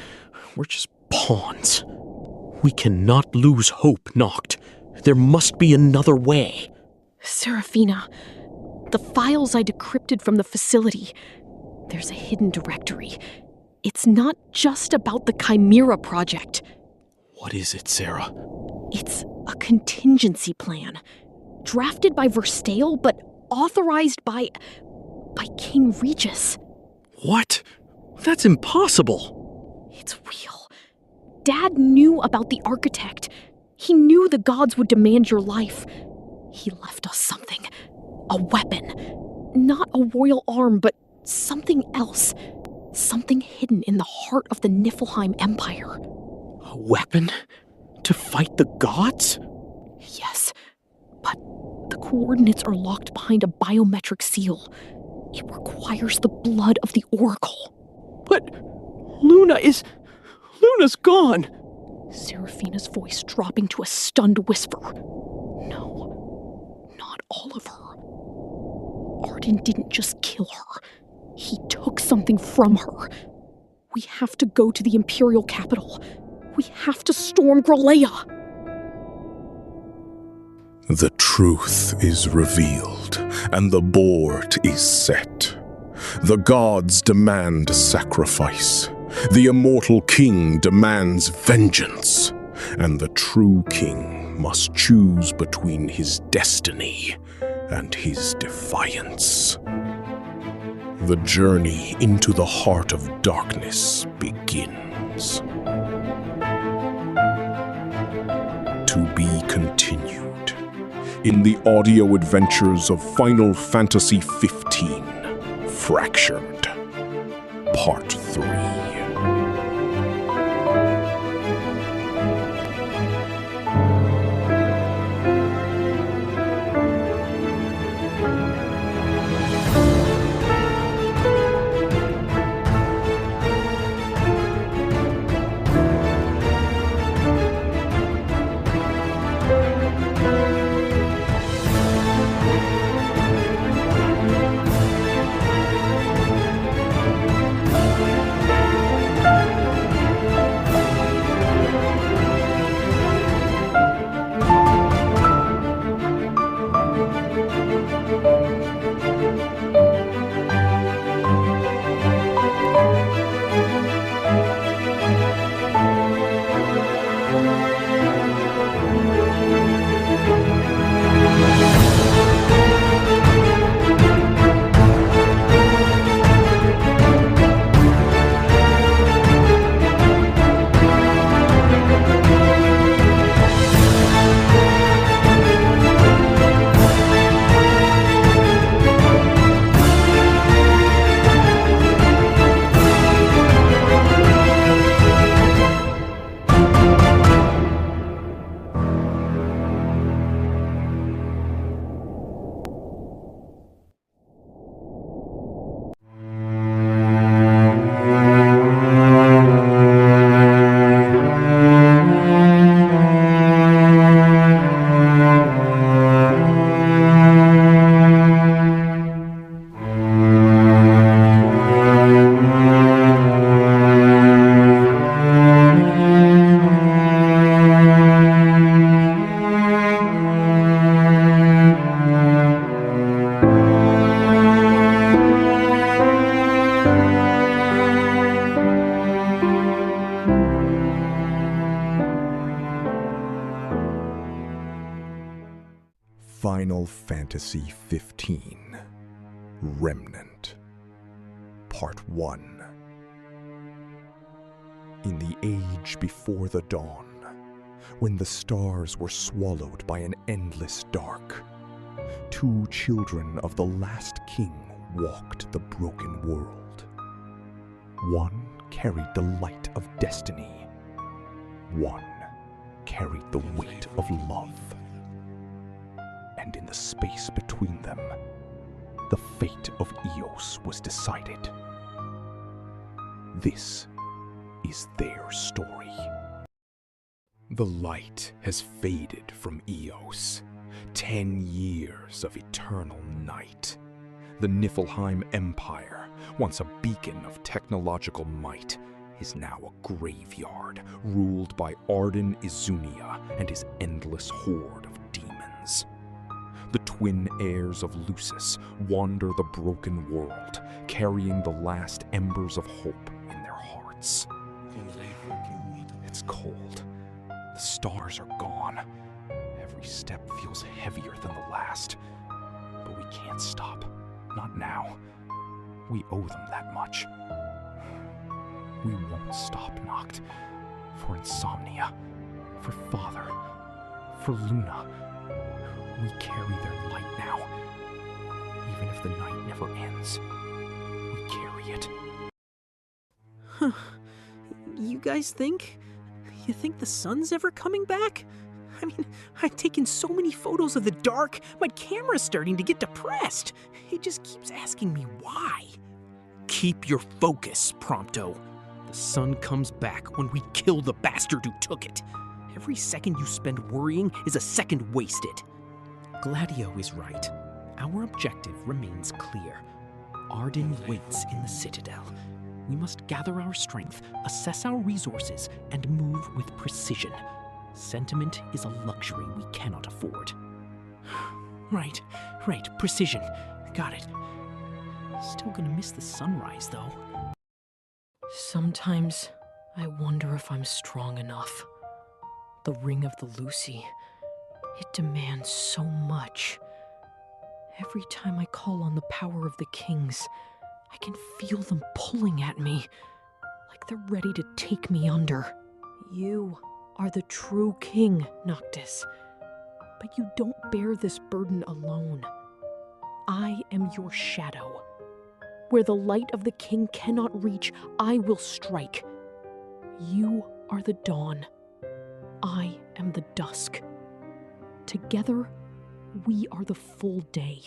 We're just pawns. We cannot lose hope, Noct. There must be another way. Seraphina, the files I decrypted from the facility. There's a hidden directory. It's not just about the Chimera project. What is it, Sarah? It's a contingency plan. Drafted by Verstale, but authorized by King Regis. What? That's impossible. It's real. Dad knew about the architect. He knew the gods would demand your life. He left us something. A weapon. Not a royal arm, but something else. Something hidden in the heart of the Niflheim Empire. A weapon? To fight the gods? Yes, but the coordinates are locked behind a biometric seal. It requires the blood of the Oracle. But Luna's gone. Seraphina's voice dropping to a stunned whisper. No, not all of her. Arden didn't just kill her. He took something from her. We have to go to the Imperial capital. We have to storm Gralea. The truth is revealed, and the board is set. The gods demand sacrifice. The immortal king demands vengeance. And the true king must choose between his destiny and his defiance. The journey into the heart of darkness begins. To be continued in the audio adventures of Final Fantasy XV, Fractured, Part 3. Final Fantasy XV Remnant Part 1. In the age before the dawn, when the stars were swallowed by an endless dark, two children of the last king walked the broken world. One carried the light of destiny. One carried the weight of love. And in the space between them, the fate of Eos was decided. This is their story. The light has faded from Eos. 10 years of eternal night. The Niflheim Empire, once a beacon of technological might, is now a graveyard ruled by Arden Izunia and his endless horde of demons. The twin heirs of Lucis wander the broken world, carrying the last embers of hope in their hearts. It's cold. The stars are gone. Every step feels heavier than the last. But we can't stop. Not now. We owe them that much. We won't stop, Noct. For Insomnia. For Father. For Luna. We carry their light now. Even if the night never ends, we carry it. Huh. You guys think? You think the sun's ever coming back? I mean, I've taken so many photos of the dark, my camera's starting to get depressed. It just keeps asking me why. Keep your focus, Prompto. The sun comes back when we kill the bastard who took it. Every second you spend worrying is a second wasted. Gladio is right. Our objective remains clear. Arden waits in the Citadel. We must gather our strength, assess our resources, and move with precision. Sentiment is a luxury we cannot afford. Right, precision. Got it. Still gonna miss the sunrise, though. Sometimes I wonder if I'm strong enough. The Ring of the Lucy, it demands so much. Every time I call on the power of the kings, I can feel them pulling at me, like they're ready to take me under. You are the true king, Noctis. But you don't bear this burden alone. I am your shadow. Where the light of the king cannot reach, I will strike. You are the dawn. I am the dusk. Together, we are the full day.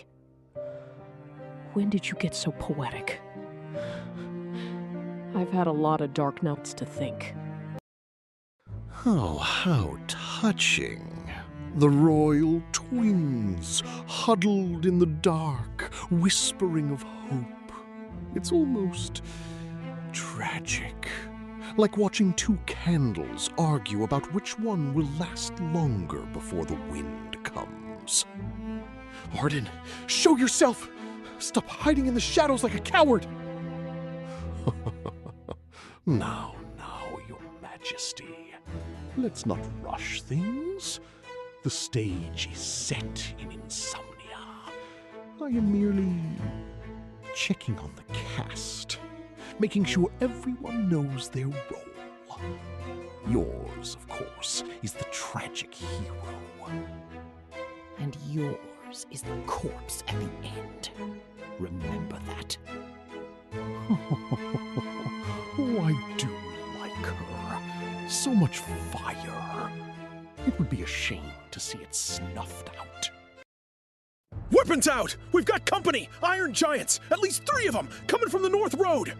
When did you get so poetic? I've had a lot of dark nights to think. Oh, how touching. The royal twins, huddled in the dark, whispering of hope. It's almost tragic. Like watching two candles argue about which one will last longer before the wind comes. Arden, show yourself! Stop hiding in the shadows like a coward! Now, Your Majesty. Let's not rush things. The stage is set in Insomnia. I am merely checking on the cast, making sure everyone knows their role. Yours, of course, is the tragic hero. And yours is the corpse at the end. Remember that. Oh, I do like her. So much fire. It would be a shame to see it snuffed out. Weapons out! We've got company! Iron Giants! At least 3 of them, coming from the North Road!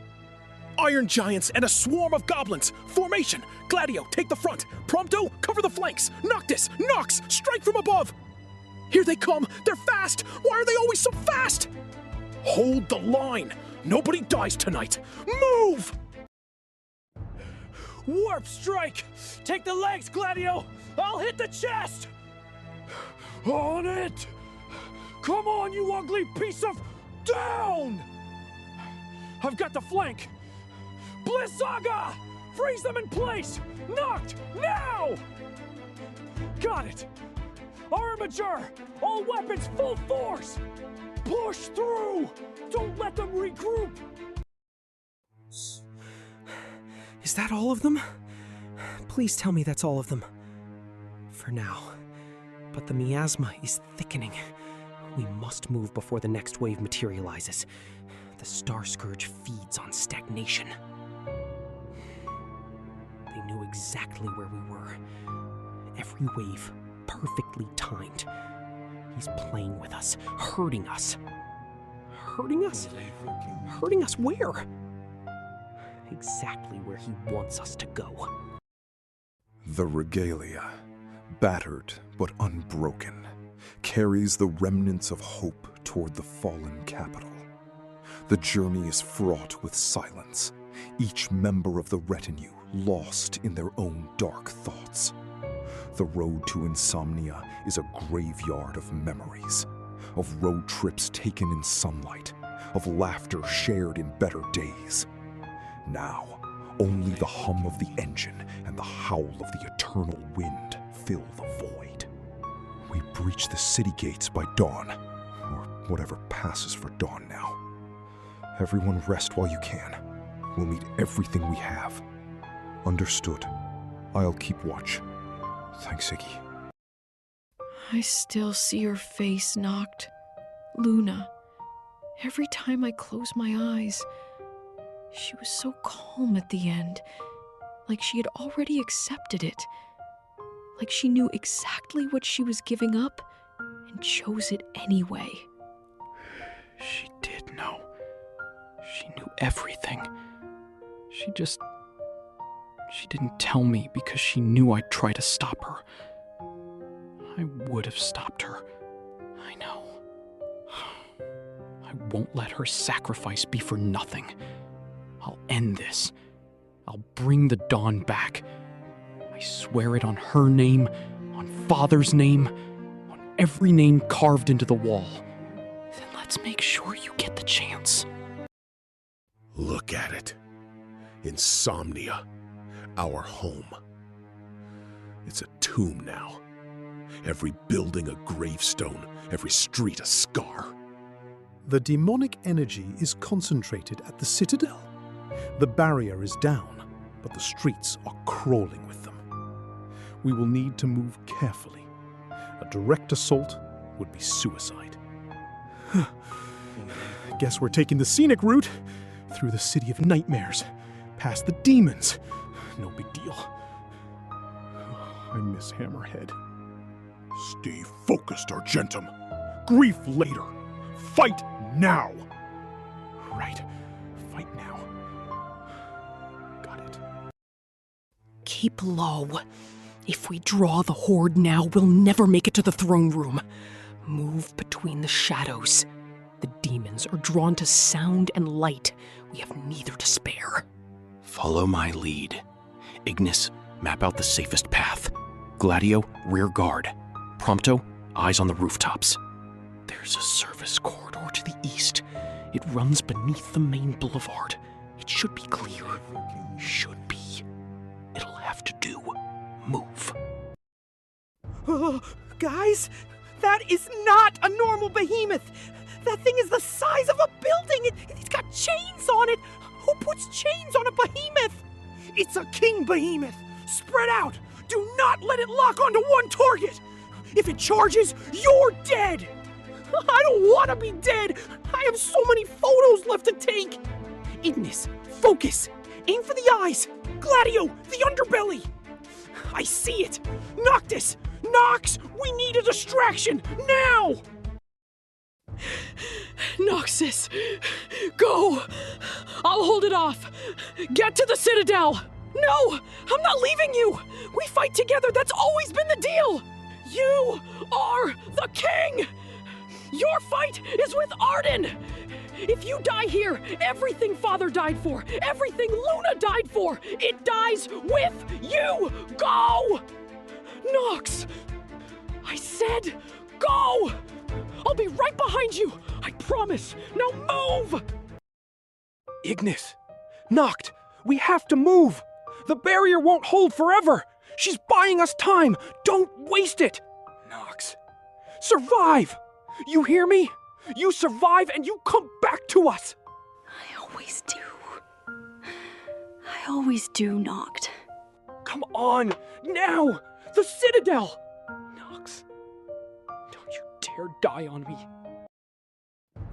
Iron Giants and a swarm of goblins! Formation! Gladio, take the front! Prompto, cover the flanks! Noctis, Nox, strike from above! Here they come! They're fast! Why are they always so fast? Hold the line! Nobody dies tonight! Move! Warp strike! Take the legs, Gladio! I'll hit the chest! On it! Come on, you ugly piece of... Down! I've got the flank! Blizzaga! Freeze them in place! Knocked! Now! Got it! Arm Ravager! All weapons full force! Push through! Don't let them regroup! Is that all of them? Please tell me that's all of them. For now. But the miasma is thickening. We must move before the next wave materializes. The Star Scourge feeds on stagnation. They knew exactly where we were. Every wave, perfectly timed. He's playing with us, hurting us. Hurting us? Hurting us where? Exactly where he wants us to go. The regalia, battered but unbroken, carries the remnants of hope toward the fallen capital. The journey is fraught with silence, each member of the retinue lost in their own dark thoughts. The road to Insomnia is a graveyard of memories, of road trips taken in sunlight, of laughter shared in better days. Now, only the hum of the engine and the howl of the eternal wind fill the void. We breach the city gates by dawn, or whatever passes for dawn now. Everyone rest while you can. We'll need everything we have. Understood. I'll keep watch. Thanks, Iggy. I still see your face, Noct. Luna. Every time I close my eyes, she was so calm at the end, like she had already accepted it, like she knew exactly what she was giving up and chose it anyway. She did know. She knew everything. She didn't tell me because she knew I'd try to stop her. I would have stopped her. I know. I won't let her sacrifice be for nothing. I'll end this. I'll bring the dawn back. I swear it on her name, on Father's name, on every name carved into the wall. Then let's make sure you get the chance. Look at it. Insomnia. Our home. It's a tomb now. Every building a gravestone, every street a scar. The demonic energy is concentrated at the Citadel. The barrier is down, but the streets are crawling with them. We will need to move carefully. A direct assault would be suicide. Guess we're taking the scenic route through the City of Nightmares, past the demons. No big deal. I miss Hammerhead. Stay focused, Argentum. Grief later. Fight now. Right. Fight now. Got it. Keep low. If we draw the horde now, we'll never make it to the throne room. Move between the shadows. The demons are drawn to sound and light. We have neither to spare. Follow my lead. Ignis, map out the safest path. Gladio, rear guard. Prompto, eyes on the rooftops. There's a service corridor to the east. It runs beneath the main boulevard. It should be clear. Should be. It'll have to do. Move. Guys, that is not a normal behemoth. That thing is the size of a building. It's got chains on it. Who puts chains on a behemoth? It's a king behemoth. Spread out. Do not let it lock onto one target. If it charges, you're dead. I don't want to be dead. I have so many photos left to take. Ignis, focus. Aim for the eyes. Gladio, the underbelly. I see it. Noctis, Nox, we need a distraction now. Noxus, go! I'll hold it off. Get to the Citadel! No! I'm not leaving you! We fight together, that's always been the deal! You are the king! Your fight is with Arden! If you die here, everything Father died for, everything Luna died for, it dies with you! Go! Nox! I said, go! I'll be right behind you! I promise! Now move! Ignis! Noct! We have to move! The barrier won't hold forever! She's buying us time! Don't waste it! Nox, Survive! You hear me? You survive and you come back to us! I always do. I always do, Noct. Come on! Now! The Citadel! Nox, don't you dare die on me.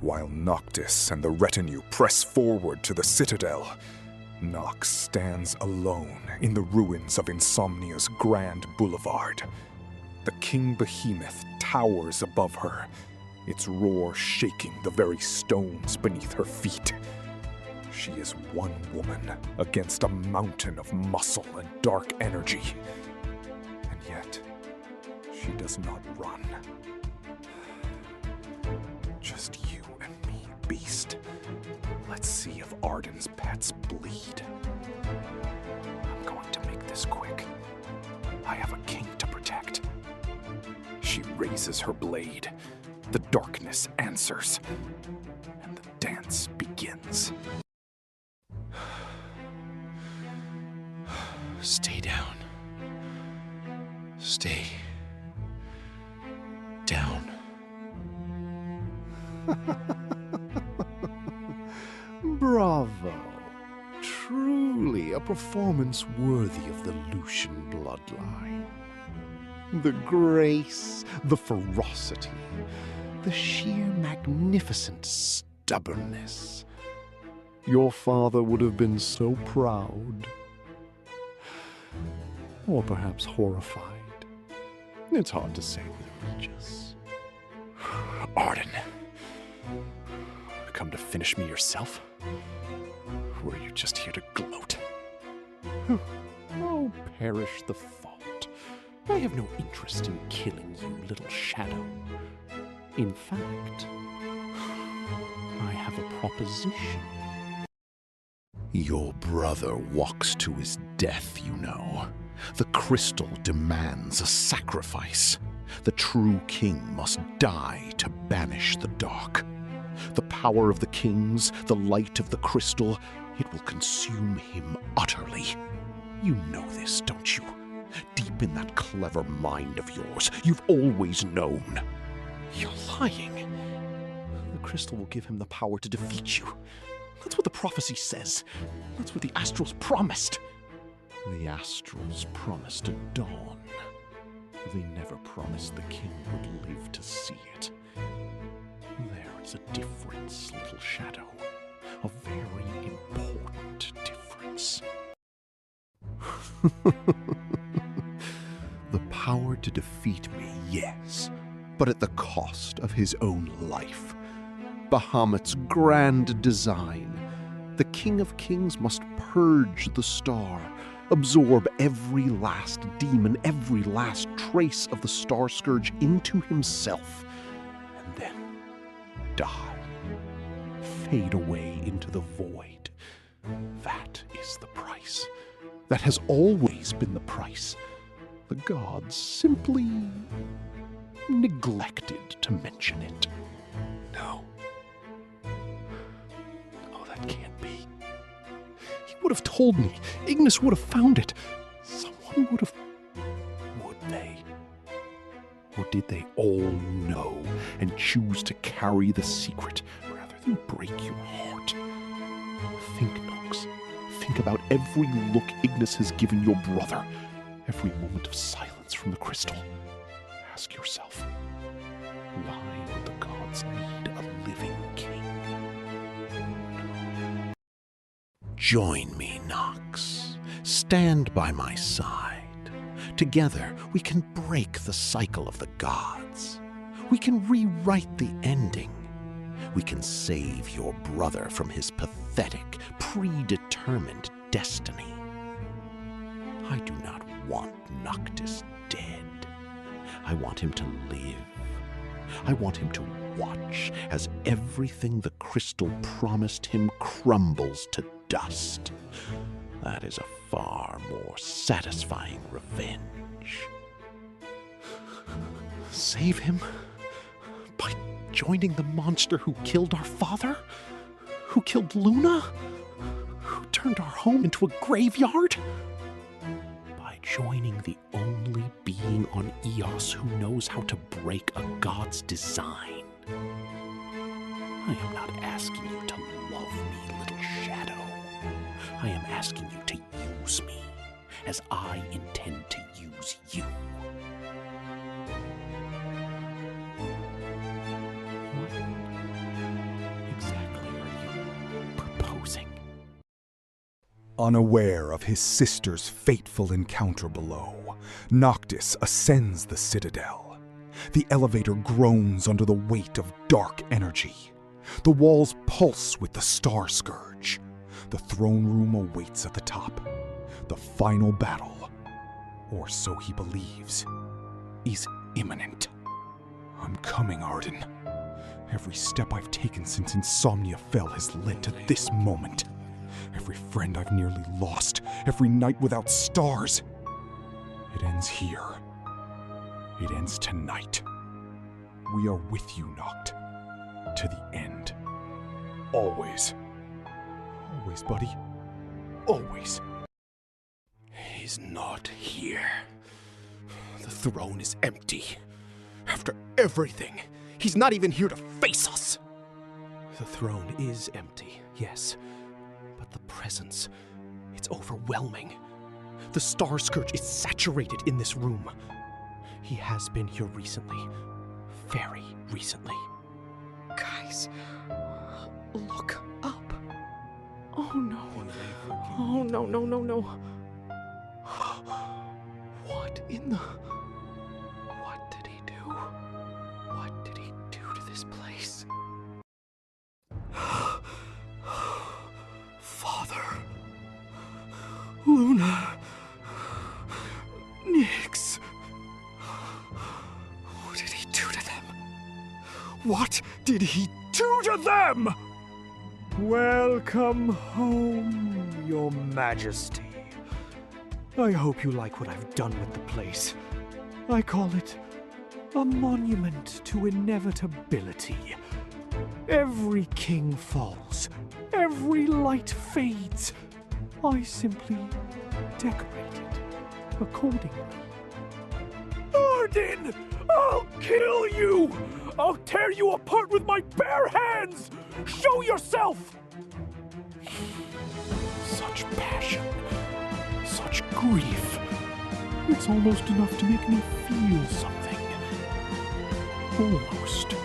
While Noctis and the retinue press forward to the Citadel, Nox stands alone in the ruins of Insomnia's Grand Boulevard. The King Behemoth towers above her, its roar shaking the very stones beneath her feet. She is one woman against a mountain of muscle and dark energy. And yet, she does not run. Just you and me, beast. Let's see if Arden's pets bleed. I'm going to make this quick. I have a king to protect. She raises her blade. The darkness answers. And the dance begins. Stay down. Stay down. Bravo. Truly a performance worthy of the Lucian bloodline. The grace, the ferocity, the sheer magnificent stubbornness. Your father would have been so proud. Or perhaps horrified. It's hard to say with Regis. Arden. Come to finish me yourself? Or were you just here to gloat? Oh, perish the thought. I have no interest in killing you, little shadow. In fact, I have a proposition. Your brother walks to his death, you know. The crystal demands a sacrifice. The true king must die to banish the dark. The power of the kings, the light of the crystal, it will consume him utterly. You know this, don't you? Deep in that clever mind of yours, you've always known. You're lying. The crystal will give him the power to defeat you. That's what the prophecy says. That's what the Astrals promised. The Astrals promised a dawn. They never promised the king would live to see it. There is a difference, little shadow. A very important difference. The power to defeat me, yes, but at the cost of his own life. Bahamut's grand design. The King of Kings must purge the star, absorb every last demon, every last trace of the Star Scourge into himself, and then die, fade away into the void. That is the price. That has always been the price. The gods simply neglected to mention it. No. Oh, that can't be. He would have told me. Ignis would have found it. Someone would have... Would they? Or did they all know and choose to carry the secret rather than break your heart? Think, Nox. Think about every look Ignis has given your brother. Every moment of silence from the crystal. Ask yourself, why would the gods need a living king? Join me, Nox. Stand by my side. Together, we can break the cycle of the gods. We can rewrite the ending. We can save your brother from his pathetic, predetermined destiny. I do not want Noctis dead. I want him to live. I want him to watch as everything the crystal promised him crumbles to dust. That is a far more satisfying revenge. Save him? By joining the monster who killed our father? Who killed Luna? Who turned our home into a graveyard? By joining the only being being on Eos who knows how to break a god's design. I am not asking you to love me, little shadow. I am asking you to use me, as I intend to use you. What exactly are you proposing? Unaware of his sister's fateful encounter below, Noctis ascends the citadel. The elevator groans under the weight of dark energy. The walls pulse with the Star Scourge. The throne room awaits at the top. The final battle, or so he believes, is imminent. I'm coming, Arden. Every step I've taken since Insomnia fell has led to this moment. Every friend I've nearly lost, every night without stars. It ends here. It ends tonight. We are with you, Noct. To the end. Always. Always, buddy. Always. He's not here. The throne is empty. After everything, he's not even here to face us. The throne is empty, yes. But the presence, it's overwhelming. The Star Scourge is saturated in this room. He has been here recently. Very recently. Guys, look up. Oh no. Oh no, no, no, no. What in the... What did he do? What did he do to this place? Father. Luna. Nyx. What did he do to them? What did he do to them? Welcome home, Your Majesty. I hope you like what I've done with the place. I call it a monument to inevitability. Every king falls, every light fades. I simply decorate it accordingly. Arden! I'll kill you! I'll tear you apart with my bare hands! Show yourself! Such passion, such grief. It's almost enough to make me feel something. Almost.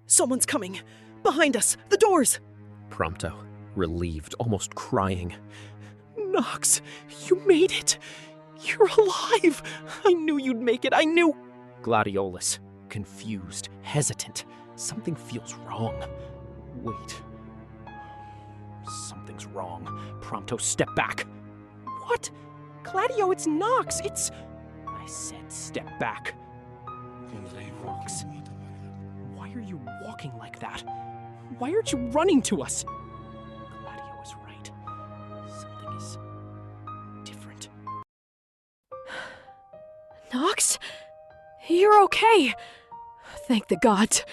Someone's coming! Behind us! The doors! Prompto, relieved, almost crying. Nox, you made it! You're alive! I knew you'd make it, I knew! Gladiolus, confused, hesitant. Something feels wrong. Wait. Something's wrong. Prompto, step back. What? Gladio, it's Nox, it's... I said step back. Nox, why are you walking like that? Why aren't you running to us? Gladio is right. Something is different. Nox? You're okay. Thank the gods.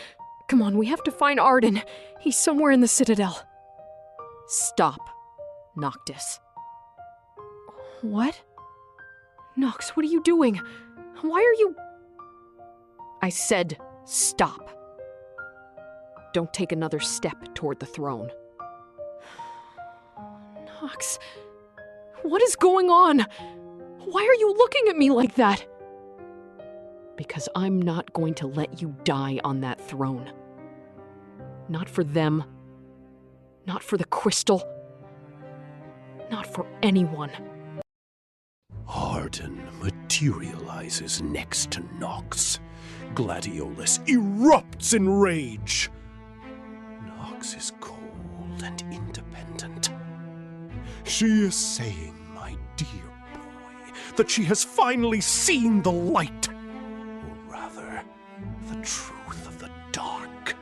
Come on, we have to find Arden. He's somewhere in the Citadel. Stop, Noctis. What? Nox, what are you doing? Why are you... I said stop. Don't take another step toward the throne. Nox, what is going on? Why are you looking at me like that? Because I'm not going to let you die on that throne. Not for them. Not for the crystal. Not for anyone. Arden materializes next to Nox. Gladiolus erupts in rage. Nox is cold and independent. She is saying, my dear boy, that she has finally seen the light. Or rather, the truth of the dark.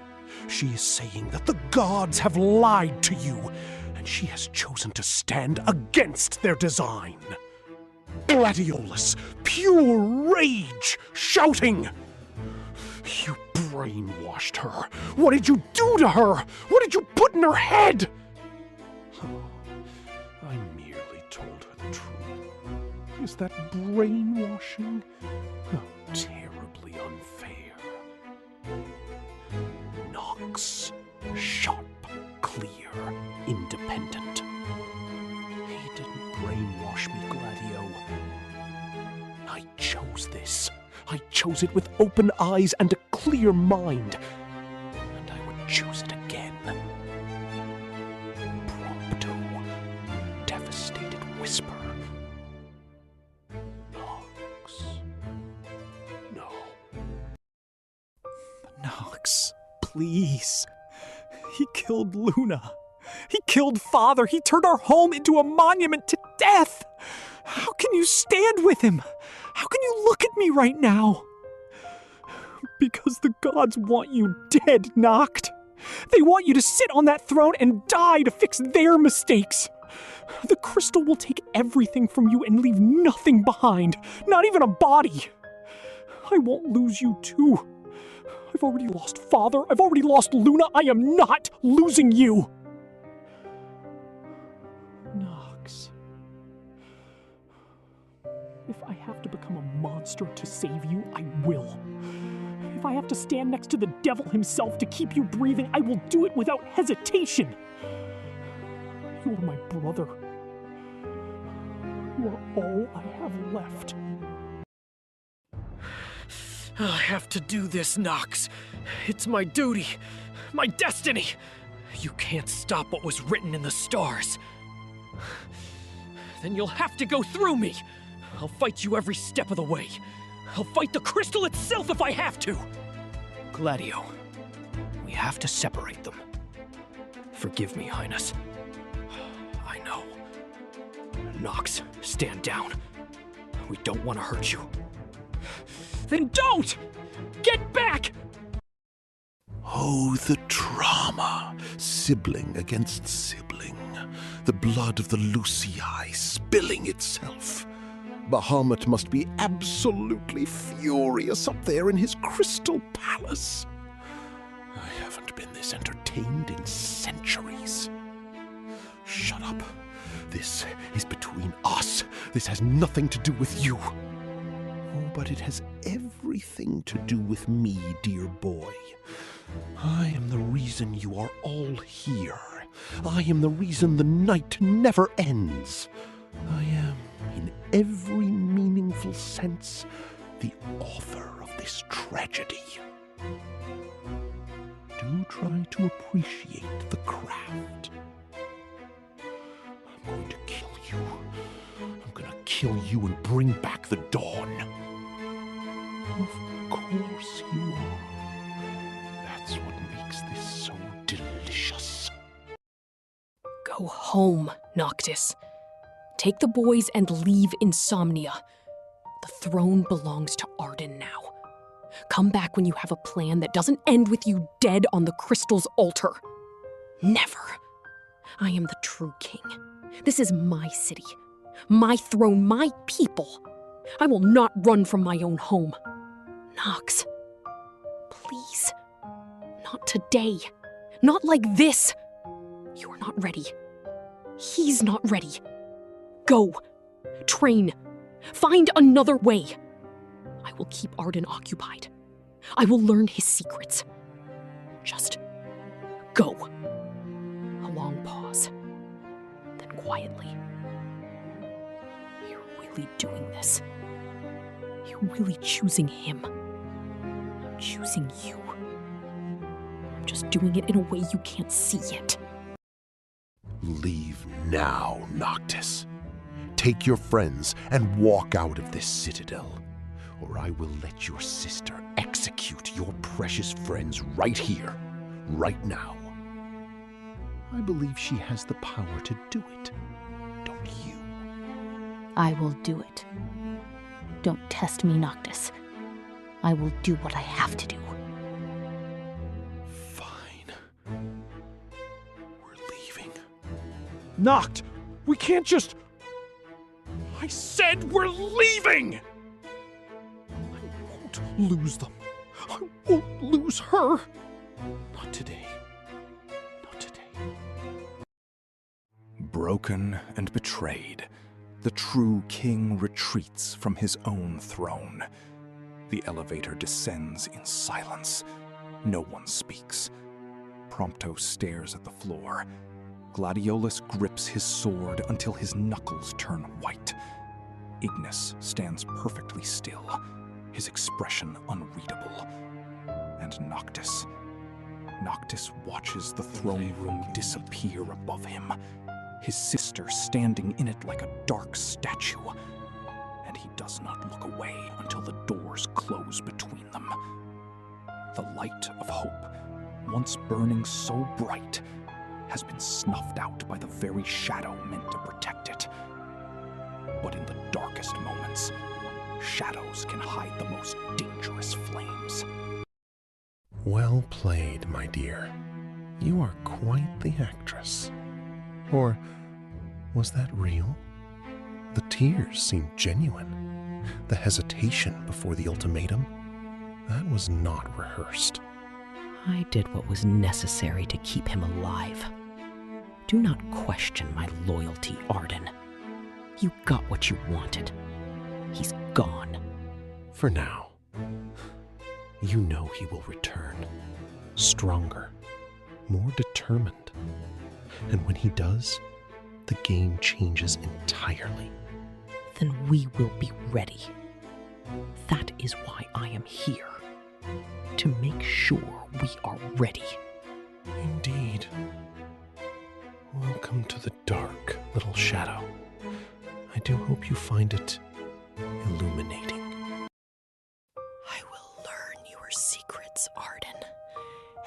She is saying that the gods have lied to you, and she has chosen to stand against their design. Gladiolus, pure rage, shouting. You brainwashed her. What did you do to her? What did you put in her head? Oh, I merely told her the truth. Is that brainwashing? How terribly unfair. Nox. Sharp, clear, independent. He didn't brainwash me, Gladio. I chose this. I chose it with open eyes and a clear mind. And I would choose it again. Prompto. Devastated whisper. Nox. No. Nox, please. He killed Luna. He killed Father. He turned our home into a monument to death. How can you stand with him? How can you look at me right now? Because the gods want you dead, Noct. They want you to sit on that throne and die to fix their mistakes. The crystal will take everything from you and leave nothing behind, not even a body. I won't lose you too. I've already lost Father. I've already lost Luna. I am not losing you. Nox. If I have to become a monster to save you, I will. If I have to stand next to the devil himself to keep you breathing, I will do it without hesitation. You are my brother. You are all I have left. I have to do this, Nox. It's my duty, my destiny. You can't stop what was written in the stars. Then you'll have to go through me. I'll fight you every step of the way. I'll fight the crystal itself if I have to. Gladio, we have to separate them. Forgive me, Highness. I know. Nox, stand down. We don't want to hurt you. Then don't! Get back! Oh, the drama. Sibling against sibling. The blood of the Lucii spilling itself. Bahamut must be absolutely furious up there in his crystal palace. I haven't been this entertained in centuries. Shut up. This is between us. This has nothing to do with you. Oh, but it has everything to do with me, dear boy. I am the reason you are all here. I am the reason the night never ends. I am, in every meaningful sense, the author of this tragedy. Do try to appreciate the craft. I'm going to kill you. I'm going to kill you and bring back the dawn. Of course you are. That's what makes this so delicious. Go home, Noctis. Take the boys and leave Insomnia. The throne belongs to Arden now. Come back when you have a plan that doesn't end with you dead on the crystal's altar. Never. I am the true king. This is my city, my throne, my people. I will not run from my own home. Nox, please. Not today. Not like this. You are not ready. He's not ready. Go. Train. Find another way. I will keep Arden occupied. I will learn his secrets. Just go. A long pause. Then quietly. You're really doing this. You're really choosing him. I'm choosing you. I'm just doing it in a way you can't see yet. Leave now, Noctis. Take your friends and walk out of this citadel, or I will let your sister execute your precious friends right here, right now. I believe she has the power to do it, don't you? I will do it. Don't test me, Noctis. I will do what I have to do. Noct! We can't just... I said we're leaving! I won't lose them. I won't lose her. Not today. Not today. Broken and betrayed, The true king retreats from his own throne. The elevator descends in silence. No one speaks. Prompto stares at the floor. Gladiolus grips his sword until his knuckles turn white. Ignis stands perfectly still, his expression unreadable. And Noctis watches the throne room disappear above him, his sister standing in it like a dark statue, and he does not look away until the doors close between them. The light of hope, once burning so bright, has been snuffed out by the very shadow meant to protect it. But in the darkest moments, shadows can hide the most dangerous flames. Well played, my dear. You are quite the actress. Or was that real? The tears seemed genuine. The hesitation before the ultimatum, that was not rehearsed. I did what was necessary to keep him alive. Do not question my loyalty, Arden. You got what you wanted. He's gone. For now. You know he will return. Stronger. More determined. And when he does, the game changes entirely. Then we will be ready. That is why I am here. To make sure we are ready. Indeed. Welcome to the dark, little shadow. I do hope you find it illuminating. I will learn your secrets, Arden.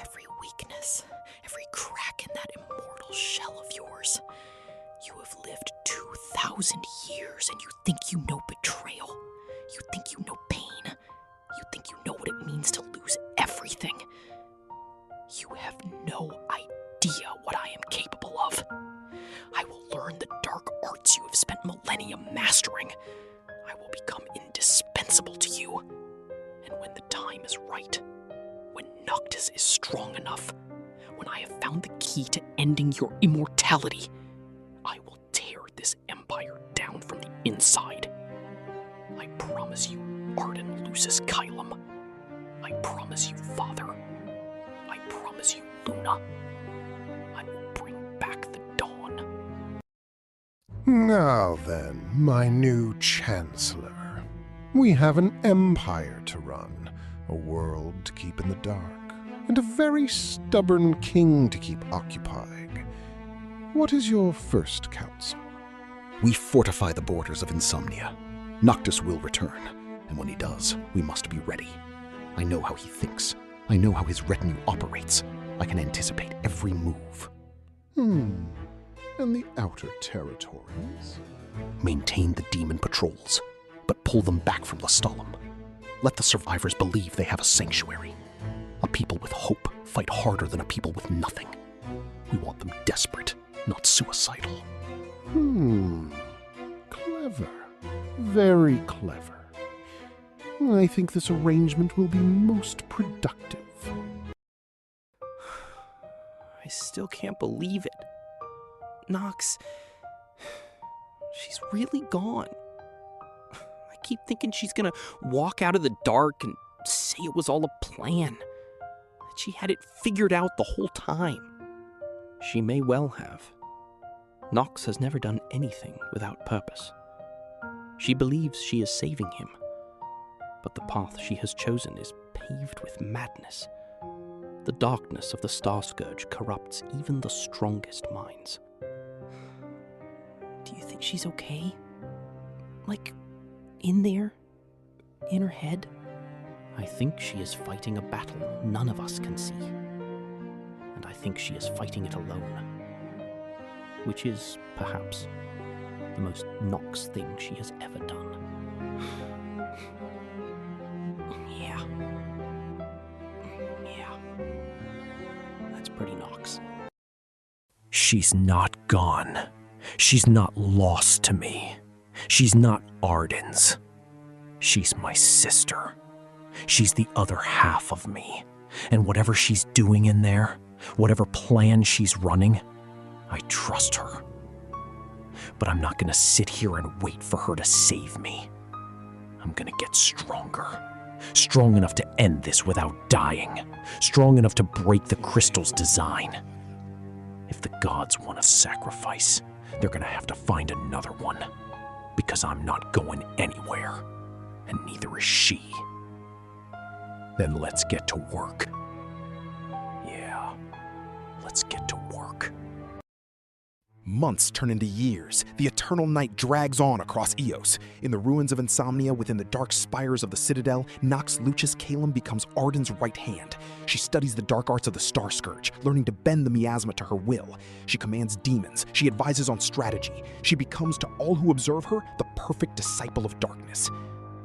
Every weakness, every crack in that immortal shell of yours. You have lived 2,000 years and you think you know betrayal. You think you know pain. You think you know what it means to lose everything. You have no idea what I am capable of. I will learn the dark arts you have spent millennia mastering. I will become indispensable to you. And when the time is right, when Noctis is strong enough, when I have found the key to ending your immortality, I will tear this empire down from the inside. I promise you, Arden Lucis Kylum. I promise you, Father. I promise you, Luna. I will bring back the dawn. Now then, my new Chancellor. We have an empire to run, a world to keep in the dark, and a very stubborn king to keep occupying. What is your first counsel? We fortify the borders of Insomnia. Noctis will return, and when he does, we must be ready. I know how he thinks. I know how his retinue operates. I can anticipate every move. And the outer territories? Maintain the demon patrols, but pull them back from Lestalem. Let the survivors believe they have a sanctuary. A people with hope fight harder than a people with nothing. We want them desperate, not suicidal. Clever. Very clever. I think this arrangement will be most productive. I still can't believe it. Nox, she's really gone. I keep thinking she's gonna walk out of the dark and say it was all a plan. That she had it figured out the whole time. She may well have. Nox has never done anything without purpose. She believes she is saving him, but the path she has chosen is paved with madness. The darkness of the Star Scourge corrupts even the strongest minds. Do you think she's okay? Like, in there? In her head? I think she is fighting a battle none of us can see. And I think she is fighting it alone. Which is, perhaps, the most Nox thing she has ever done. Yeah. That's pretty Nox. She's not gone. She's not lost to me. She's not Arden's. She's my sister. She's the other half of me. And whatever she's doing in there, whatever plan she's running, I trust her. But I'm not gonna sit here and wait for her to save me. I'm gonna get stronger. Strong enough to end this without dying. Strong enough to break the crystal's design. If the gods want a sacrifice, they're gonna have to find another one. Because I'm not going anywhere. And neither is she. Then let's get to work. Yeah, let's get to work. Months turn into years. The eternal night drags on across Eos. In the ruins of Insomnia, within the dark spires of the Citadel, Nox Lucis Caelum becomes Arden's right hand. She studies the dark arts of the Star Scourge, learning to bend the miasma to her will. She commands demons. She advises on strategy. She becomes, to all who observe her, the perfect disciple of darkness.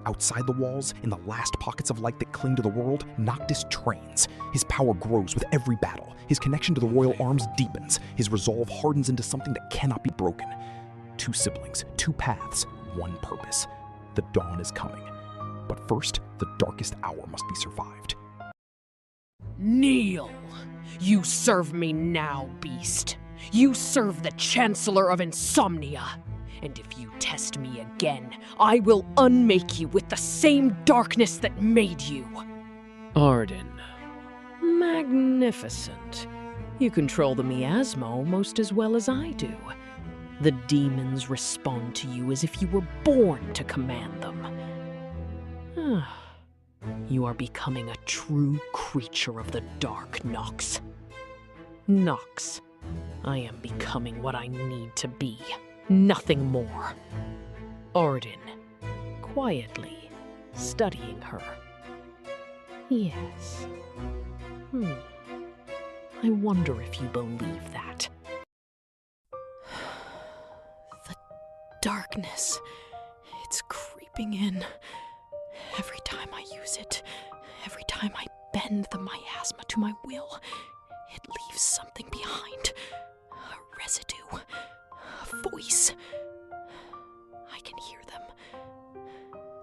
Outside the walls, in the last pockets of light that cling to the world, Noctis trains. His power grows with every battle. His connection to the royal arms deepens. His resolve hardens into something that cannot be broken. 2 siblings, 2 paths, 1 purpose. The dawn is coming. But first, the darkest hour must be survived. Kneel! You serve me now, beast. You serve the Chancellor of Insomnia. And if you test me again, I will unmake you with the same darkness that made you. Arden. Magnificent. You control the miasma almost as well as I do. The demons respond to you as if you were born to command them. You are becoming a true creature of the dark, Nox. Nox, I am becoming what I need to be. Nothing more. Arden, quietly studying her. Yes. I wonder if you believe that. The darkness. It's creeping in. Every time I use it, every time I bend the miasma to my will, it leaves something behind. A residue. A voice. I can hear them.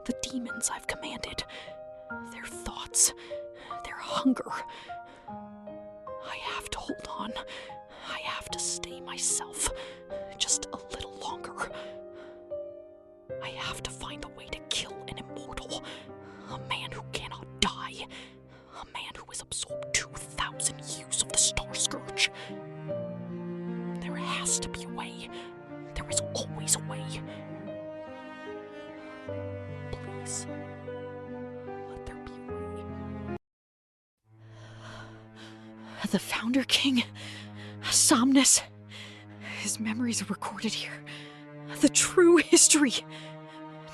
The demons I've commanded. Their thoughts. Their hunger. I have to hold on. I have to stay myself. Just a little longer. I have to find a way to kill an immortal. A man who cannot die. A man who has absorbed 2,000 years of the Star Scourge. There has to be a way. There is always a way. Please. Let there be a way. The Founder King. Somnus. His memories are recorded here. The true history.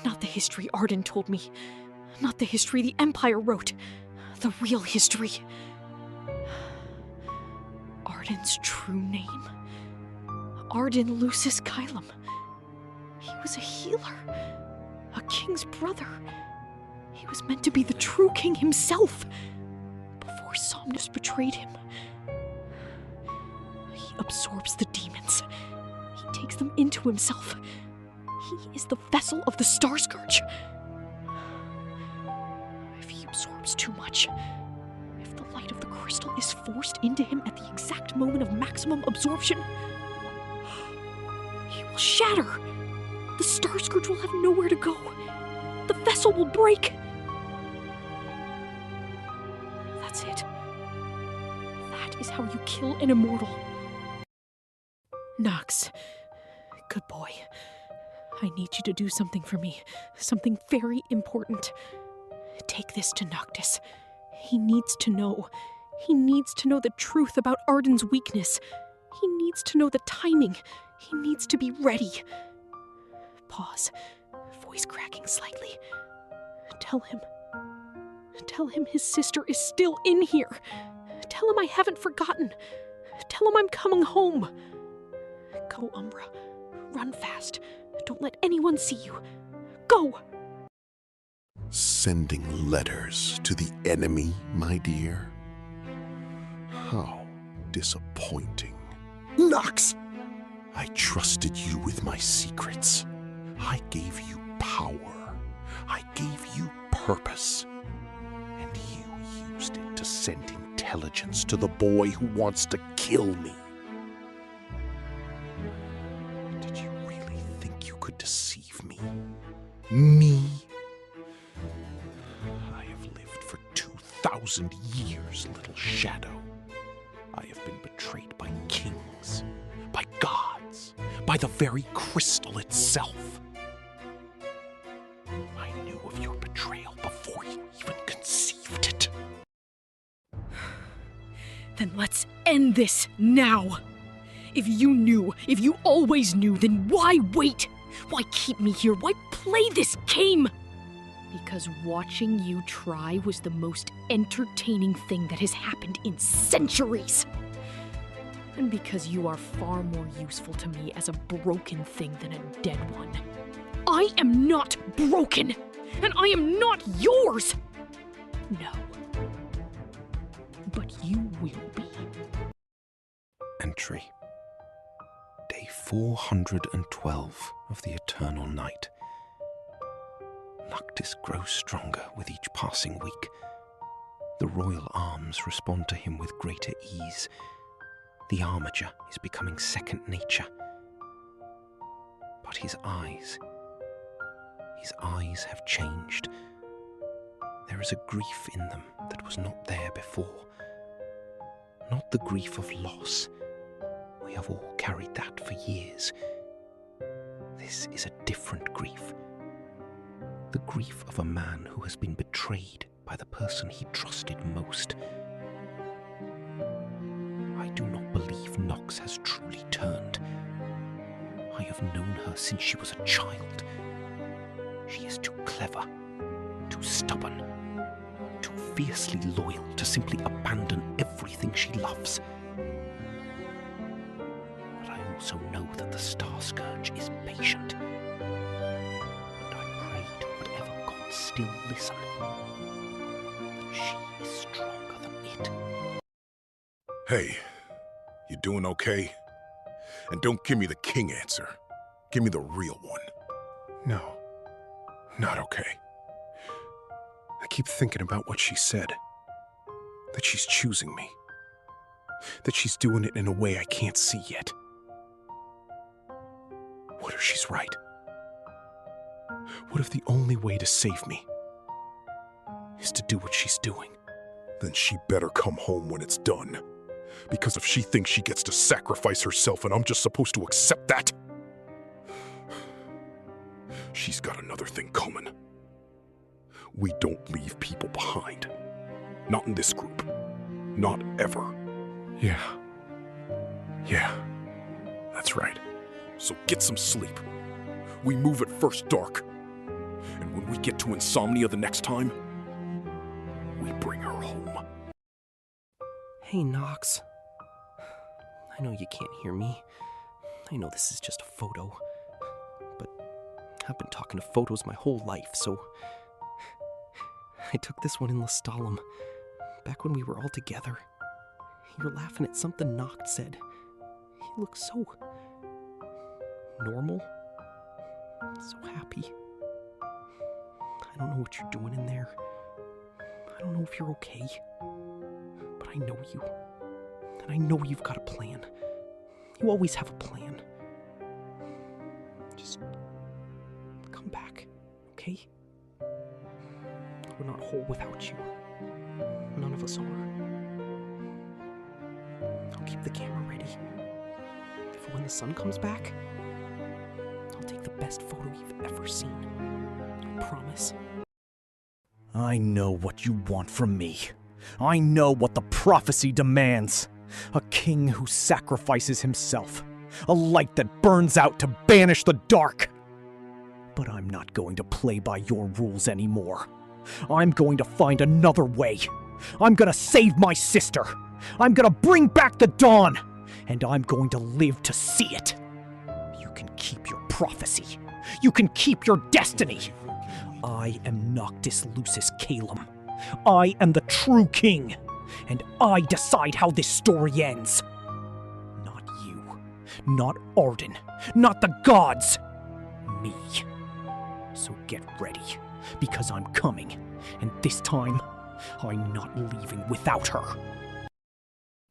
Not the history Arden told me. Not the history the Empire wrote. The real history. Arden's true name. Arden Lucis Caelum. He was a healer. A king's brother. He was meant to be the true king himself. Before Somnus betrayed him. He absorbs the demons. He takes them into himself. He is the vessel of the Star Scourge. If he absorbs too much, if the light of the crystal is forced into him at the exact moment of maximum absorption, he will shatter. The Star Scourge will have nowhere to go. The vessel will break. That's it. That is how you kill an immortal. Nox, good boy. I need you to do something for me. Something very important. Take this to Noctis. He needs to know. He needs to know the truth about Arden's weakness. He needs to know the timing. He needs to be ready. Pause. Voice cracking slightly. Tell him. Tell him his sister is still in here. Tell him I haven't forgotten. Tell him I'm coming home. Go, Umbra. Run fast. Don't let anyone see you. Go! Sending letters to the enemy, my dear? How disappointing. Nox! I trusted you with my secrets. I gave you power. I gave you purpose. And you used it to send intelligence to the boy who wants to kill me. Did you really Me? I have lived for 2,000 years, little shadow. I have been betrayed by kings, by gods, by the very crystal itself. I knew of your betrayal before you even conceived it. Then let's end this now. If you always knew, then why wait? Why keep me here? Why play this game? Because watching you try was the most entertaining thing that has happened in centuries. And because you are far more useful to me as a broken thing than a dead one. I am not broken, and I am not yours. No. But you will be. Entry. Day 412 of the Eternal Night. Noctis grows stronger with each passing week. The royal arms respond to him with greater ease. The armature is becoming second nature. But his eyes have changed. There is a grief in them that was not there before. Not the grief of loss. We have all carried that for years. This is a different grief. The grief of a man who has been betrayed by the person he trusted most. I do not believe Nox has truly turned. I have known her since she was a child. She is too clever, too stubborn, too fiercely loyal to simply abandon everything she loves. But I also know that the Star Scourge is patient. And I pray to whatever gods still listen, that she is stronger than it. Hey, you doing okay? And don't give me the king answer. Give me the real one. No, not okay. I keep thinking about what she said. That she's choosing me. That she's doing it in a way I can't see yet. What if she's right? What if the only way to save me is to do what she's doing? Then she better come home when it's done. Because if she thinks she gets to sacrifice herself and I'm just supposed to accept that, she's got another thing coming. We don't leave people behind. Not in this group. Not ever. Yeah, that's right. So get some sleep. We move at first dark. And when we get to Insomnia the next time, we bring her home. Hey, Nox. I know you can't hear me. I know this is just a photo. But I've been talking to photos my whole life, so I took this one in Lestalem, back when we were all together. You're laughing at something Noct said. He looks so normal, so happy. I don't know what you're doing in there. I don't know if you're okay. But I know you. And I know you've got a plan. You always have a plan. Just come back, okay? We're not whole without you. None of us are. I'll keep the camera ready. For when the sun comes back, I'll take the best photo you've ever seen. I promise. I know what you want from me. I know what the prophecy demands. A king who sacrifices himself. A light that burns out to banish the dark. But I'm not going to play by your rules anymore. I'm going to find another way. I'm gonna save my sister. I'm gonna bring back the dawn. And I'm going to live to see it. You can keep your prophecy. You can keep your destiny. I am Noctis Lucis Caelum. I am the true king, and I decide how this story ends. Not you, not Arden, not the gods, me. So get ready, because I'm coming, and this time, I'm not leaving without her.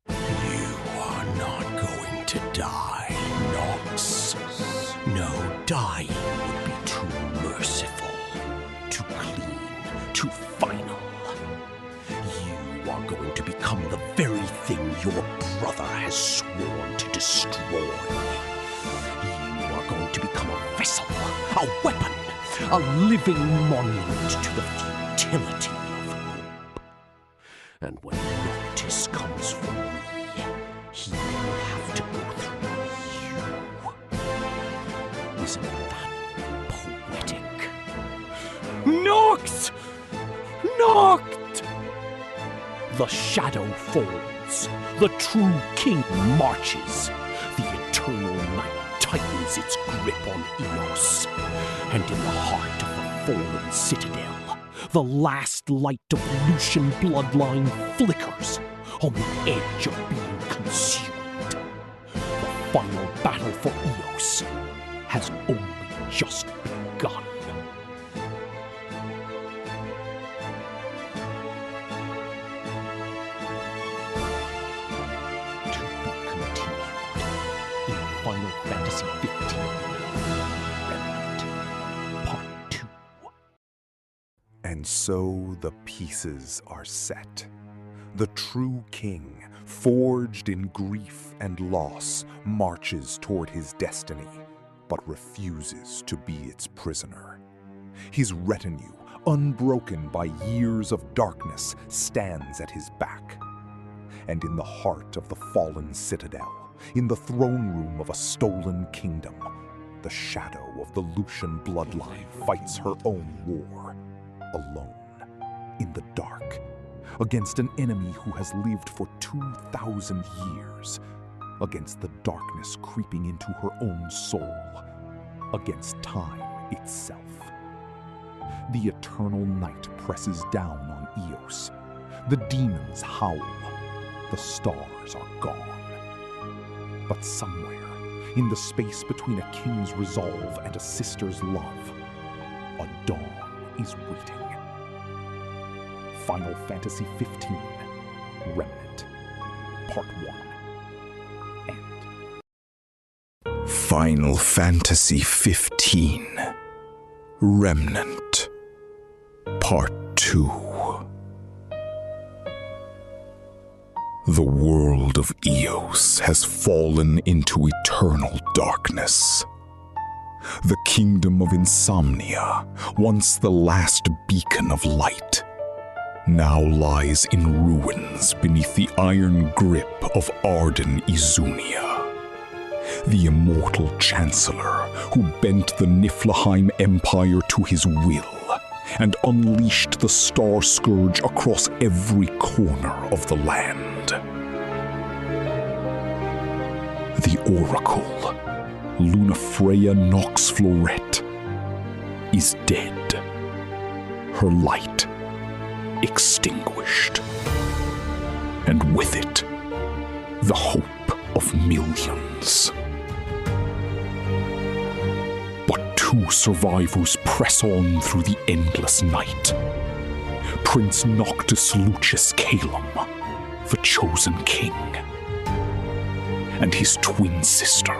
You are not going to die, Nox. No, dying would be too merciful. are going to become the very thing your brother has sworn to destroy. You are going to become a vessel, a weapon, a living monument to the futility of hope. And when Noctis comes for me, he will have to go through you. Isn't that poetic? Noct! Noct! The shadow falls. The true king marches. The eternal night tightens its grip on Eos. And in the heart of the fallen citadel, the last light of Lucian bloodline flickers on the edge of being consumed. The final battle for Eos has only just begun. Final Fantasy XV Remnant Part 2. And so the pieces are set. The true king, forged in grief and loss, marches toward his destiny, but refuses to be its prisoner. His retinue, unbroken by years of darkness, stands at his back. And in the heart of the fallen citadel, in the throne room of a stolen kingdom, the shadow of the Lucian bloodline fights her own war, alone, in the dark, against an enemy who has lived for 2,000 years, against the darkness creeping into her own soul, against time itself. The eternal night presses down on Eos. The demons howl. The stars are gone. But somewhere, in the space between a king's resolve and a sister's love, a dawn is waiting. Final Fantasy XV Remnant Part 1 End. Final Fantasy XV Remnant Part 2. The world of Eos has fallen into eternal darkness. The kingdom of Insomnia, once the last beacon of light, now lies in ruins beneath the iron grip of Arden Izunia, the immortal chancellor who bent the Niflheim Empire to his will and unleashed the Star Scourge across every corner of the land. The Oracle, Lunafreya Nox Floret, is dead. Her light extinguished. And with it, the hope of millions. But two survivors press on through the endless night. Prince Noctis Lucius Calum, the chosen king, and his twin sister,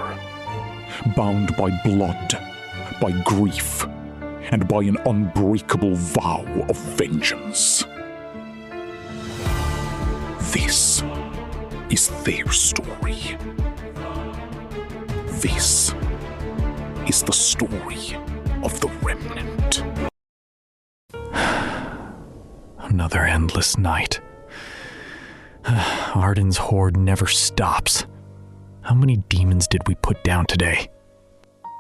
bound by blood, by grief, and by an unbreakable vow of vengeance. This is their story. This is the story of the Remnant. Another endless night. Arden's horde never stops. How many demons did we put down today?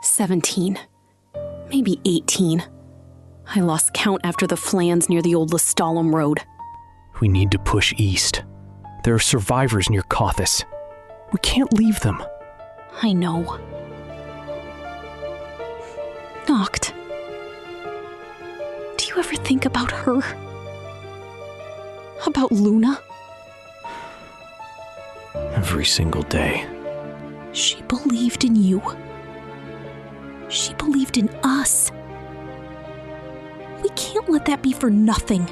17. Maybe 18. I lost count after the flans near the old Lestalem Road. We need to push east. There are survivors near Kothis. We can't leave them. I know. Noct. Do you ever think about her? About Luna? Every single day. She believed in you. She believed in us. We can't let that be for nothing.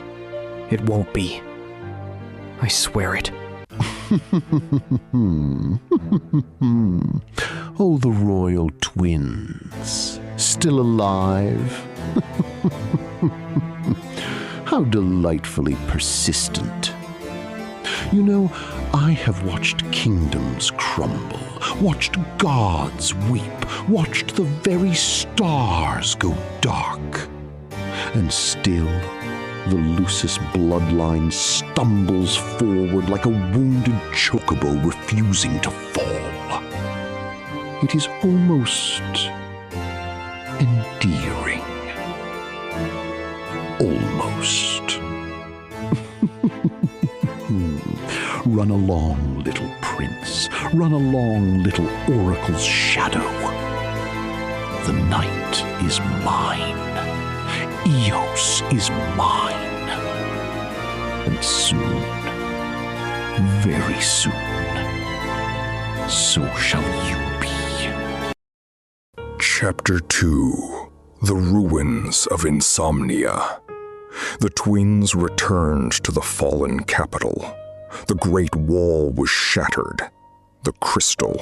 It won't be. I swear it. Oh, the royal twins. Still alive? How delightfully persistent. You know, I have watched kingdoms crumble, watched gods weep, watched the very stars go dark. And still, the Lucis bloodline stumbles forward like a wounded chocobo refusing to fall. It is almost endearing. Almost. Run along, little prince. Run along, little oracle's shadow. The night is mine. Eos is mine. And soon, very soon, so shall you be. Chapter 2: The Ruins of Insomnia. The twins returned to the fallen capital. The Great Wall was shattered, the crystal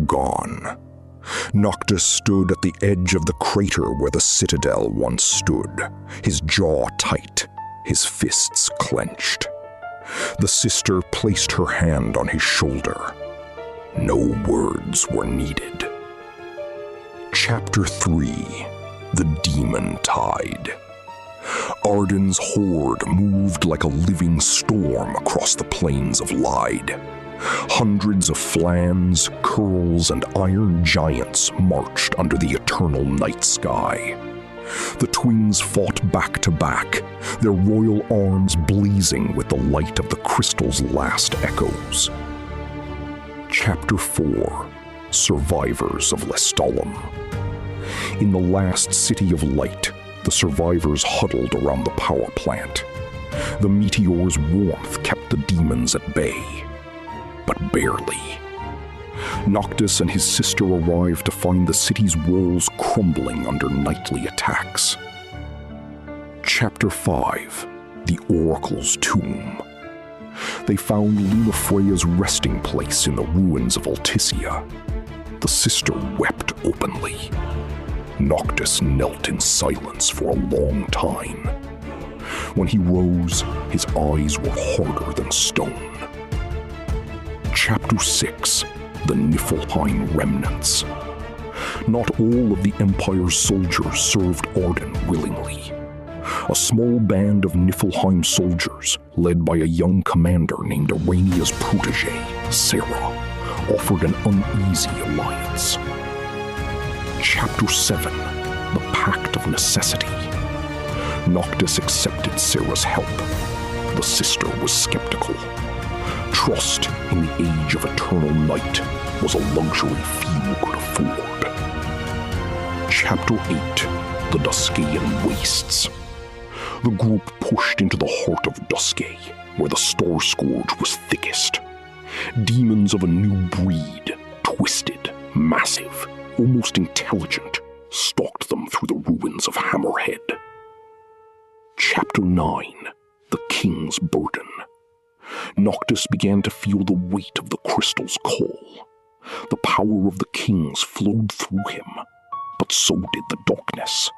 gone. Noctis stood at the edge of the crater where the citadel once stood, his jaw tight, his fists clenched. The sister placed her hand on his shoulder. No words were needed. Chapter 3: The Demon Tide. Arden's horde moved like a living storm across the plains of Lyde. Hundreds of Flans, Curls, and Iron Giants marched under the eternal night sky. The twins fought back to back, their royal arms blazing with the light of the crystal's last echoes. Chapter 4: Survivors of Lestallum. In the last city of light, the survivors huddled around the power plant. The meteor's warmth kept the demons at bay, but barely. Noctis and his sister arrived to find the city's walls crumbling under nightly attacks. Chapter 5: The Oracle's Tomb. They found Lunafreya's resting place in the ruins of Altissia. The sister wept openly. Noctis knelt in silence for a long time. When he rose, his eyes were harder than stone. Chapter 6: The Niflheim Remnants. Not all of the Empire's soldiers served Arden willingly. A small band of Niflheim soldiers, led by a young commander named Arania's protege, Sarah, offered an uneasy alliance. Chapter 7: The Pact of Necessity. Noctis accepted Sarah's help. The sister was skeptical. Trust in the age of eternal night was a luxury few could afford. Chapter 8: The Duskaean Wastes. The group pushed into the heart of Duscae, where the Star Scourge was thickest. Demons of a new breed, twisted, massive, almost intelligent, stalked them through the ruins of Hammerhead. Chapter 9: The King's Burden. Noctis began to feel the weight of the crystal's call. The power of the kings flowed through him, but so did the darkness.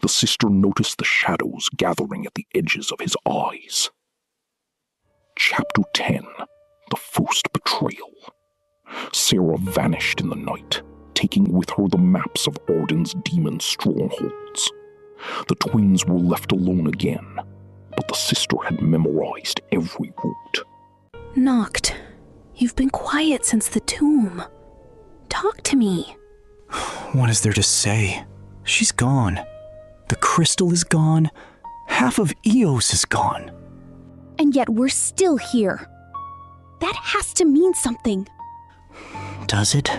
The sister noticed the shadows gathering at the edges of his eyes. Chapter 10: The First Betrayal. Sarah vanished in the night, taking with her the maps of Arden's demon strongholds. The twins were left alone again, but the sister had memorized every route. Noct, you've been quiet since the tomb. Talk to me. What is there to say? She's gone. The crystal is gone. Half of Eos is gone. And yet we're still here. That has to mean something. Does it?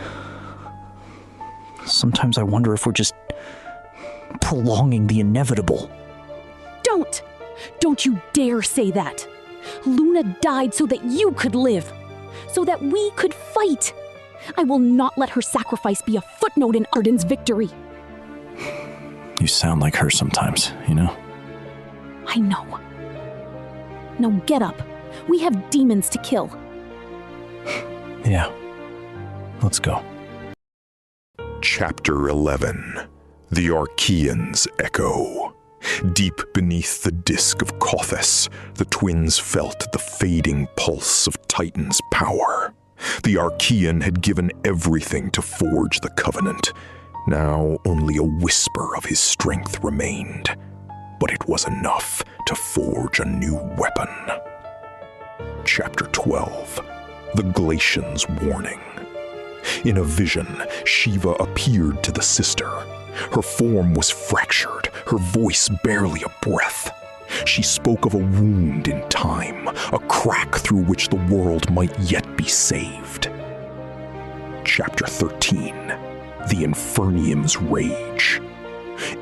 Sometimes I wonder if we're just prolonging the inevitable. Don't! Don't you dare say that! Luna died so that you could live, so that we could fight. I will not let her sacrifice be a footnote in Arden's victory. You sound like her sometimes, you know? I know. Now get up. We have demons to kill. Yeah. Let's go. Chapter 11: The Archaean's Echo. Deep beneath the disk of Kothis, the twins felt the fading pulse of Titan's power. The Archaean had given everything to forge the Covenant. Now only a whisper of his strength remained, but it was enough to forge a new weapon. Chapter 12. The Glacian's Warning. In a vision, Shiva appeared to the sister. Her form was fractured, her voice barely a breath. She spoke of a wound in time, a crack through which the world might yet be saved. Chapter 13. The Infernium's Rage.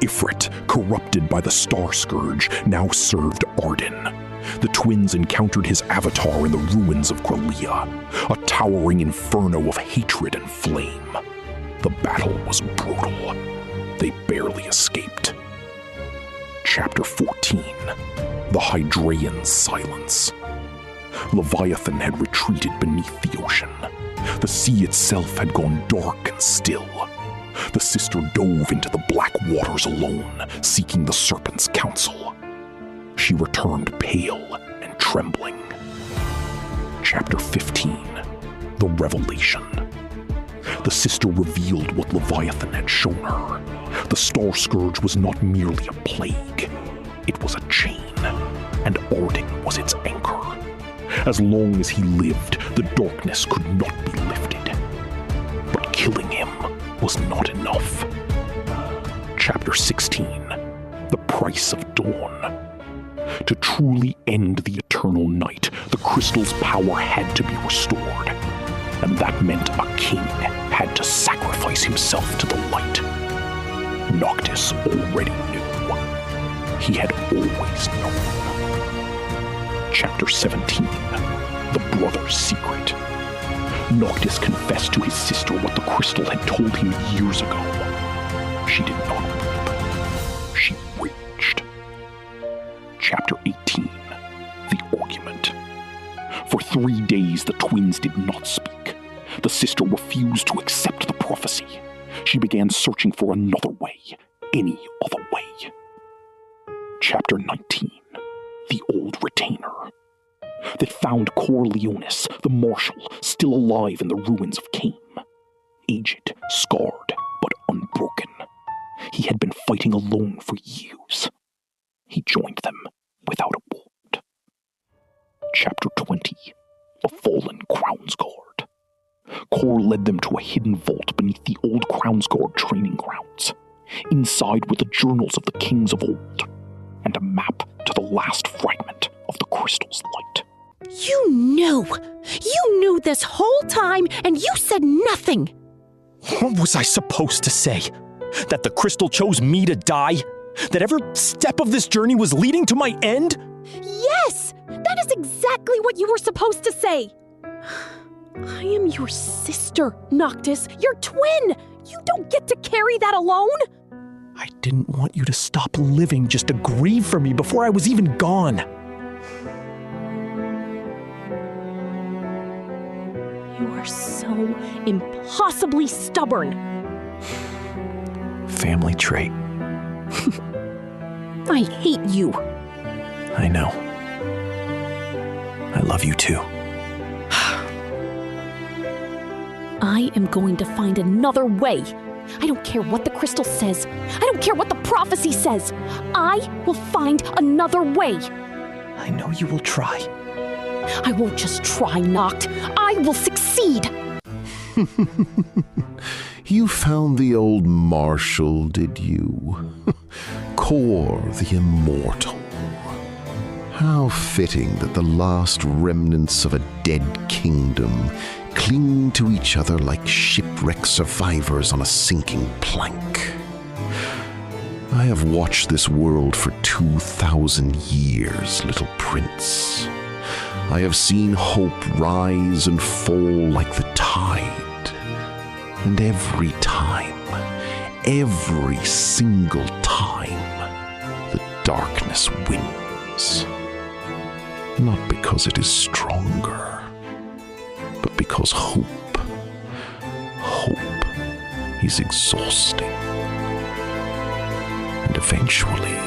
Ifrit, corrupted by the Star Scourge, now served Arden. The twins encountered his avatar in the ruins of Grelea, a towering inferno of hatred and flame. The battle was brutal. They barely escaped. Chapter 14. The Hydraean Silence. Leviathan had retreated beneath the ocean. The sea itself had gone dark and still. The sister dove into the black waters alone, seeking the serpent's counsel. She returned pale and trembling. Chapter 15. The Revelation. The sister revealed what Leviathan had shown her. The Star Scourge was not merely a plague. It was a chain, and Arden was its anchor. As long as he lived, the darkness could not be lifted. But killing him was not enough. Chapter 16. The Price of Dawn. To truly end the eternal night, the crystal's power had to be restored. And that meant a king had to sacrifice himself to the light. Noctis already knew. He had always known. Chapter 17. The Brother's Secret. Noctis confessed to his sister what the crystal had told him years ago. She did not weep. She raged. Chapter 18. The Argument. For 3 days the twins did not speak. The sister refused to accept the prophecy. She began searching for another way, any other way. Chapter 19. The Old Retainer. That found Corleonis, the marshal, still alive in the ruins of Cain. Aged, scarred, but unbroken. He had been fighting alone for years. He joined them without a word. Chapter 20. A Fallen Crownsguard. Cor led them to a hidden vault beneath the old Crownsguard training grounds. Inside were the journals of the kings of old, and a map to the last fragment of the crystal's light. You knew this whole time, and you said nothing! What was I supposed to say? That the crystal chose me to die? That every step of this journey was leading to my end? Yes! That is exactly what you were supposed to say! I am your sister, Noctis, your twin! You don't get to carry that alone! I didn't want you to stop living just to grieve for me before I was even gone. You are so impossibly stubborn. Family trait. I hate you. I know. I love you too. I am going to find another way. I don't care what the crystal says. I don't care what the prophecy says. I will find another way. I know you will try. I won't just try, Noct. I will succeed. You found the old marshal, did you? Cor the Immortal. How fitting that the last remnants of a dead kingdom cling to each other like shipwrecked survivors on a sinking plank. I have watched this world for 2,000 years, little prince. I have seen hope rise and fall like the tide. And every time, every single time, the darkness wins. Not because it is stronger, but because hope is exhausting. And eventually,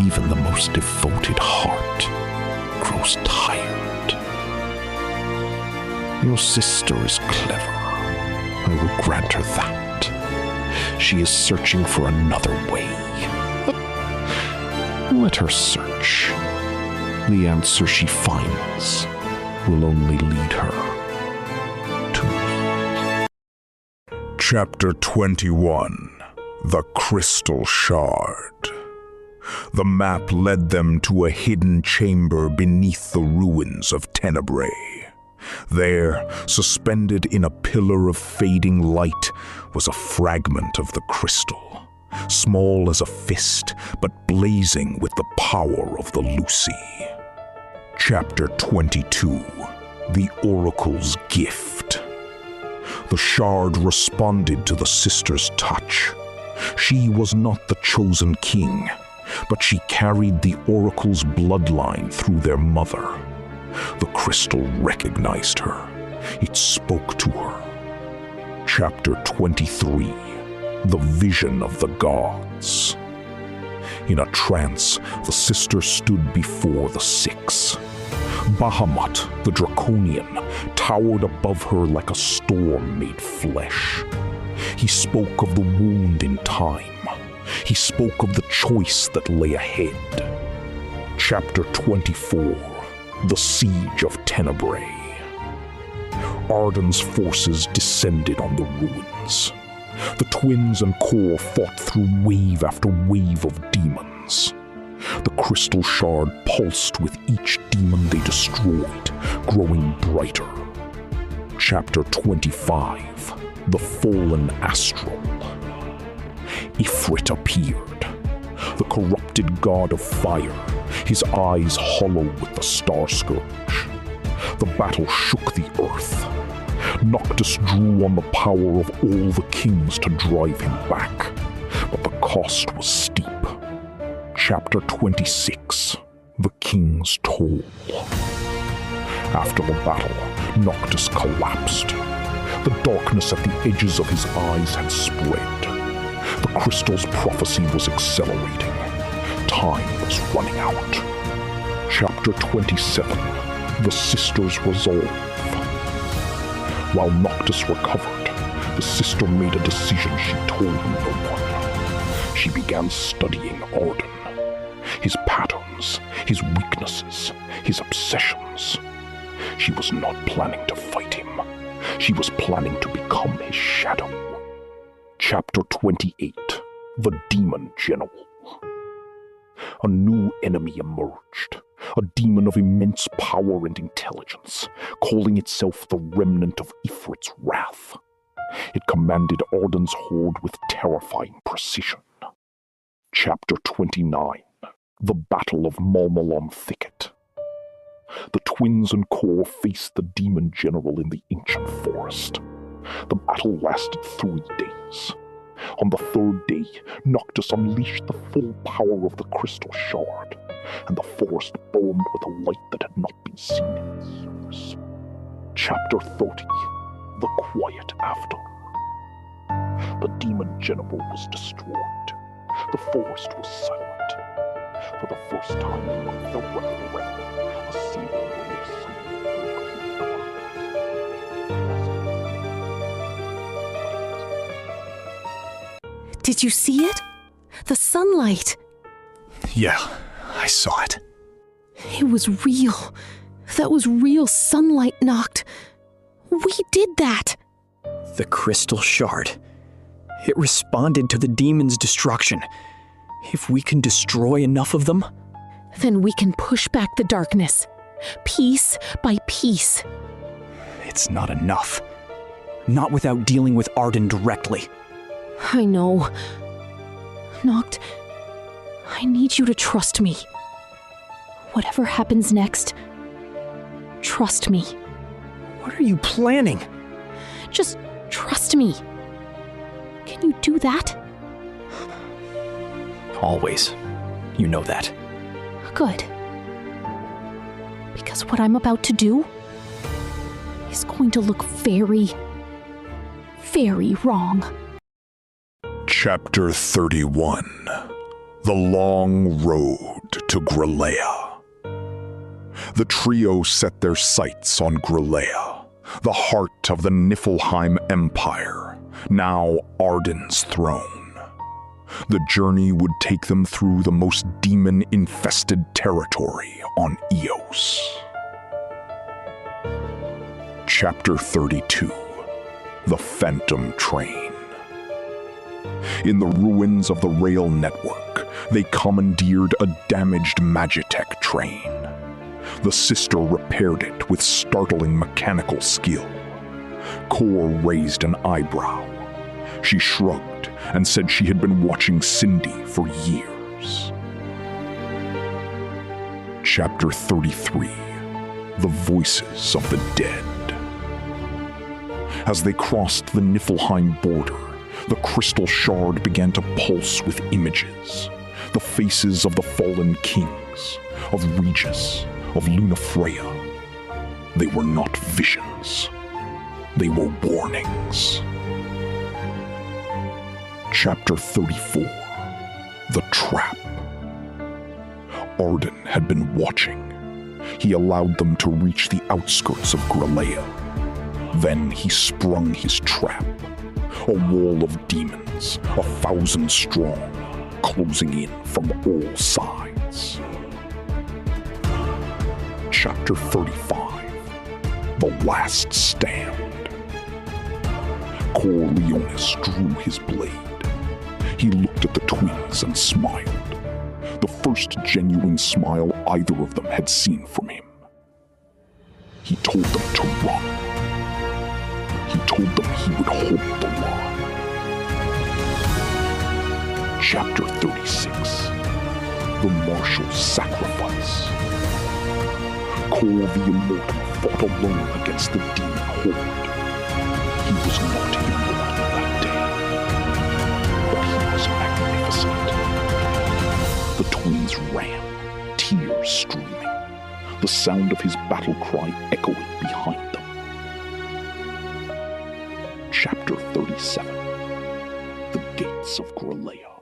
Even the most devoted heart grows tired. Your sister is clever. I will grant her that. She is searching for another way. Let her search. The answer she finds will only lead her to me. Chapter 21. The Crystal Shard. The map led them to a hidden chamber beneath the ruins of Tenebrae. There, suspended in a pillar of fading light, was a fragment of the crystal, small as a fist, but blazing with the power of the Lucy. Chapter 22. The Oracle's Gift. The shard responded to the sister's touch. She was not the chosen king, but she carried the Oracle's bloodline through their mother. The crystal recognized her. It spoke to her. Chapter 23. The Vision of the Gods. In a trance, the sister stood before the six. Bahamut, the Draconian, towered above her like a storm made flesh. He spoke of the wound in time. He spoke of the choice that lay ahead. Chapter 24. The Siege of Tenebrae. Arden's forces descended on the ruins. The twins and Kor fought through wave after wave of demons. The crystal shard pulsed with each demon they destroyed, growing brighter. Chapter 25. The Fallen Astral. Ifrit appeared, the corrupted god of fire, his eyes hollow with the Star Scourge. The battle shook the earth. Noctis drew on the power of all the kings to drive him back, but the cost was steep. Chapter 26. The King's Toll. After the battle, Noctis collapsed. The darkness at the edges of his eyes had spread. The crystal's prophecy was accelerating. Time was running out. Chapter 27. The Sister's Resolve. While Noctis recovered, the sister made a decision she told no one. She began studying Arden. His patterns, his weaknesses, his obsessions. She was not planning to fight him. She was planning to become his shadow. Chapter 28. The Demon General. A new enemy emerged, a demon of immense power and intelligence, calling itself the remnant of Ifrit's wrath. It commanded Arden's horde with terrifying precision. Chapter 29. The Battle of Malmalon Thicket. The twins and Kor faced the demon general in the ancient forest. The battle lasted 3 days. On the 3rd day, Noctis unleashed the full power of the crystal shard, and the forest burned with a light that had not been seen in years. Chapter 30. The Quiet After. The demon general was destroyed. The forest was silent. For the first time in the realm, a single ray of sunlight broke through the Did you see it? The sunlight. Yeah, I saw it. It was real. That was real sunlight, Noct. We did that. The crystal shard. It responded to the demon's destruction. If we can destroy enough of them, then we can push back the darkness, piece by piece. It's not enough. Not without dealing with Arden directly. I know. Noct, I need you to trust me. Whatever happens next, trust me. What are you planning? Just trust me. Can you do that? Always. You know that. Good. Because what I'm about to do is going to look very, very wrong. Chapter 31. The long road to Grelea. The trio set their sights on Grelea, the heart of the Niflheim Empire, now Arden's throne. The journey would take them through the most demon-infested territory on Eos. Chapter 32. The Phantom Train. In the ruins of the rail network, they commandeered a damaged Magitech train. The sister repaired it with startling mechanical skill. Kor raised an eyebrow. She shrugged and said she had been watching Cindy for years. Chapter 33. The Voices of the Dead. As they crossed the Niflheim border, the crystal shard began to pulse with images. The faces of the fallen kings, of Regis, of Lunafreya. They were not visions. They were warnings. Chapter 34. The Trap. Arden had been watching. He allowed them to reach the outskirts of Grelea. Then he sprung his trap. A wall of demons, 1,000 strong, closing in from all sides. Chapter 35. The Last Stand. Corleonis drew his blade. He looked at the twins and smiled. The first genuine smile either of them had seen from him. He told them to run. He told them he would hold the line. Chapter 36. The Martial Sacrifice. Kor the Immortal fought alone against the demon horde. He was not immortal that day, but he was magnificent. The twins ran, tears streaming, the sound of his battle cry echoing behind them. Chapter 37. The Gates of Grelea.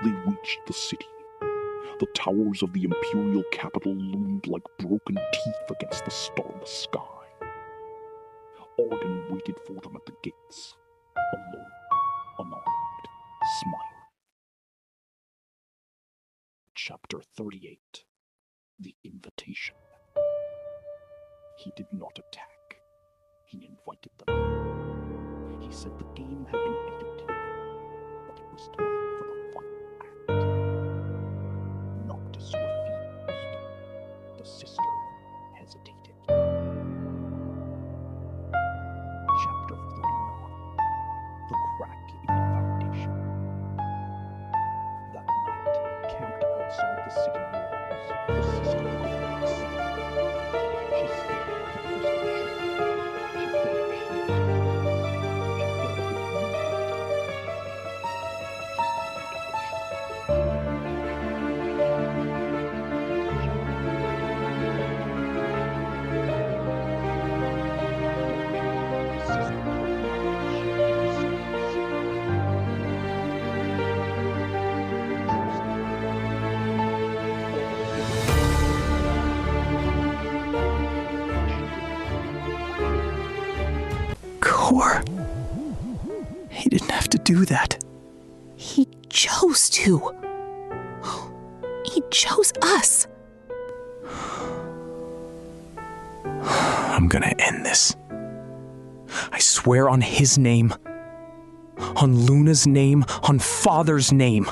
They reached the city. The towers of the imperial capital loomed like broken teeth against the starless sky. Arden waited for them at the gates, alone, unarmed, smiling. Chapter 38. The Invitation. He did not attack. He invited them in. He said the game had been entertaining, but it was time for the final act. Noctis refused. The sister hesitated. Chapter 39. The Crack in the Foundation. That night, camped outside the city walls, the sister could not see. She stayed at the crystal shore. She felt she was she felt a bit lonely. Kor. He didn't have to do that. He chose to. He chose us. I'm gonna end this. I swear on his name, on Luna's name, on Father's name.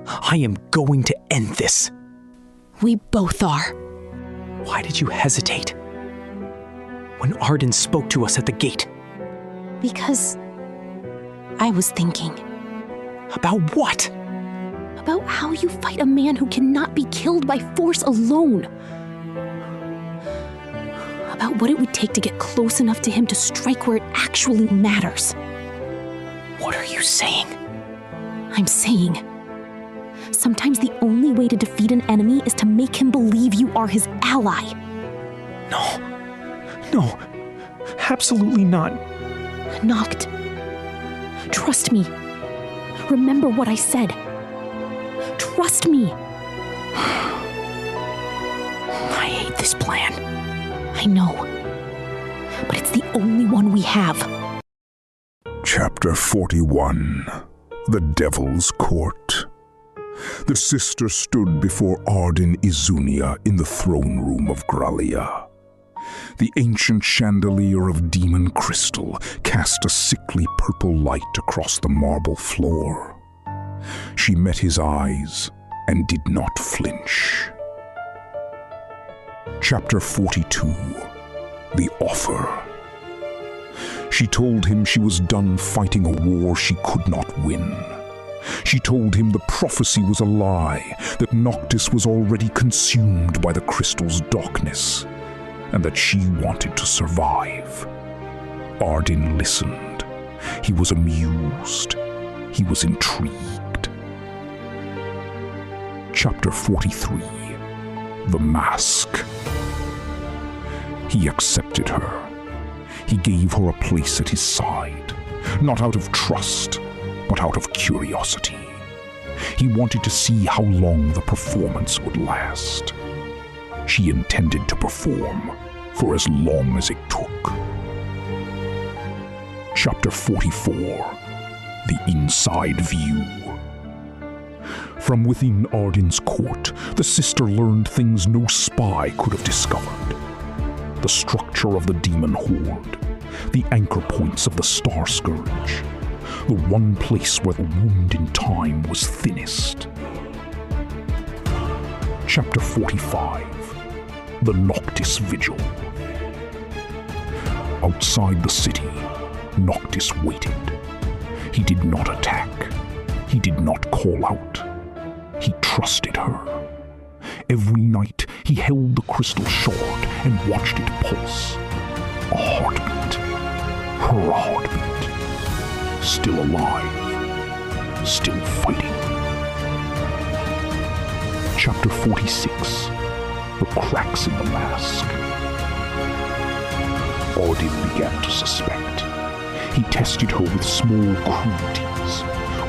I am going to end this. We both are. Why did you hesitate when Arden spoke to us at the gate? Because I was thinking. About what? About how you fight a man who cannot be killed by force alone. About what it would take to get close enough to him to strike where it actually matters. What are you saying? I'm saying, sometimes the only way to defeat an enemy is to make him believe you are his ally. No, absolutely not. Noct, trust me. Remember what I said. Trust me. I hate this plan. I know. But it's the only one we have. Chapter 41. The Devil's Court. The sister stood before Arden Izunia in the throne room of Gralia. The ancient chandelier of demon crystal cast a sickly purple light across the marble floor. She met his eyes and did not flinch. Chapter 42. The Offer. She told him she was done fighting a war she could not win. She told him the prophecy was a lie, that Noctis was already consumed by the crystal's darkness, and that she wanted to survive. Arden listened. He was amused. He was intrigued. Chapter 43. The Mask. He accepted her. He gave her a place at his side, not out of trust, but out of curiosity. He wanted to see how long the performance would last. She intended to perform for as long as it took. Chapter 44. The Inside View. From within Arden's court, the sister learned things no spy could have discovered. The structure of the demon horde, the anchor points of the Star Scourge, the one place where the wound in time was thinnest. Chapter 45. The Noctis Vigil. Outside the city, Noctis waited. He did not attack. He did not call out. He trusted her. Every night, he held the crystal shard and watched it pulse. A heartbeat. Her heartbeat. Still alive. Still fighting. Chapter 46. The Cracks in the Mask. Arden began to suspect. He tested her with small cruelties,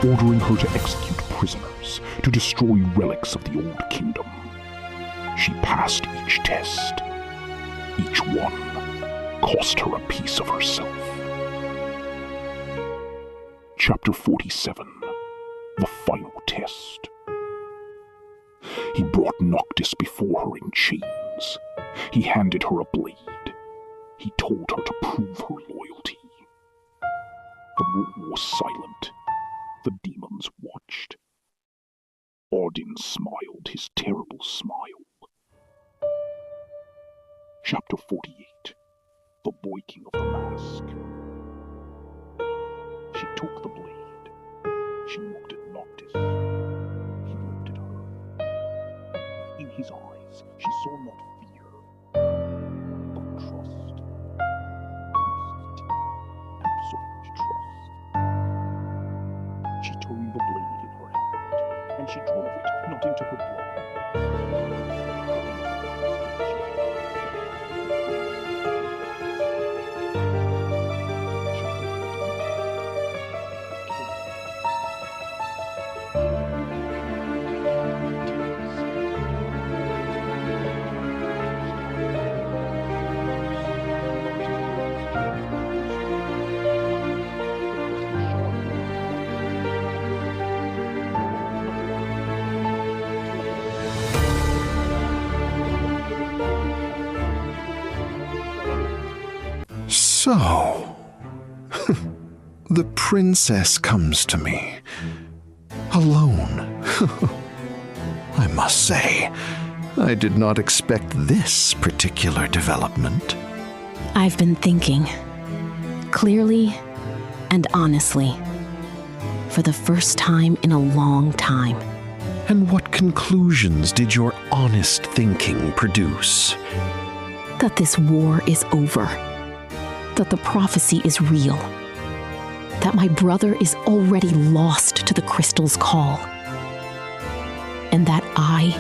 ordering her to execute prisoners, to destroy relics of the Old Kingdom. She passed each test. Each one cost her a piece of herself. Chapter 47. The Final Test. He brought Noctis before her in chains. He handed her a blade. He told her to prove her loyalty. The room was silent. The demons watched. Arden smiled his terrible smile. Chapter 48. The Breaking of the Mask. She took the blade. She looked at Noctis. He looked at her. In his eyes, she saw not fear, but trust. Complete, absolute trust. She turned the blade in her hand, and she drove it not into her blood. So, the princess comes to me, alone. I must say, I did not expect this particular development. I've been thinking, clearly and honestly, for the first time in a long time. And what conclusions did your honest thinking produce? That this war is over. That the prophecy is real. That my brother is already lost to the crystal's call. And that I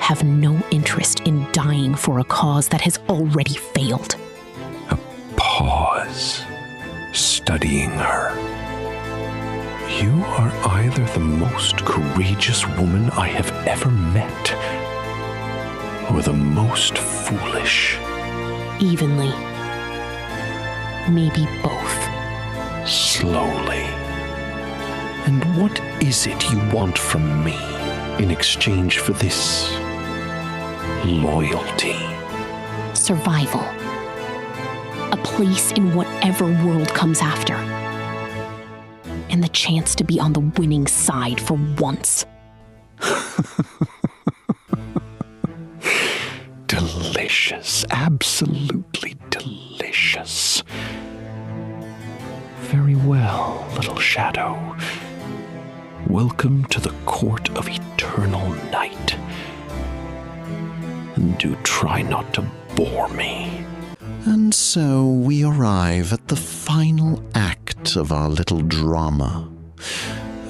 have no interest in dying for a cause that has already failed. Pause, studying her. You are either the most courageous woman I have ever met, or the most foolish. Evenly. Maybe both. Slowly. And what is it you want from me in exchange for this loyalty? Survival. A place in whatever world comes after. And the chance to be on the winning side for once. Delicious. Absolutely delicious. Very well, little shadow. Welcome to the court of eternal night. And do try not to bore me. And so we arrive at the final act of our little drama.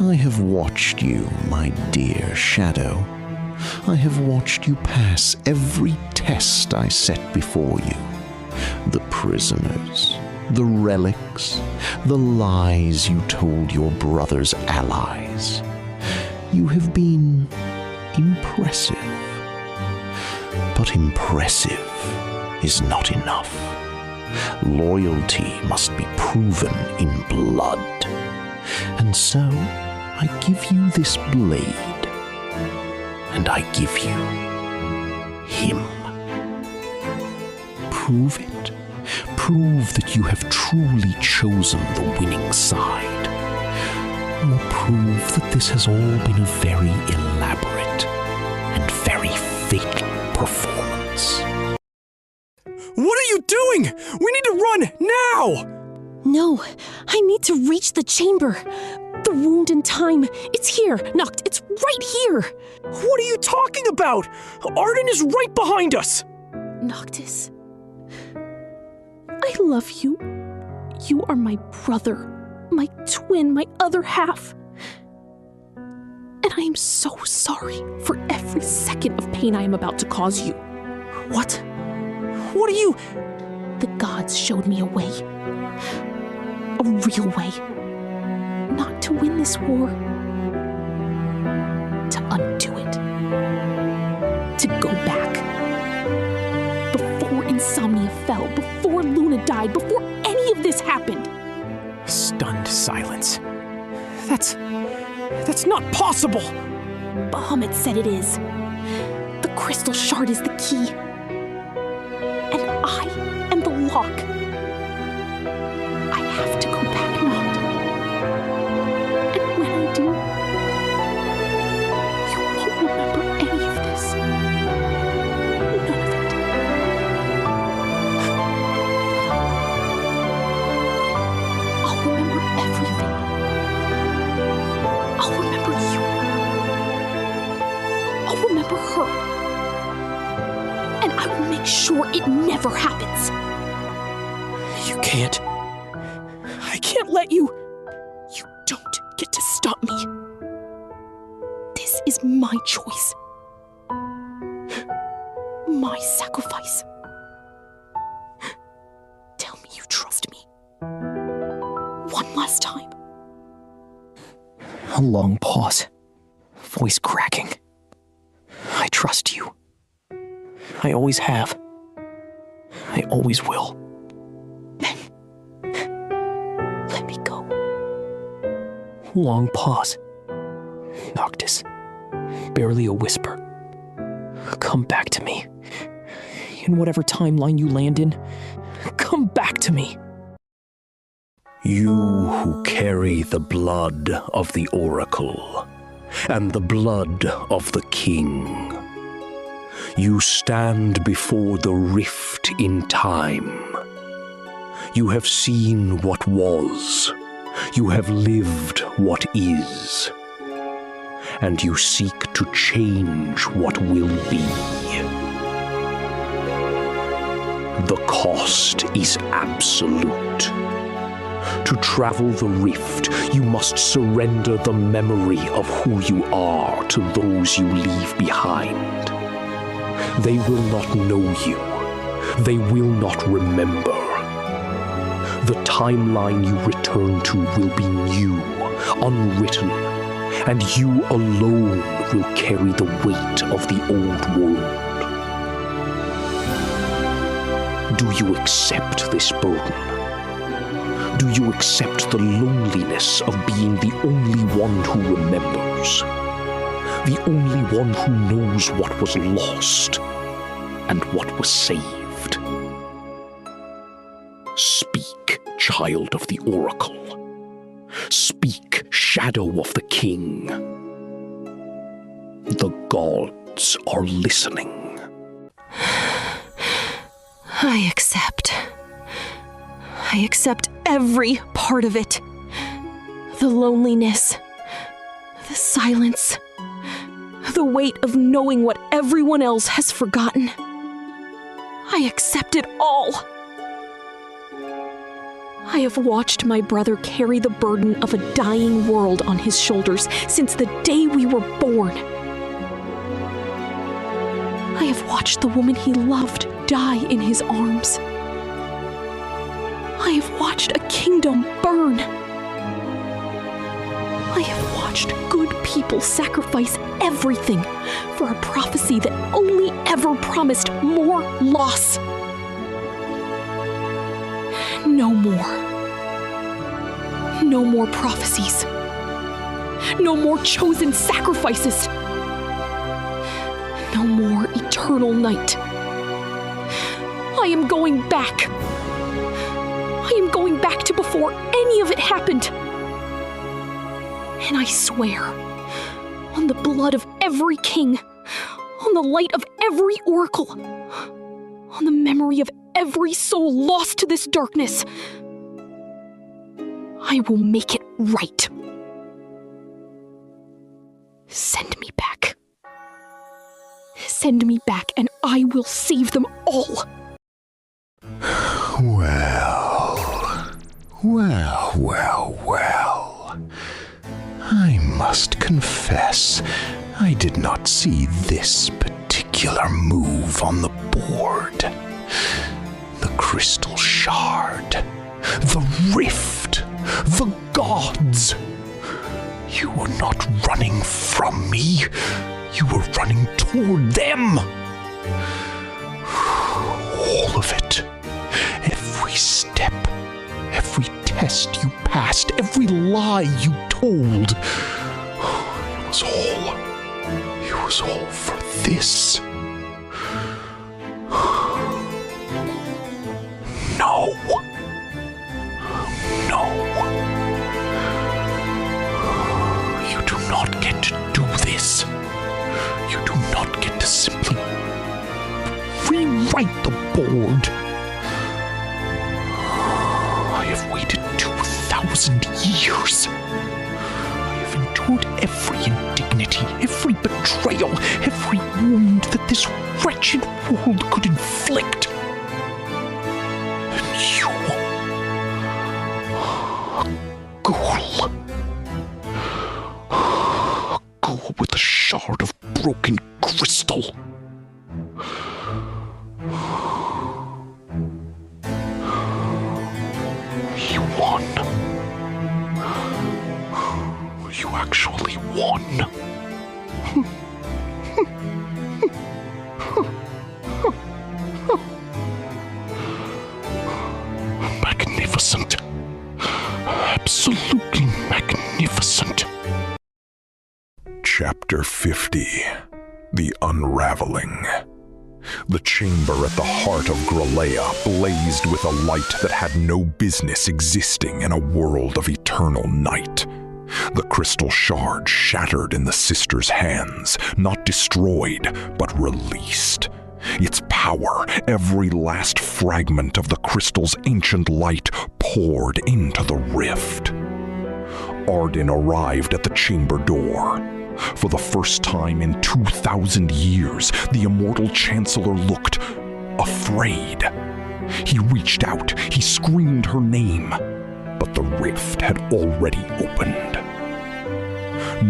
I have watched you, my dear Shadow. I have watched you pass every test I set before you. The prisoners, the relics, the lies you told your brother's allies. You have been impressive. But impressive is not enough. Loyalty must be proven in blood. And so I give you this blade, and I give you him. Prove it. Prove that you have truly chosen the winning side. Or prove that this has all been a very elaborate and very fatal performance. What are you doing? We need to run now! No, I need to reach the chamber. The wound in time. It's here, Noct. It's right here. What are you talking about? Arden is right behind us. Noctis, I love you. You are my brother, my twin, my other half. And I am so sorry for every second of pain I am about to cause you. What? What are you? The gods showed me a way. A real way. Not to win this war. To undo it. To go back. Before Insomnia fell, before Luna died, before any of this happened. Stunned silence. That's not possible! Bahamut said it is. The crystal shard is the key. And I am the lock. I have to go back, Noct. And when I do, you won't remember any of this. None of it. I'll remember everything. I'll remember you. I'll remember her. And I will make sure it never happens. You can't. I can't let you. You don't get to stop me. This is my choice. My sacrifice. Tell me you trust me. One last time. A long pause. Voice cracking. I trust you. I always have. I always will. Then, let me go. Long pause. Noctis. Barely a whisper. Come back to me. In whatever timeline you land in, come back to me. You who carry the blood of the Oracle and the blood of the King. You stand before the rift in time. You have seen what was. You have lived what is. And you seek to change what will be. The cost is absolute. To travel the rift, you must surrender the memory of who you are to those you leave behind. They will not know you. They will not remember. The timeline you return to will be new, unwritten, and you alone will carry the weight of the old world. Do you accept this burden? Do you accept the loneliness of being the only one who remembers? The only one who knows what was lost and what was saved? Speak, child of the Oracle. Speak, shadow of the King. The gods are listening. I accept. I accept every part of it. The loneliness, the silence, the weight of knowing what everyone else has forgotten. I accept it all. I have watched my brother carry the burden of a dying world on his shoulders since the day we were born. I have watched the woman he loved die in his arms. I have watched a kingdom burn. I have watched good people sacrifice everything for a prophecy that only ever promised more loss. No more. No more prophecies. No more chosen sacrifices. No more eternal night. I am going back. I am going back to before any of it happened. And I swear, on the blood of every king, on the light of every oracle, on the memory of every soul lost to this darkness, I will make it right. Send me back. Send me back, and I will save them all. Well. I must confess, I did not see this particular move on the board. The crystal shard, the rift, the gods. You were not running from me. You were running toward them. All of it. Every step. Every test you passed. Every lie you told. It was all for this. No. You do not get to do this. You do not get to simply rewrite the board. I have waited 2,000 years. I have endured every indignity, every betrayal, every wound that this wretched world could inflict. And you, a ghoul with a shard of broken crystal. You won. You actually won. Magnificent. Absolutely magnificent. Chapter 50. The Unraveling. The chamber at the heart of Gralea blazed with a light that had no business existing in a world of eternal night. The crystal shard shattered in the sisters' hands, not destroyed, but released. Its power, every last fragment of the crystal's ancient light, poured into the rift. Arden arrived at the chamber door. For the first time in 2,000 years, the immortal Chancellor looked afraid. He reached out, he screamed her name, but the rift had already opened.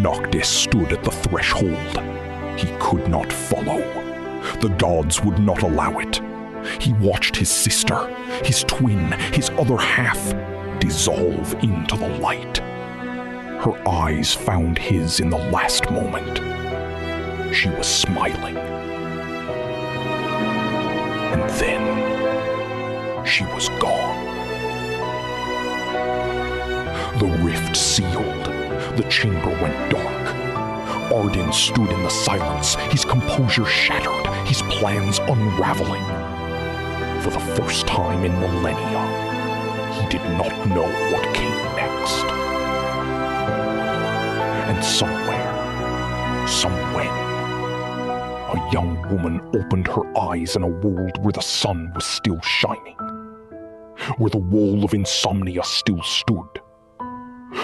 Noctis stood at the threshold. He could not follow. The gods would not allow it. He watched his sister, his twin, his other half, dissolve into the light. Her eyes found his in the last moment. She was smiling. And then she was gone. The rift sealed. The chamber went dark. Arden stood in the silence, his composure shattered, his plans unraveling. For the first time in millennia, he did not know what came next. And somewhen, a young woman opened her eyes in a world where the sun was still shining, where the wall of insomnia still stood,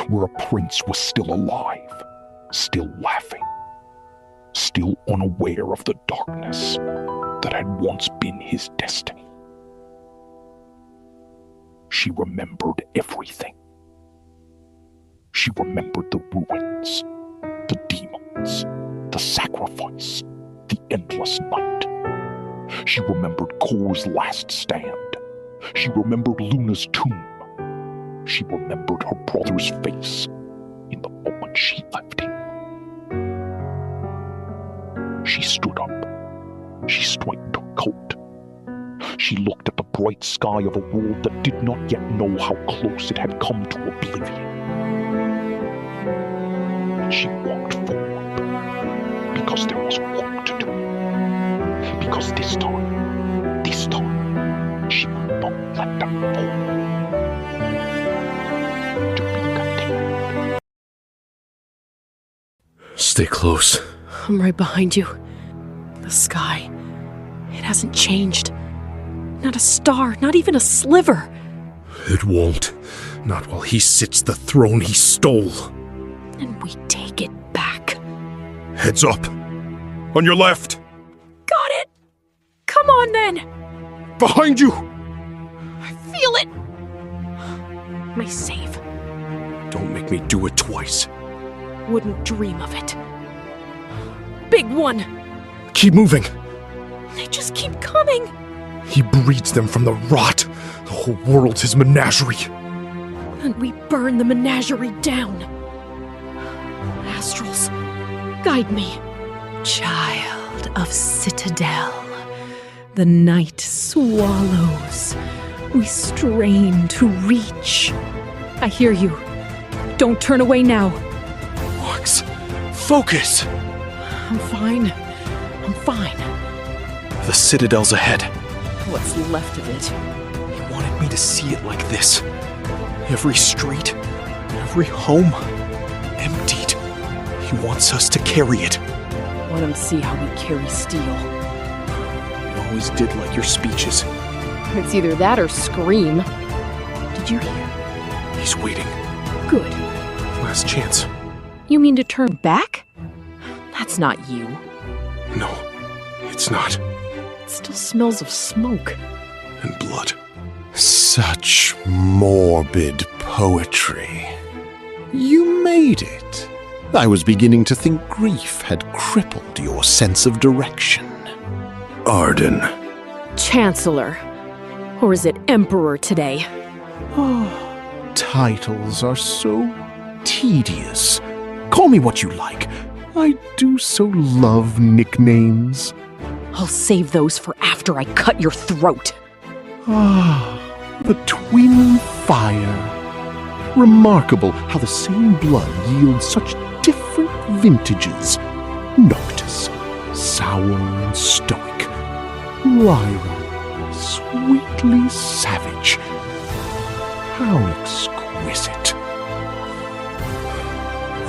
where a prince was still alive, still laughing, still unaware of the darkness that had once been his destiny. She remembered everything. She remembered the ruins, the demons, the sacrifice, the endless night. She remembered Kor's last stand. She remembered Luna's tomb. She remembered her brother's face in the moment she left him. She stood up. She straightened her coat. She looked at the bright sky of a world that did not yet know how close it had come to oblivion. And she walked forward, because there was work to do. Because this time, she would not let them fall. To be continued. Stay close. I'm right behind you. The sky, it hasn't changed. Not a star, not even a sliver. It won't. Not while he sits the throne he stole. And we take it back. Heads up. On your left. Got it. Come on then. Behind you. I feel it. Am I safe? Don't make me do it twice. Wouldn't dream of it. Big one. Keep moving. They just keep coming. He breeds them from the rot. The whole world's his menagerie. And we burn the menagerie down. Astrals, guide me. Child of Citadel, the night swallows. We strain to reach. I hear you. Don't turn away now. Lux, focus. I'm fine. I'm fine. The Citadel's ahead. What's left of it? He wanted me to see it like this. Every street, every home, emptied. He wants us to carry it. Let him see how we carry steel. You always did like your speeches. It's either that or scream. Did you hear? He's waiting. Good. Last chance. You mean to turn back? That's not you. No, it's not. It still smells of smoke. And blood. Such morbid poetry. You made it. I was beginning to think grief had crippled your sense of direction. Arden. Chancellor. Or is it Emperor today? Oh, titles are so tedious. Call me what you like. I do so love nicknames. I'll save those for after I cut your throat. Ah, the twin fire. Remarkable how the same blood yields such different vintages. Noctis, sour and stoic. Lyra, sweetly savage. How exquisite.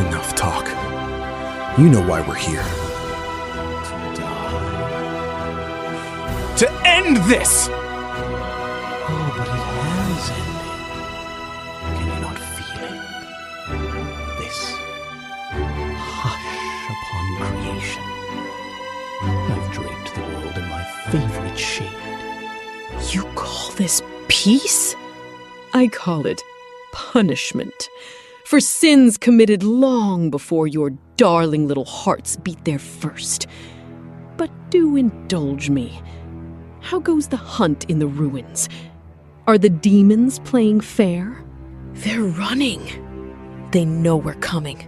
Enough talk. You know why we're here. To end this! Oh, but it has ended. Can you not feel it? This hush upon creation. I've draped the world in my favorite shade. You call this peace? I call it punishment. For sins committed long before your darling little hearts beat their first. But do indulge me. How goes the hunt in the ruins? Are the demons playing fair? They're running. They know we're coming.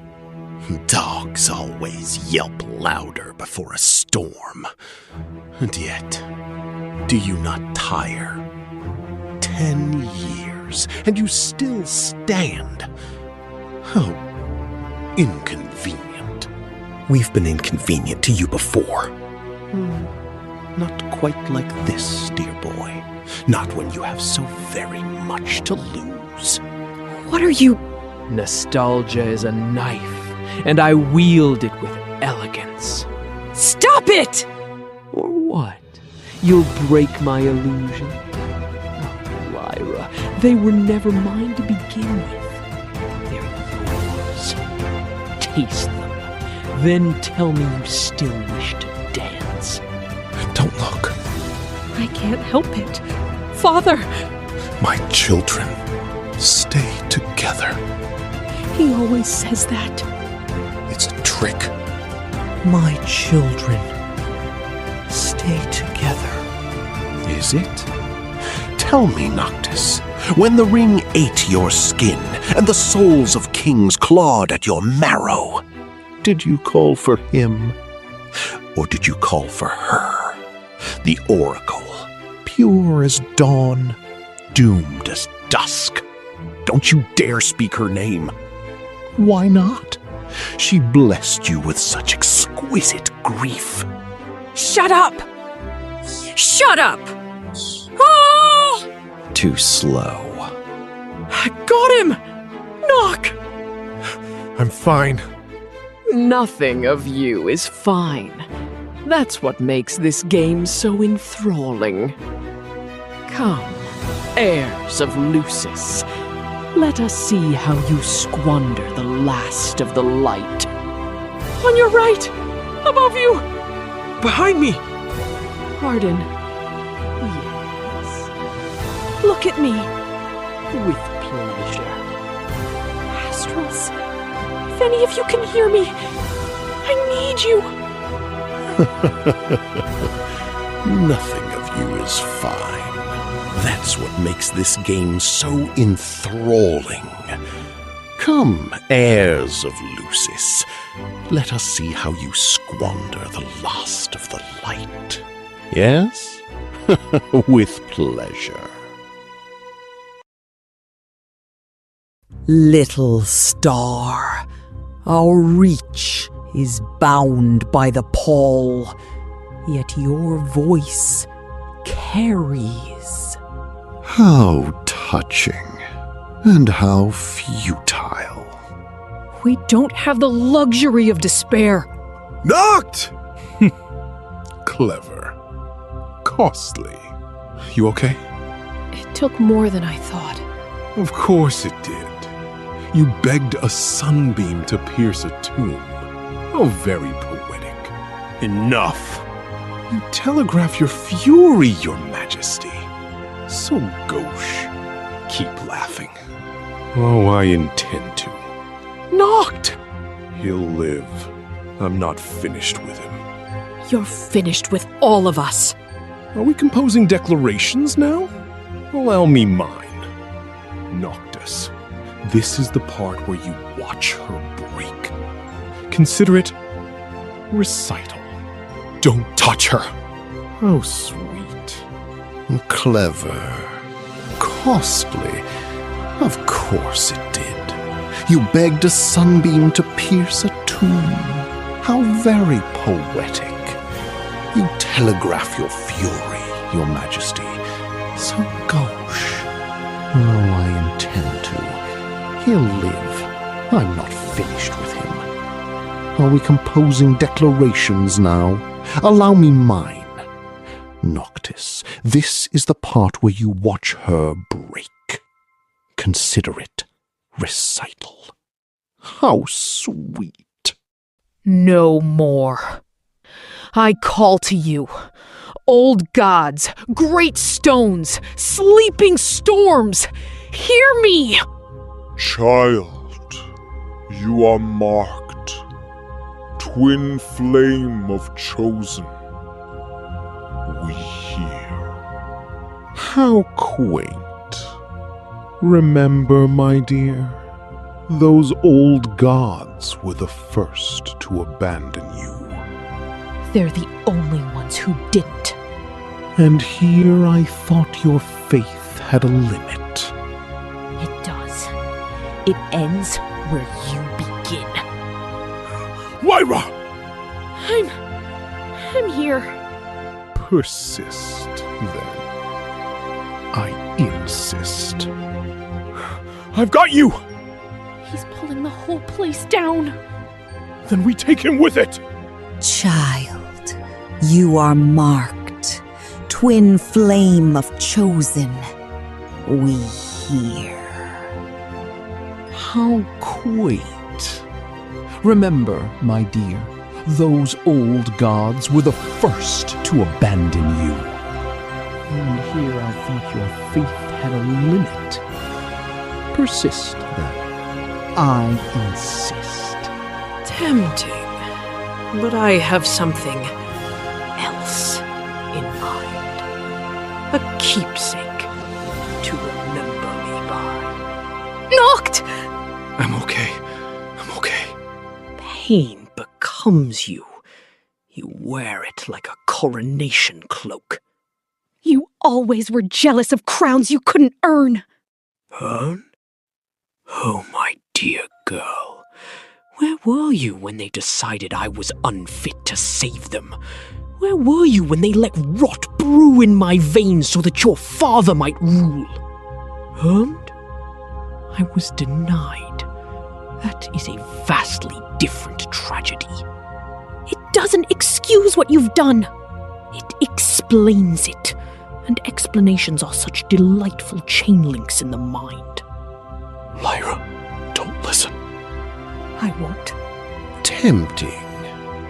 Dogs always yelp louder before a storm. And yet, do you not tire? 10 years, and you still stand. How inconvenient. We've been inconvenient to you before. Not quite like this, dear boy. Not when you have so very much to lose. What are you... Nostalgia is a knife, and I wield it with elegance. Stop it! Or what? You'll break my illusion? Oh, Lyra, they were never mine to begin with. They're yours. Taste them, then tell me you still wish to dance. Don't look. I can't help it. Father! My children, stay together. He always says that. It's a trick. My children, stay together. Is it? Tell me, Noctis, when the ring ate your skin and the souls of kings clawed at your marrow, did you call for him? Or did you call for her? The Oracle, pure as dawn, doomed as dusk. Don't you dare speak her name. Why not? She blessed you with such exquisite grief. Shut up! Shut up! Ah! Too slow. I got him! Nock! I'm fine. Nothing of you is fine. That's what makes this game so enthralling. Come, heirs of Lucis, let us see how you squander the last of the light. On your right! Above you! Behind me! Arden. Yes. Look at me! With pleasure. Astrals, if any of you can hear me, I need you! Nothing of you is fine. That's what makes this game so enthralling. Come, heirs of Lucis, let us see how you squander the last of the light. Yes? With pleasure. Little star, our reach is bound by the pall, yet your voice carries. How touching, and how futile. We don't have the luxury of despair. Knocked! Clever. Costly. You okay? It took more than I thought. Of course it did. You begged a sunbeam to pierce a tomb. How very poetic. Enough. You telegraph your fury, your majesty. So gauche. Keep laughing. Oh, I intend to. Knocked! He'll live. I'm not finished with him. You're finished with all of us. Are we composing declarations now? Allow me mine. Noctis, this is the part where you watch her break. Consider it recital. Don't touch her. Oh, sweet. Clever. Costly. Of course it did. You begged a sunbeam to pierce a tomb. How very poetic. You telegraph your fury, your majesty. So gauche. Oh, I intend to. He'll live. I'm not finished with him. Are we composing declarations now? Allow me mine. Noctis, this is the part where you watch her break. Consider it recital. How sweet. No more. I call to you, old gods, great stones, sleeping storms, hear me! Child, you are marked, twin flame of chosen. We hear. How quaint. Remember, my dear, Those old gods were the first to abandon you. They're the only ones who didn't. And here I thought your faith had a limit. It does. It ends where you begin. Lyra! I'm here. Persist, then. I insist. I've got you! He's pulling the whole place down. Then we take him with it! Child, you are marked. Twin flame of chosen. We hear. How quaint. Remember, my dear, those old gods were the first to abandon you. And here I thought your faith had a limit. Persist, then. I insist. Tempting, but I have something else in mind. A keepsake to remember me by. Knocked! I'm okay. Pain becomes you. You wear it like a coronation cloak. You always were jealous of crowns you couldn't earn. Earn? Oh, my dear girl. Where were you when they decided I was unfit to save them? Where were you when they let rot brew in my veins so that your father might rule? Earned? I was denied. That is a vastly different tragedy. It doesn't excuse what you've done. It explains it. And explanations are such delightful chain links in the mind. Lyra, don't listen. I won't. Tempting,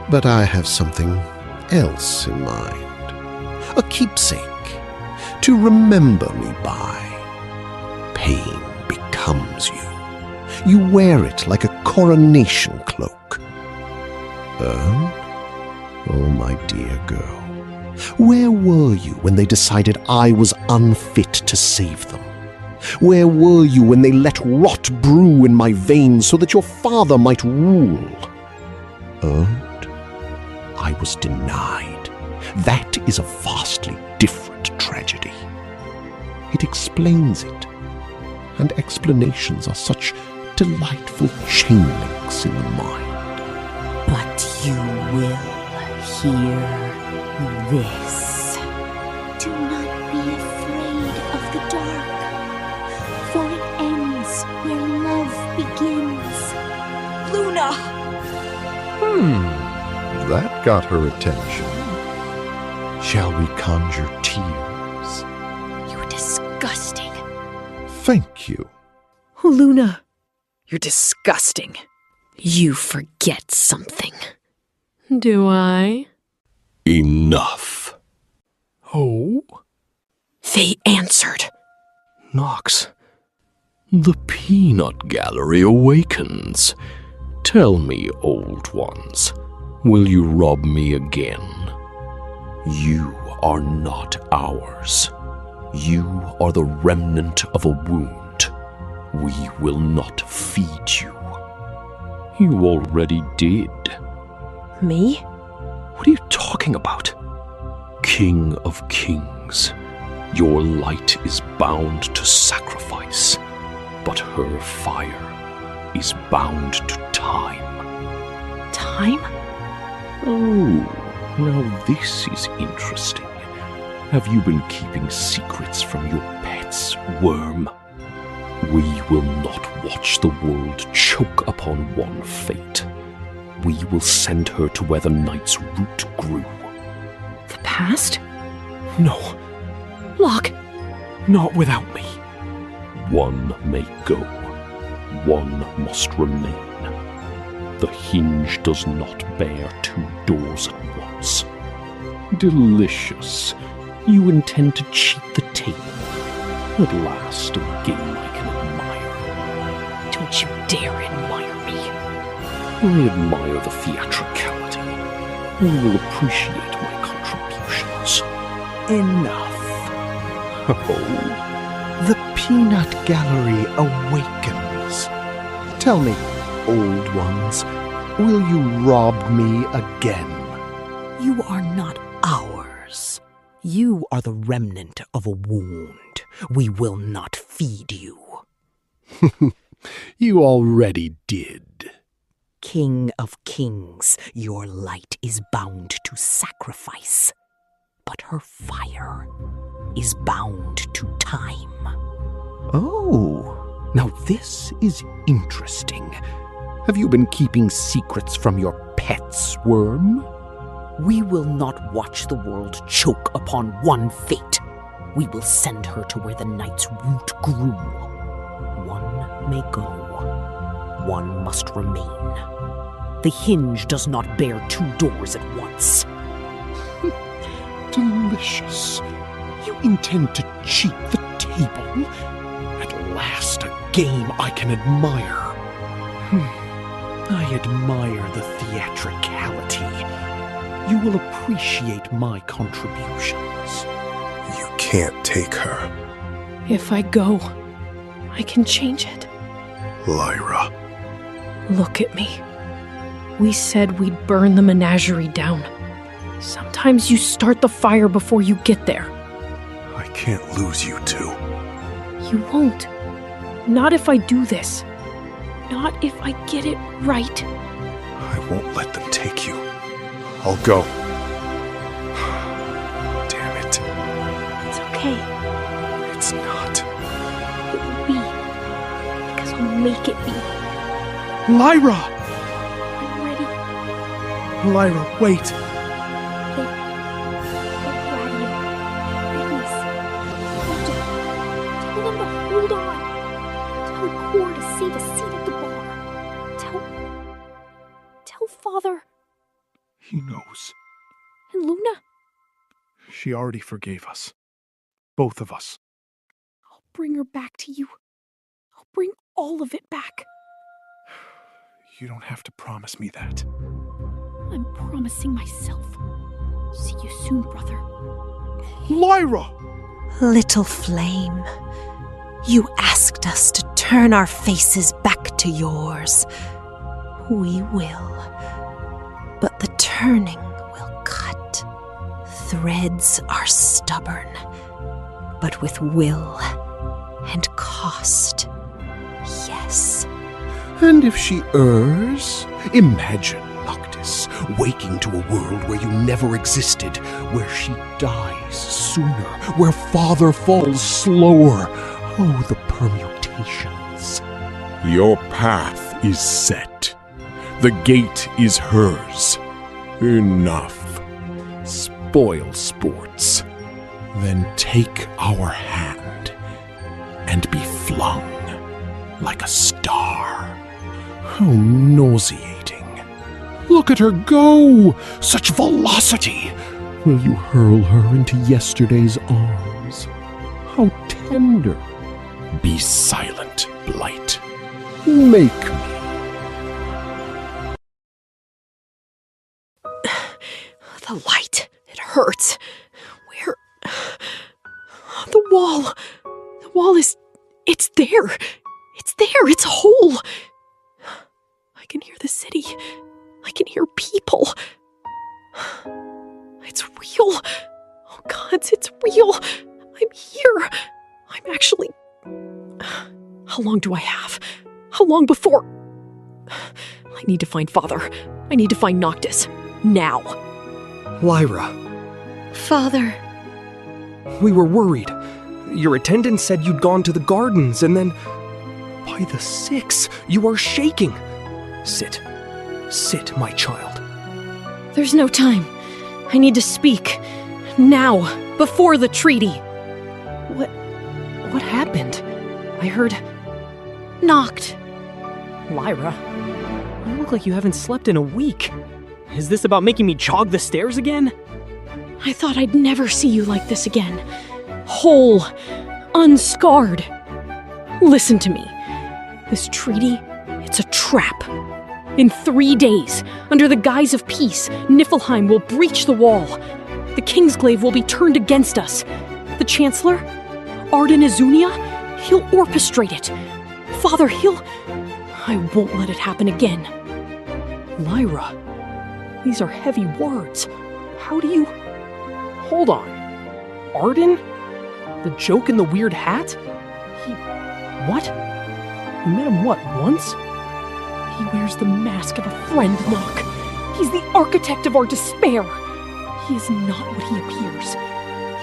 but I have something else in mind. A keepsake to remember me by. Pain becomes you. You wear it like a coronation cloak. Earned? Oh, my dear girl, where were you when they decided I was unfit to save them? Where were you when they let rot brew in my veins so that your father might rule? Earned? I was denied. That is a vastly different tragedy. It explains it, and explanations are such delightful chain links in the mind. But you will hear this. Do not be afraid of the dark, for it ends where love begins. Luna! That got her attention. Shall we conjure tears? You're disgusting. Thank you. Luna, you're disgusting. You forget something. Do I? Enough. Oh? They answered. Nox, the peanut gallery awakens. Tell me, old ones, will you rob me again? You are not ours. You are the remnant of a wound. We will not feed you. You already did. Me? What are you talking about? King of Kings, your light is bound to sacrifice, but her fire is bound to time. Time? Oh, now this is interesting. Have you been keeping secrets from your pets, worm? We will not watch the world choke upon one fate. We will send her to where the night's root grew. The past? No, Locke! not without me. One may go. One must remain. The hinge does not bear two doors at once. Delicious. You intend to cheat the tape. At last, a game I can admire. Don't you dare admire me. I admire the theatricality. I will appreciate my contributions. Enough. Oh, The peanut gallery awakens. Tell me, old ones, will you rob me again? You are not ours. You are the remnant of a wound. We will not feed you. You already did. King of kings, your light is bound to sacrifice, but her fire is bound to time. Oh, now this is interesting. Have you been keeping secrets from your pets, Worm? We will not watch the world choke upon one fate. We will send her to where the night's root grew. One may go, one must remain. The hinge does not bear two doors at once. Delicious. You intend to cheat the table? At last, a game I can admire. I admire the theatricality. You will appreciate my contributions. You can't take her. If I go, I can change it. Lyra. Look at me. We said we'd burn the menagerie down. Sometimes you start the fire before you get there. I can't lose you two. You won't. Not if I do this. Not if I get it right. I won't let them take you. I'll go. Damn it. It's okay. It's not. It will be. Because I'll make it be. Lyra! I'm ready. Lyra, wait. Tell them to hold on. Tell Cor to save a seat at the bar. Tell Father. He knows. And Luna. She already forgave us. Both of us. I'll bring her back to you. I'll bring all of it back. You don't have to promise me that. I'm promising myself. See you soon, brother. Lyra! Little flame, you asked us to turn our faces back to yours. We will. But the turning will cut. Threads are stubborn, but with will and cost, yes. And if she errs, imagine Noctis waking to a world where you never existed, where she dies sooner, where Father falls slower. Oh, the permutations. Your path is set. The gate is hers. Enough. Spoil sports. Then take our hand and be flung like a star. How nauseating. Look at her go! Such velocity! Will you hurl her into yesterday's arms? How tender. Be silent, Blight. Make me. The light. It hurts. Where? The wall. The wall is... It's there. It's there. It's whole. I can hear the city. I can hear people. It's real. Oh, gods, it's real. I'm here. I'm actually... How long do I have? How long before... I need to find Father. I need to find Noctis. Now. Lyra. Father. We were worried. Your attendant said you'd gone to the gardens, and then... By the 6, you are shaking. Sit. Sit, my child. There's no time. I need to speak. Now. Before the treaty. What happened? I heard... Knocked. Lyra, you look like you haven't slept in a week. Is this about making me jog the stairs again? I thought I'd never see you like this again. Whole. Unscarred. Listen to me. This treaty, it's a trap. In 3 days, under the guise of peace, Niflheim will breach the wall. The Kingsglaive will be turned against us. The Chancellor, Arden Izunia, he'll orchestrate it. Father, he'll... I won't let it happen again. Lyra, these are heavy words. How do you... Hold on. Arden? The joke in the weird hat? What? You met him, what, once? He wears the mask of a friend, Nock. He's the architect of our despair. He is not what he appears.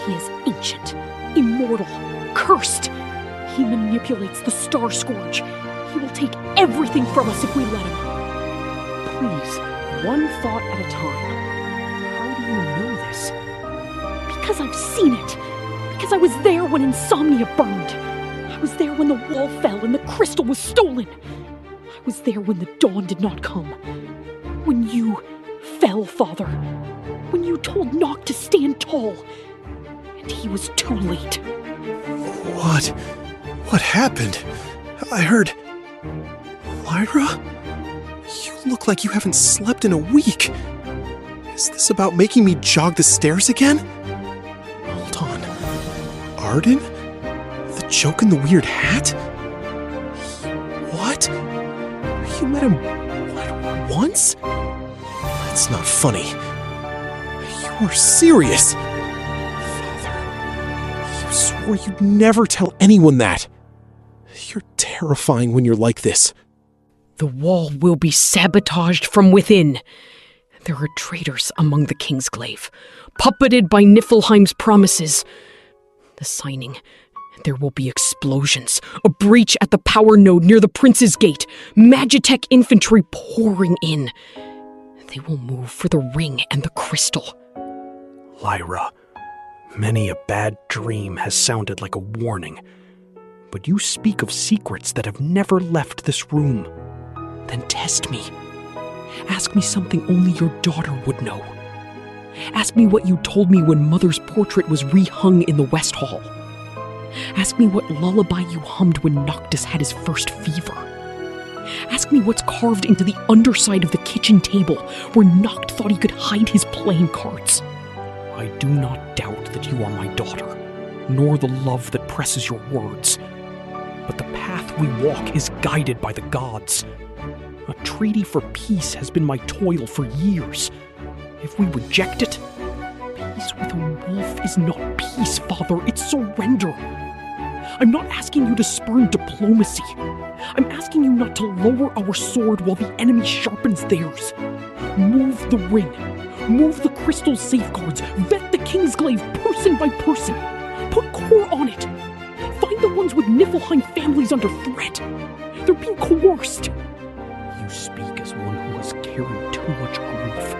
He is ancient, immortal, cursed. He manipulates the Star Scourge. He will take everything from us if we let him. Please, one thought at a time. How do you know this? Because I've seen it. Because I was there when Insomnia burned. I was there when the wall fell and the crystal was stolen. I was there when the dawn did not come. When you fell, Father. When you told Nock to stand tall. And he was too late. What? What happened? I heard... Lyra? You look like you haven't slept in a week. Is this about making me jog the stairs again? Hold on. Arden? The joke in the weird hat? What? You met him, what, once? That's not funny. You are serious. Father, you swore you'd never tell anyone that. You're terrifying when you're like this. The wall will be sabotaged from within. There are traitors among the Kingsglaive, puppeted by Niflheim's promises. The signing, there will be explosions, a breach at the power node near the Prince's Gate, Magitech infantry pouring in. They will move for the ring and the crystal. Lyra, many a bad dream has sounded like a warning. But you speak of secrets that have never left this room. Then test me. Ask me something only your daughter would know. Ask me what you told me when Mother's portrait was rehung in the West Hall. Ask me what lullaby you hummed when Noctis had his first fever. Ask me what's carved into the underside of the kitchen table where Noct thought he could hide his playing cards. I do not doubt that you are my daughter, nor the love that presses your words. But the path we walk is guided by the gods. A treaty for peace has been my toil for years. If we reject it, peace with a wolf is not peace, Father, it's surrender. I'm not asking you to spurn diplomacy. I'm asking you not to lower our sword while the enemy sharpens theirs. Move the ring. Move the crystal safeguards. Vet the Kingsglaive person by person. Put core on it. Find the ones with Niflheim families under threat. They're being coerced. You speak as one who has carried too much grief.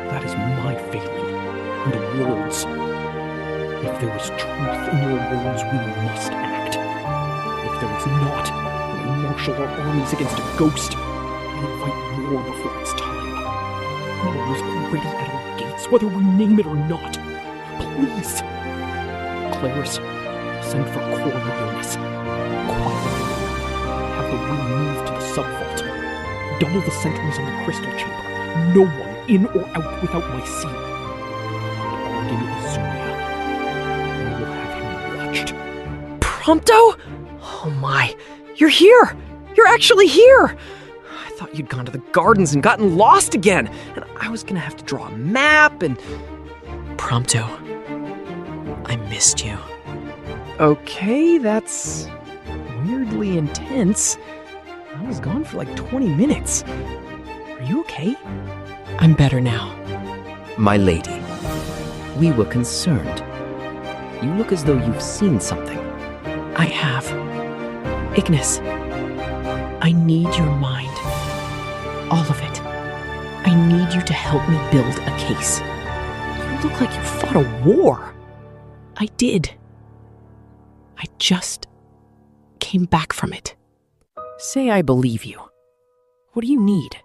That is my failing, and the world's. If there is truth in your words, we must act. If there is not, we marshal our armies against a ghost and invite war before it's time. War is already at our gates, whether we name it or not. Please. Claris, send for Coriolanus. Quietly. Have the ring moved to the subvault. Double the sentries on the crystal chamber. No one in or out without my seal. And Arden Izunia. We will have him watched. Prompto? Oh my, you're here! You're actually here! I thought you'd gone to the gardens and gotten lost again, and I was gonna have to draw a map and... Prompto, I missed you. Okay, that's weirdly intense. I was gone for like 20 minutes. Are you okay? I'm better now. My lady, we were concerned. You look as though you've seen something. I have. Ignis, I need your mind. All of it. I need you to help me build a case. You look like you fought a war. I did. I just came back from it. Say I believe you. What do you need?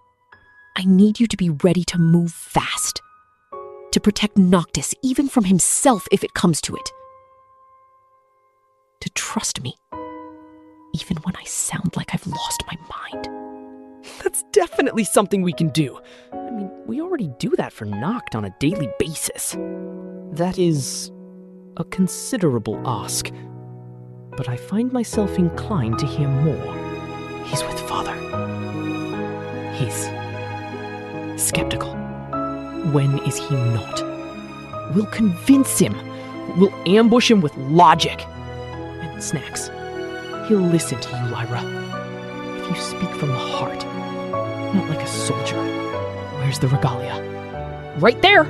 I need you to be ready to move fast. To protect Noctis, even from himself if it comes to it. To trust me, even when I sound like I've lost my mind. That's definitely something we can do. I mean, we already do that for Noct on a daily basis. That is a considerable ask, but I find myself inclined to hear more. He's with Father. He's skeptical. When is he not? We'll convince him. We'll ambush him with logic and snacks. He'll listen to you, Lyra. If you speak from the heart, not like a soldier. Where's the regalia? Right there!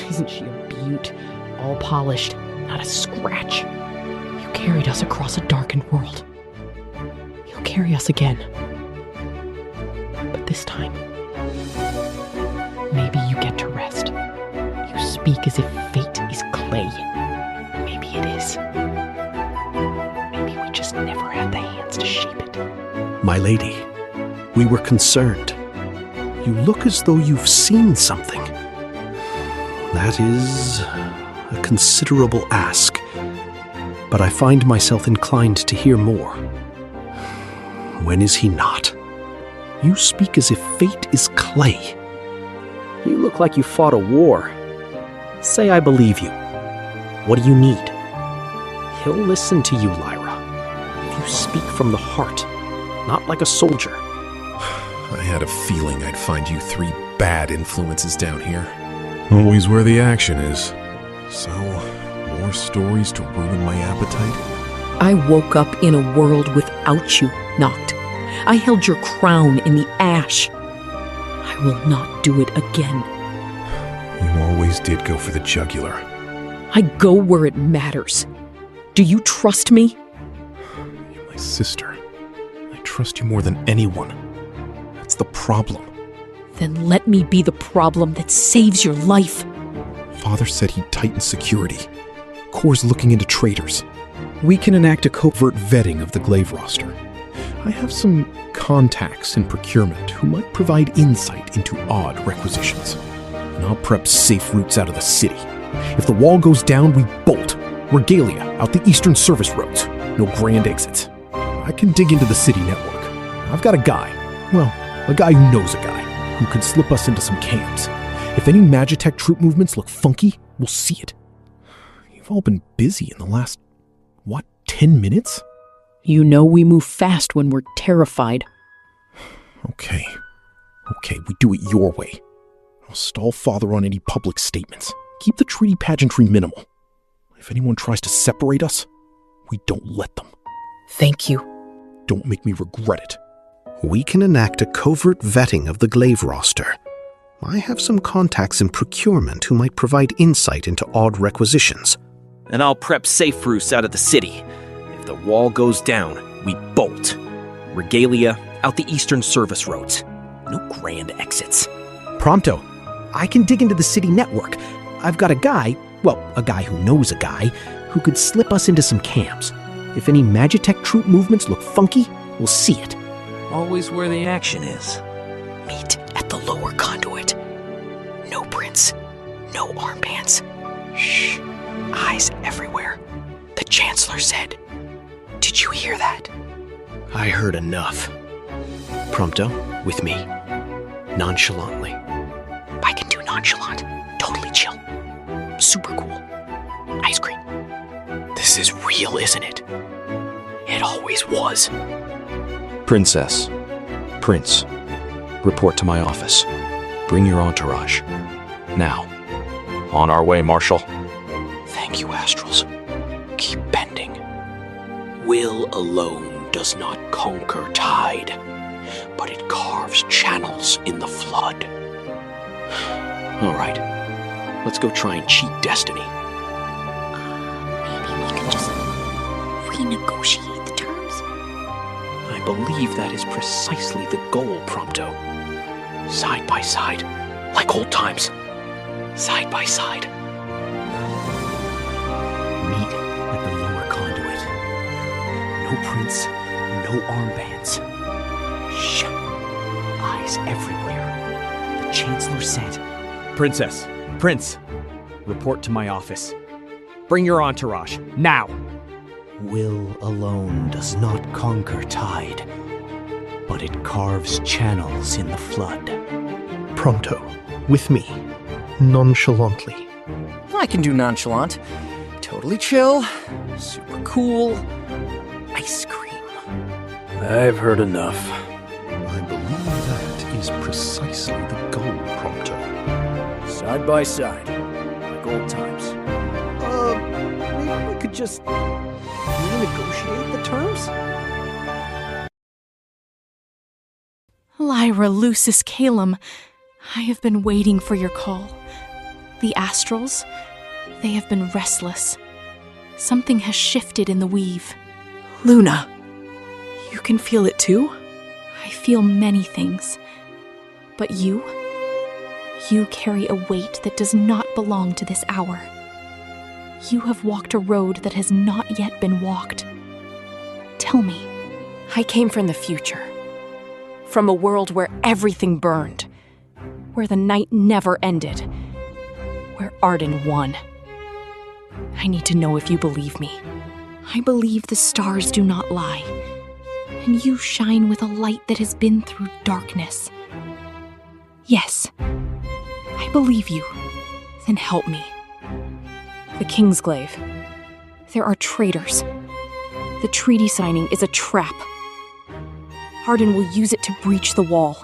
Isn't she a beaut? All polished, not a scratch. You carried us across a darkened world. You'll carry us again. But this time, maybe you get to rest. You speak as if fate is clay. Maybe it is. Maybe we just never had the hands to shape it. My lady, we were concerned. You look as though you've seen something. That is a considerable ask, but I find myself inclined to hear more. When is he not? You speak as if fate is clay. You look like you fought a war. Say I believe you. What do you need? He'll listen to you, Lyra. If you speak from the heart, not like a soldier. I had a feeling I'd find you 3 bad influences down here. Always where the action is. So, more stories to ruin my appetite? I woke up in a world without you, Noct. I held your crown in the ash. I will not do it again. You always did go for the jugular. I go where it matters. Do you trust me? You're my sister. I trust you more than anyone. That's the problem. Then let me be the problem that saves your life. Father said he'd tighten security. Corps looking into traitors. We can enact a covert vetting of the glaive roster. I have some contacts in procurement who might provide insight into odd requisitions. And I'll prep safe routes out of the city. If the wall goes down, we bolt. Regalia out the eastern service roads. No grand exits. I can dig into the city network. I've got a guy. Well, a guy who knows a guy who could slip us into some camps. If any Magitech troop movements look funky, we'll see it. You've all been busy in the last, 10 minutes? You know we move fast when we're terrified. Okay, we do it your way. I'll stall Father on any public statements. Keep the treaty pageantry minimal. If anyone tries to separate us, we don't let them. Thank you. Don't make me regret it. We can enact a covert vetting of the glaive roster. I have some contacts in procurement who might provide insight into odd requisitions. And I'll prep safe routes out of the city. If the wall goes down, we bolt. Regalia out the eastern service roads. No grand exits. Prompto, I can dig into the city network. I've got a guy who knows a guy, who could slip us into some camps. If any Magitech troop movements look funky, we'll see it. Always where the action is. Meet at the lower conduit. No prints, no armbands. Shh, eyes everywhere. The Chancellor said. Did you hear that? I heard enough. Prompto, with me. Nonchalantly. I can do nonchalant. Totally chill. Super cool. Ice cream. This is real, isn't it? It always was. Princess. Prince. Report to my office. Bring your entourage. Now. On our way, Marshal. Thank you, Astrals. Keep bending. Will alone does not conquer tide, but it carves channels in the flood. All right, let's go try and cheat destiny. Maybe we could just renegotiate the terms. I believe that is precisely the goal, Prompto. Side by side, like old times. Side by side. Meet at the lower conduit. No prints, no armbands. Shh. Eyes everywhere. The Chancellor said. Princess, Prince, report to my office. Bring your entourage, now! Will alone does not conquer tide, but it carves channels in the flood. Prompto, with me, nonchalantly. I can do nonchalant. Totally chill. Super cool. Ice cream. I've heard enough. I believe that is precisely the goal, Prompto. Side by side, like old times. Maybe we could just renegotiate the terms? Lyra Lucis Calum, I have been waiting for your call. The Astrals, they have been restless. Something has shifted in the weave. Luna, you can feel it too? I feel many things. But you carry a weight that does not belong to this hour. You have walked a road that has not yet been walked. Tell me. I came from the future. From a world where everything burned. Where the night never ended. Where Arden won. I need to know if you believe me. I believe the stars do not lie. And you shine with a light that has been through darkness. Yes, I believe you. Then help me. The Kingsglaive. There are traitors. The treaty signing is a trap. Arden will use it to breach the wall.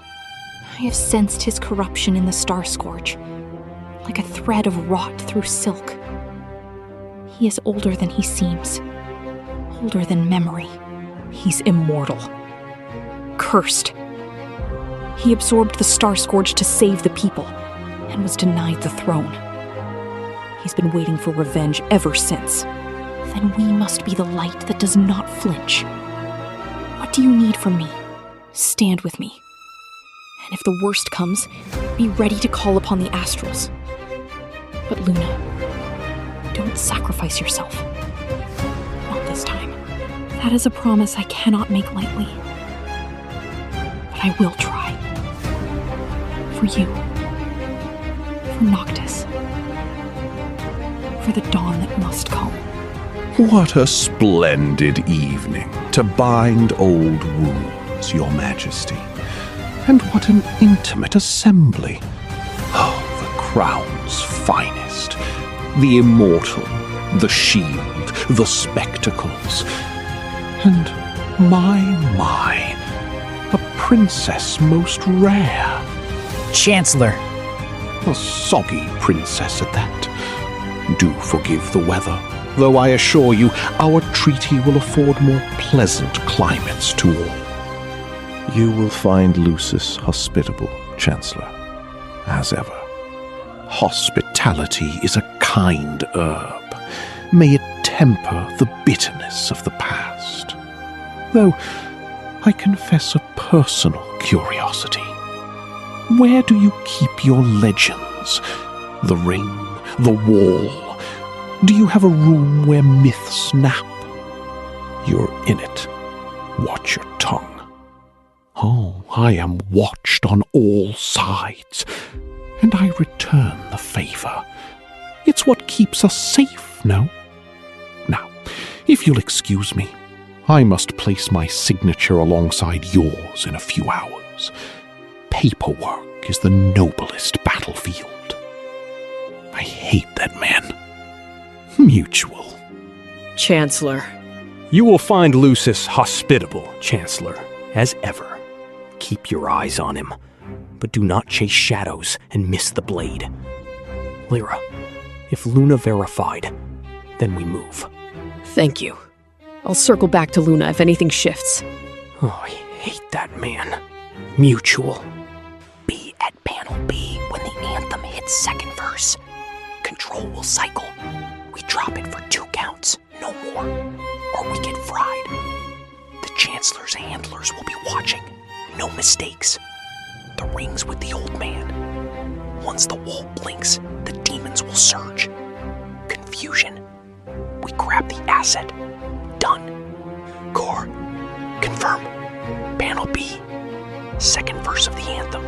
I have sensed his corruption in the Star Scourge, like a thread of rot through silk. He is older than he seems, older than memory. He's immortal. Cursed. He absorbed the Star Scourge to save the people, and was denied the throne. He's been waiting for revenge ever since. Then we must be the light that does not flinch. What do you need from me? Stand with me. And if the worst comes, be ready to call upon the Astrals. But Luna, don't sacrifice yourself. Not this time. That is a promise I cannot make lightly. But I will try. For you. For Noctis. For the dawn that must come. What a splendid evening to bind old wounds, Your Majesty. And what an intimate assembly. Oh, the crown's finest. The immortal, the shield, the spectacles. And my, a princess most rare. Chancellor. A soggy princess at that. Do forgive the weather, though I assure you our treaty will afford more pleasant climates to all. You will find Lucis hospitable, Chancellor, as ever. Hospitality is a kind herb. May it temper the bitterness of the past. Though, I confess a personal curiosity. Where do you keep your legends? The ring? The wall? Do you have a room where myths nap? You're in it. Watch your tongue. Oh, I am watched on all sides, and I return the favor. It's what keeps us safe, no? Now, if you'll excuse me, I must place my signature alongside yours in a few hours. Paperwork is the noblest battlefield. I hate that man. Mutual. Chancellor. You will find Lucis hospitable, Chancellor, as ever. Keep your eyes on him, but do not chase shadows and miss the blade. Lyra, if Luna verified, then we move. Thank you. I'll circle back to Luna if anything shifts. Oh, I hate that man. Mutual. Be at panel B when the anthem hits second verse. Control will cycle. We drop it for 2 counts, no more, or we get fried. The Chancellor's handlers will be watching. No mistakes. The ring's with the old man. Once the wall blinks, the demons will surge. Confusion. We grab the asset. Done. Core, confirm. Panel B. Second verse of the anthem.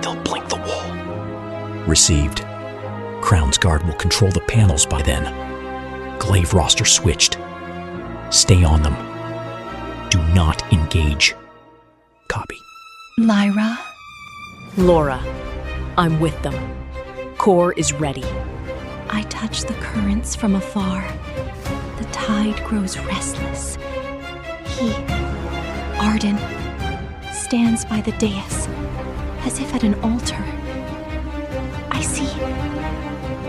They'll blink the wall. Received. Crown's Guard will control the panels by then. Glaive roster switched. Stay on them. Do not engage. Copy. Lyra? Laura, I'm with them. Core is ready. I touch the currents from afar. The tide grows restless. Arden stands by the dais, as if at an altar. I see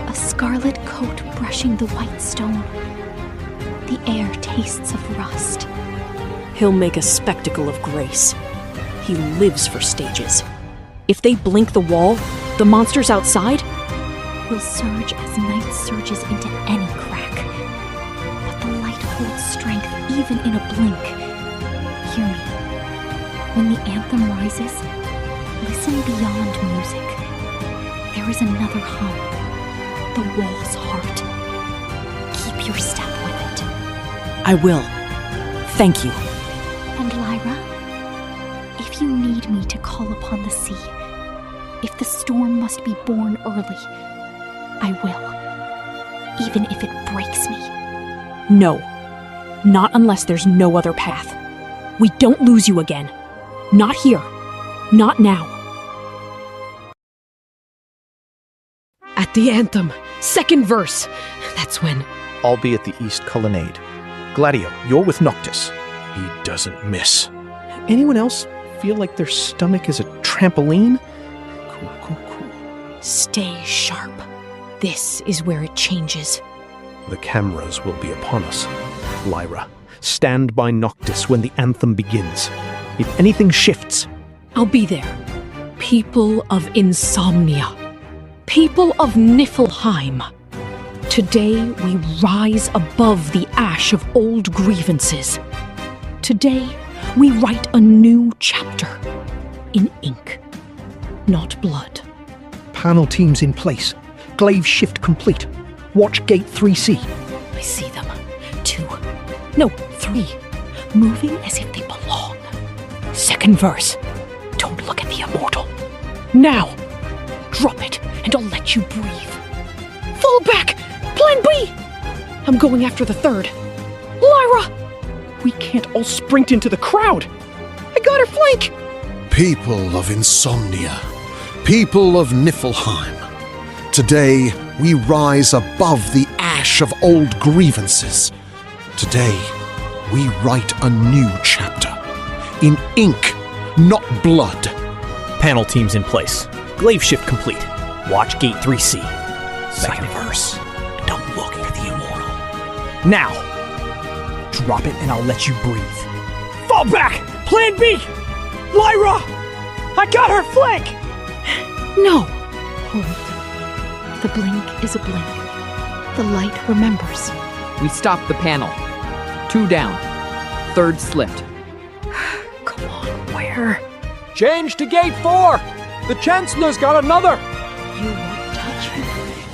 a scarlet coat brushing the white stone. The air tastes of rust. He'll make a spectacle of Grace. He lives for stages. If they blink the wall, the monsters outside will surge as night surges into any crack. But the light holds strength even in a blink. Hear me. When the anthem rises, listen beyond music. There is another hum. The wall's heart. Keep your step with it. I will. Thank you. And Lyra, if you need me to call upon the sea, if the storm must be born early, I will, even if it breaks me. No. Not unless there's no other path. We don't lose you again. Not here. Not now. At the anthem, second verse. That's when... I'll be at the East Colonnade. Gladio, you're with Noctis. He doesn't miss. Anyone else feel like their stomach is a trampoline? Cool. Stay sharp. This is where it changes. The cameras will be upon us. Lyra, stand by Noctis when the anthem begins. If anything shifts... I'll be there. People of Insomnia. People of Niflheim. Today we rise above the ash of old grievances. Today we write a new chapter. In ink, not blood. Panel teams in place. Glaive shift complete. Watch gate 3C. I see them. 2. No, 3. Moving as if they belong. Second verse. Don't look at the immortal. Now! Drop it, and I'll let you breathe. Fall back! Plan B! I'm going after the third. Lyra! We can't all sprint into the crowd! I got her flank! People of Insomnia, people of Niflheim, today we rise above the ash of old grievances. Today we write a new chapter. In ink, not blood. Panel teams in place. Glaive shift complete. Watch gate 3C. Second verse. Don't look at the immortal. Now! Drop it and I'll let you breathe. Fall back! Plan B! Lyra! I got her flank! No! Hold. The blink is a blink. The light remembers. We stopped the panel. 2 down. Third slipped. Come on, where? Change to gate 4! The Chancellor's got another! You won't touch me.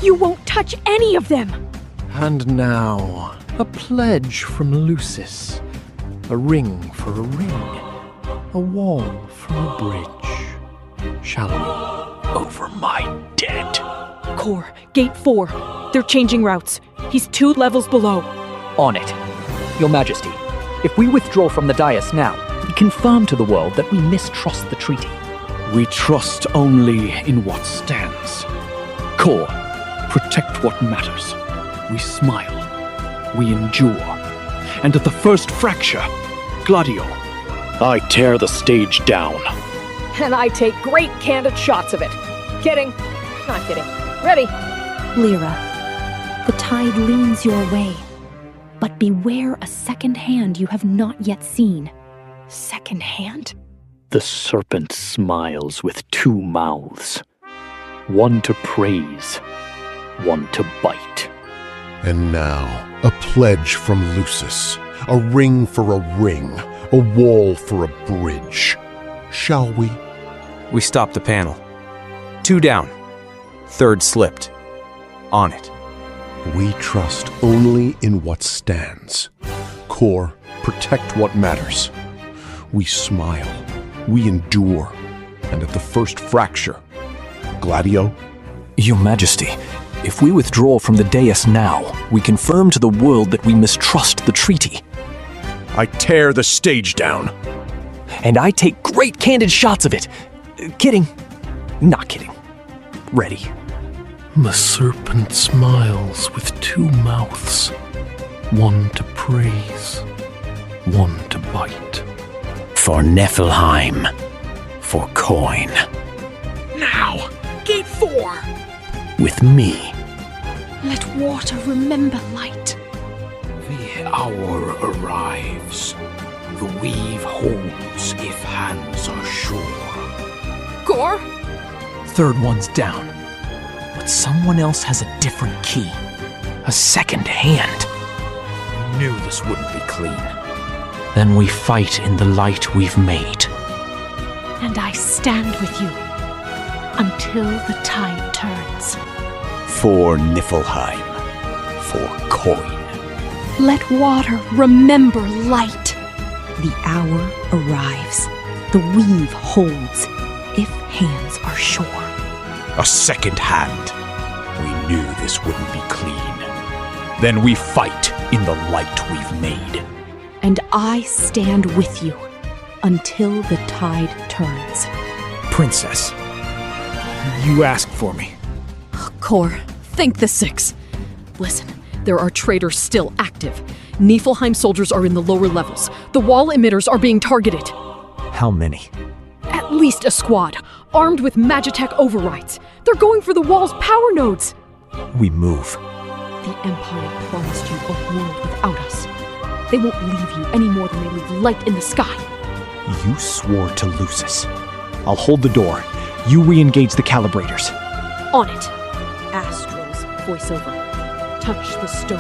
You won't touch any of them! And now, a pledge from Lucis. A ring for a ring. A wall for a bridge. Shall we? Over my dead. Core, gate 4. They're changing routes. He's 2 levels below. On it. Your Majesty, if we withdraw from the dais now, we confirm to the world that we mistrust the treaty. We trust only in what stands. Core, protect what matters. We smile. We endure. And at the first fracture, Gladio, I tear the stage down. And I take great candid shots of it. Kidding. Not kidding. Ready. Lyra, the tide leans your way. But beware a second hand you have not yet seen. Second hand? The serpent smiles with 2 mouths. One to praise, one to bite. And now, a pledge from Lucis. A ring for a ring. A wall for a bridge. Shall we? We stopped the panel. 2 down. Third slipped. On it. We trust only in what stands. Core, protect what matters. We smile. We endure. And at the first fracture, Gladio? Your Majesty, if we withdraw from the dais now, we confirm to the world that we mistrust the treaty. I tear the stage down. And I take great candid shots of it. Kidding. Not kidding. Ready. The serpent smiles with 2 mouths. One to praise, one to bite. For Niflheim. For coin. Now! Gate 4! With me. Let water remember light. The hour arrives. The weave holds if hands are sure. Gore? Third one's down. But someone else has a different key. A second hand. I knew this wouldn't be clean. Then we fight in the light we've made. And I stand with you until the tide turns. For Niflheim. For coin. Let water remember light. The hour arrives. The weave holds if hands are sure. A second hand. We knew this wouldn't be clean. Then we fight in the light we've made. And I stand with you until the tide turns. Princess, you asked for me. Kor, thank the Six. Listen, there are traitors still active. Niflheim soldiers are in the lower levels. The wall emitters are being targeted. How many? At least a squad, armed with Magitech overrides. They're going for the wall's power nodes. We move. The Empire promised you a world without us. They won't leave you any more than they leave light in the sky. You swore to Lucis. I'll hold the door. You re-engage the calibrators. On it. Astral's voiceover. Touch the stone.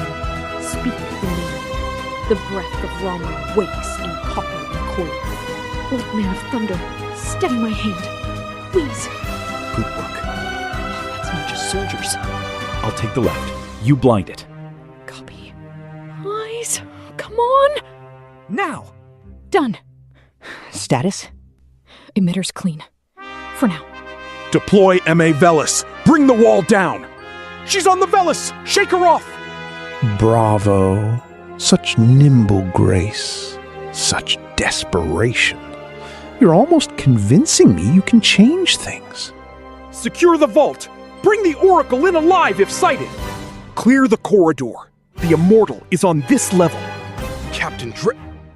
Speak the name. The breath of Rama wakes in copper and coil. Old Man of Thunder, steady my hand. Please. Good work. That's not just soldiers. I'll take the left. You blind it. Copy. Eyes. Come on. Now. Done. Status? Emitter's clean. For now. Deploy M.A. Velis. Bring the wall down. She's on the Velis. Shake her off. Bravo. Such nimble grace. Such desperation. You're almost convincing me you can change things. Secure the vault. Bring the Oracle in alive if sighted. Clear the corridor. The Immortal is on this level. Captain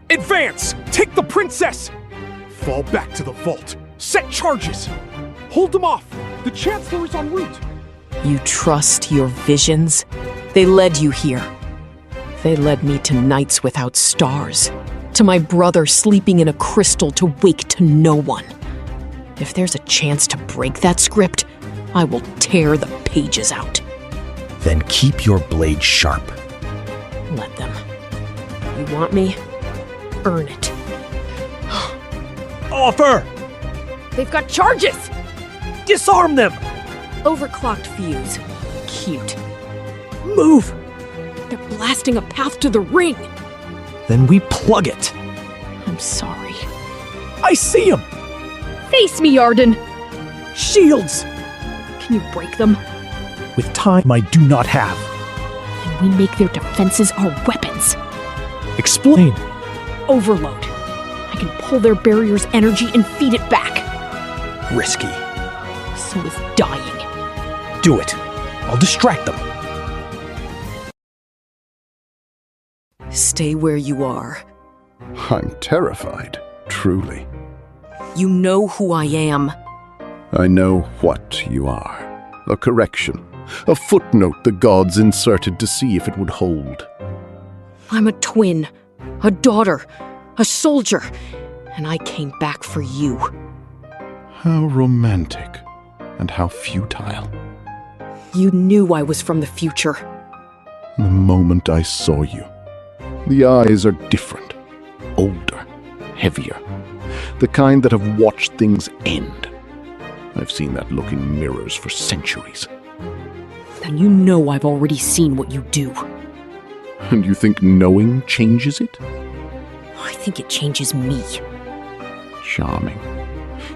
Advance! Take the princess! Fall back to the vault. Set charges. Hold them off. The Chancellor is en route. You trust your visions? They led you here. They led me to nights without stars. To my brother sleeping in a crystal to wake to no one. If there's a chance to break that script, I will tear the pages out. Then keep your blade sharp. Let them. You want me? Earn it. Offer! They've got charges! Disarm them! Overclocked fuse. Cute. Move! They're blasting a path to the ring! Then we plug it. I'm sorry. I see him! Face me, Arden! Shields! Can you break them? With time I do not have. Then we make their defenses our weapons. Explain. Overload. I can pull their barrier's energy and feed it back. Risky. So is dying. Do it. I'll distract them. Stay where you are. I'm terrified, truly. You know who I am. I know what you are. A correction. A footnote the gods inserted to see if it would hold. I'm a twin, a daughter, a soldier, and I came back for you. How romantic, and how futile. You knew I was from the future. The moment I saw you, the eyes are different, older, heavier, the kind that have watched things end. I've seen that look in mirrors for centuries. Then you know I've already seen what you do. And you think knowing changes it? I think it changes me. Charming.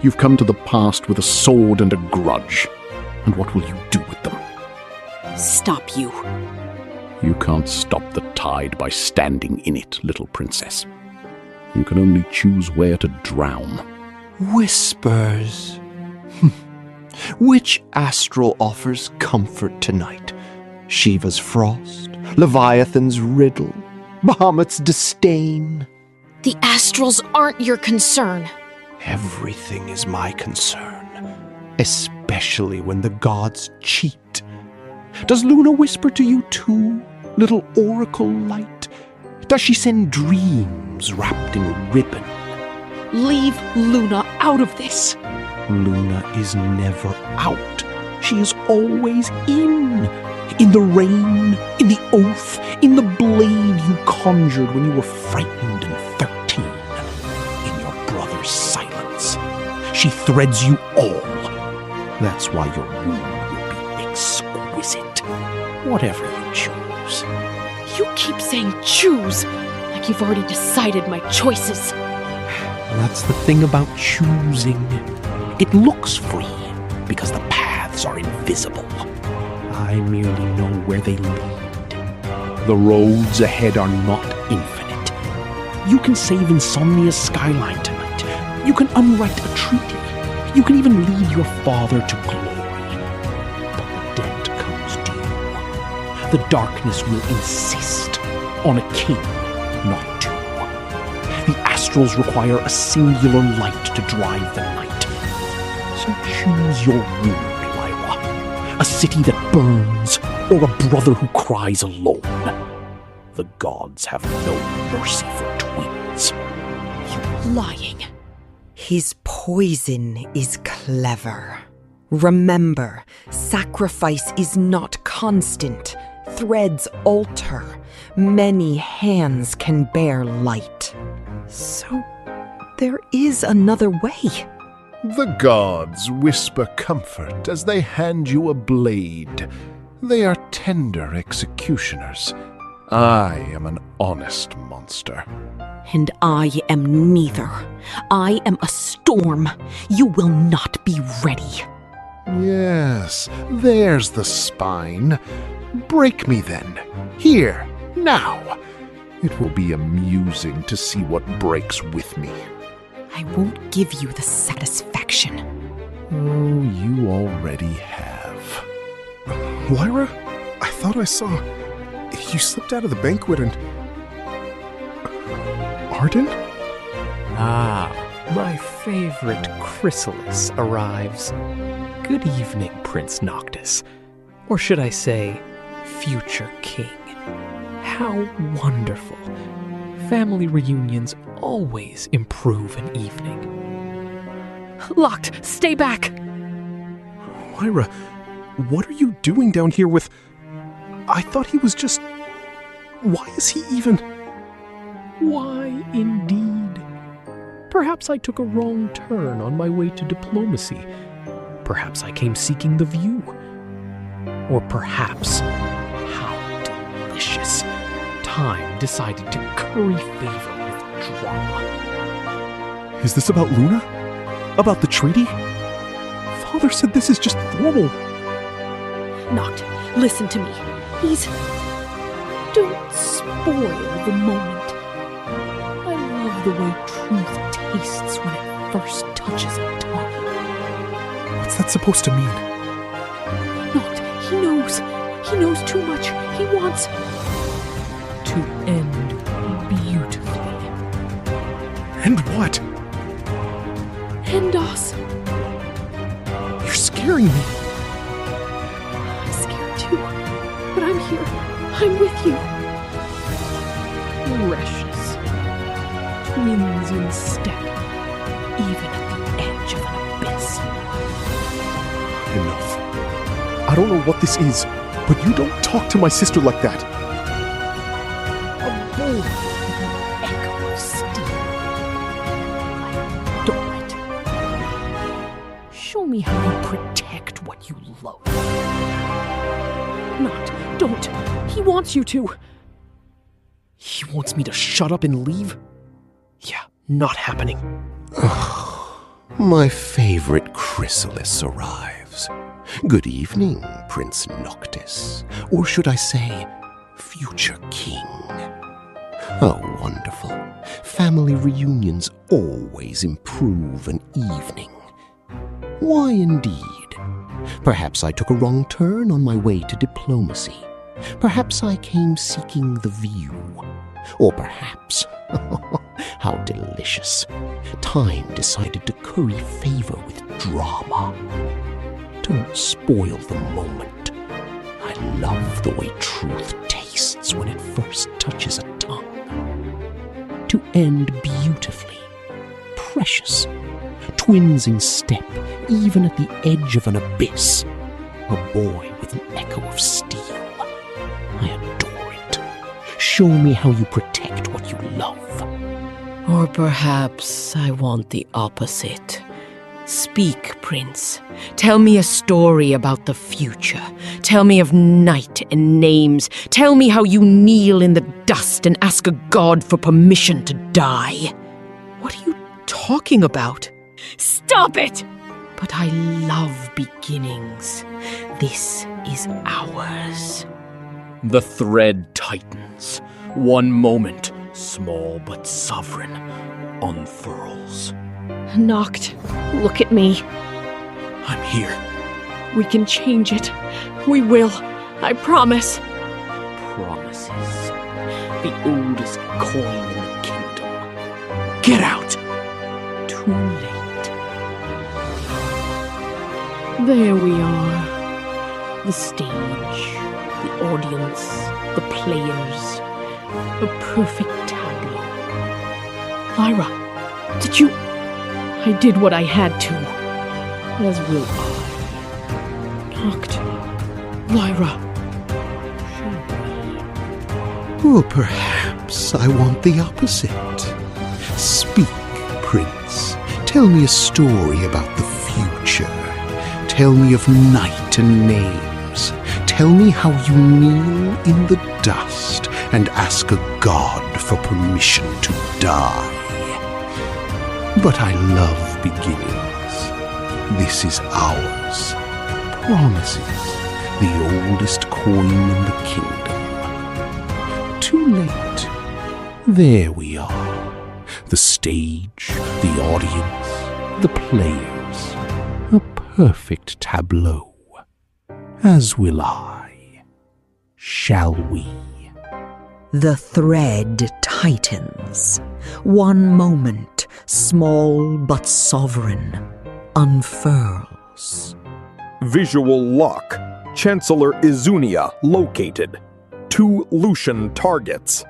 You've come to the past with a sword and a grudge. And what will you do with them? Stop you. You can't stop the tide by standing in it, little princess. You can only choose where to drown. Whispers. Which astral offers comfort tonight? Shiva's frost, Leviathan's riddle, Bahamut's disdain. The Astrals aren't your concern. Everything is my concern, especially when the gods cheat. Does Luna whisper to you too, little oracle light? Does she send dreams wrapped in ribbon? Leave Luna out of this. Luna is never out. She is always in. In the rain, in the oath, in the blade you conjured when you were frightened and 13. In your brother's silence. She threads you all. That's why your wound will be exquisite. Whatever you choose. You keep saying choose, like you've already decided my choices. That's the thing about choosing. It looks free because the paths are invisible. I merely know where they lead. The roads ahead are not infinite. You can save Insomnia's skyline tonight. You can unwrite a treaty. You can even lead your father to glory. But the debt comes due. The darkness will insist on a king, not two. The Astrals require a singular light to drive the night. So choose your wound, Lyra. A city that burns, or a brother who cries alone. The gods have no mercy for twins. You're lying. His poison is clever. Remember, sacrifice is not constant. Threads alter. Many hands can bear light. So, there is another way. The gods whisper comfort as they hand you a blade. They are tender executioners. I am an honest monster. And I am neither. I am a storm. You will not be ready. Yes, there's the spine. Break me then. Here, now. It will be amusing to see what breaks with me. I won't give you the satisfaction. Oh, you already have. Lyra, I thought I saw... You slipped out of the banquet and... Arden? Ah, my favorite chrysalis arrives. Good evening, Prince Noctis. Or should I say, future king. How wonderful. Family reunions always improve an evening. Locked, stay back! Lyra, what are you doing down here with... I thought he was just... Why is he even... Why, indeed. Perhaps I took a wrong turn on my way to diplomacy. Perhaps I came seeking the view. Or perhaps, how delicious, time decided to curry favor with drama. Is this about Luna? About the treaty? Father said this is just formal. Noct, listen to me. Don't spoil the moment. I love the way truth tastes when it first touches a tongue. What's that supposed to mean? Noct, he knows. He knows too much. He wants to end beautifully. And what? End us. You're scaring me. I'm scared too, but I'm here. I'm with you. Precious. Twins in step, even at the edge of an abyss. Enough. I don't know what this is, but you don't talk to my sister like that. A bull with an echo of steel. Like Dorit. Show me how you protect what you love. Don't. He wants you to. He wants me to shut up and leave? Yeah, not happening. My favorite chrysalis arrives. Good evening, Prince Noctis. Or should I say, future king. Oh, wonderful. Family reunions always improve an evening. Why, indeed. Perhaps I took a wrong turn on my way to diplomacy. Perhaps I came seeking the view. Or perhaps how delicious. Time decided to curry favor with drama. Don't spoil the moment. I love the way truth tastes when it first touches a tongue. To end beautifully, precious, twins in step, even at the edge of an abyss. A boy with an echo of steel. I adore it. Show me how you protect what you love. Or perhaps I want the opposite. Speak, Prince. Tell me a story about the future. Tell me of night and names. Tell me how you kneel in the dust and ask a god for permission to die. What are you talking about? Stop it! But I love beginnings. This is ours. The thread tightens. One moment, small but sovereign, unfurls. Noct, look at me. I'm here. We can change it. We will. I promise. Promises. The oldest coin in the kingdom. Get out! Too late. There we are. The stage, the audience, the players. A perfect tableau. Lyra, did you... I did what I had to. As will I. Noct. Lyra. Or perhaps I want the opposite. Speak, Prince. Tell me a story about the future. Tell me of night and names. Tell me how you kneel in the dust and ask a god for permission to die. But I love beginnings. This is ours. Promises, the oldest coin in the kingdom. Too late. There we are. The stage, the audience, the players. A perfect tableau. As will I. Shall we? The thread tightens. One moment, small but sovereign, unfurls. Visual lock. Chancellor Izunia located. 2 Lucian targets.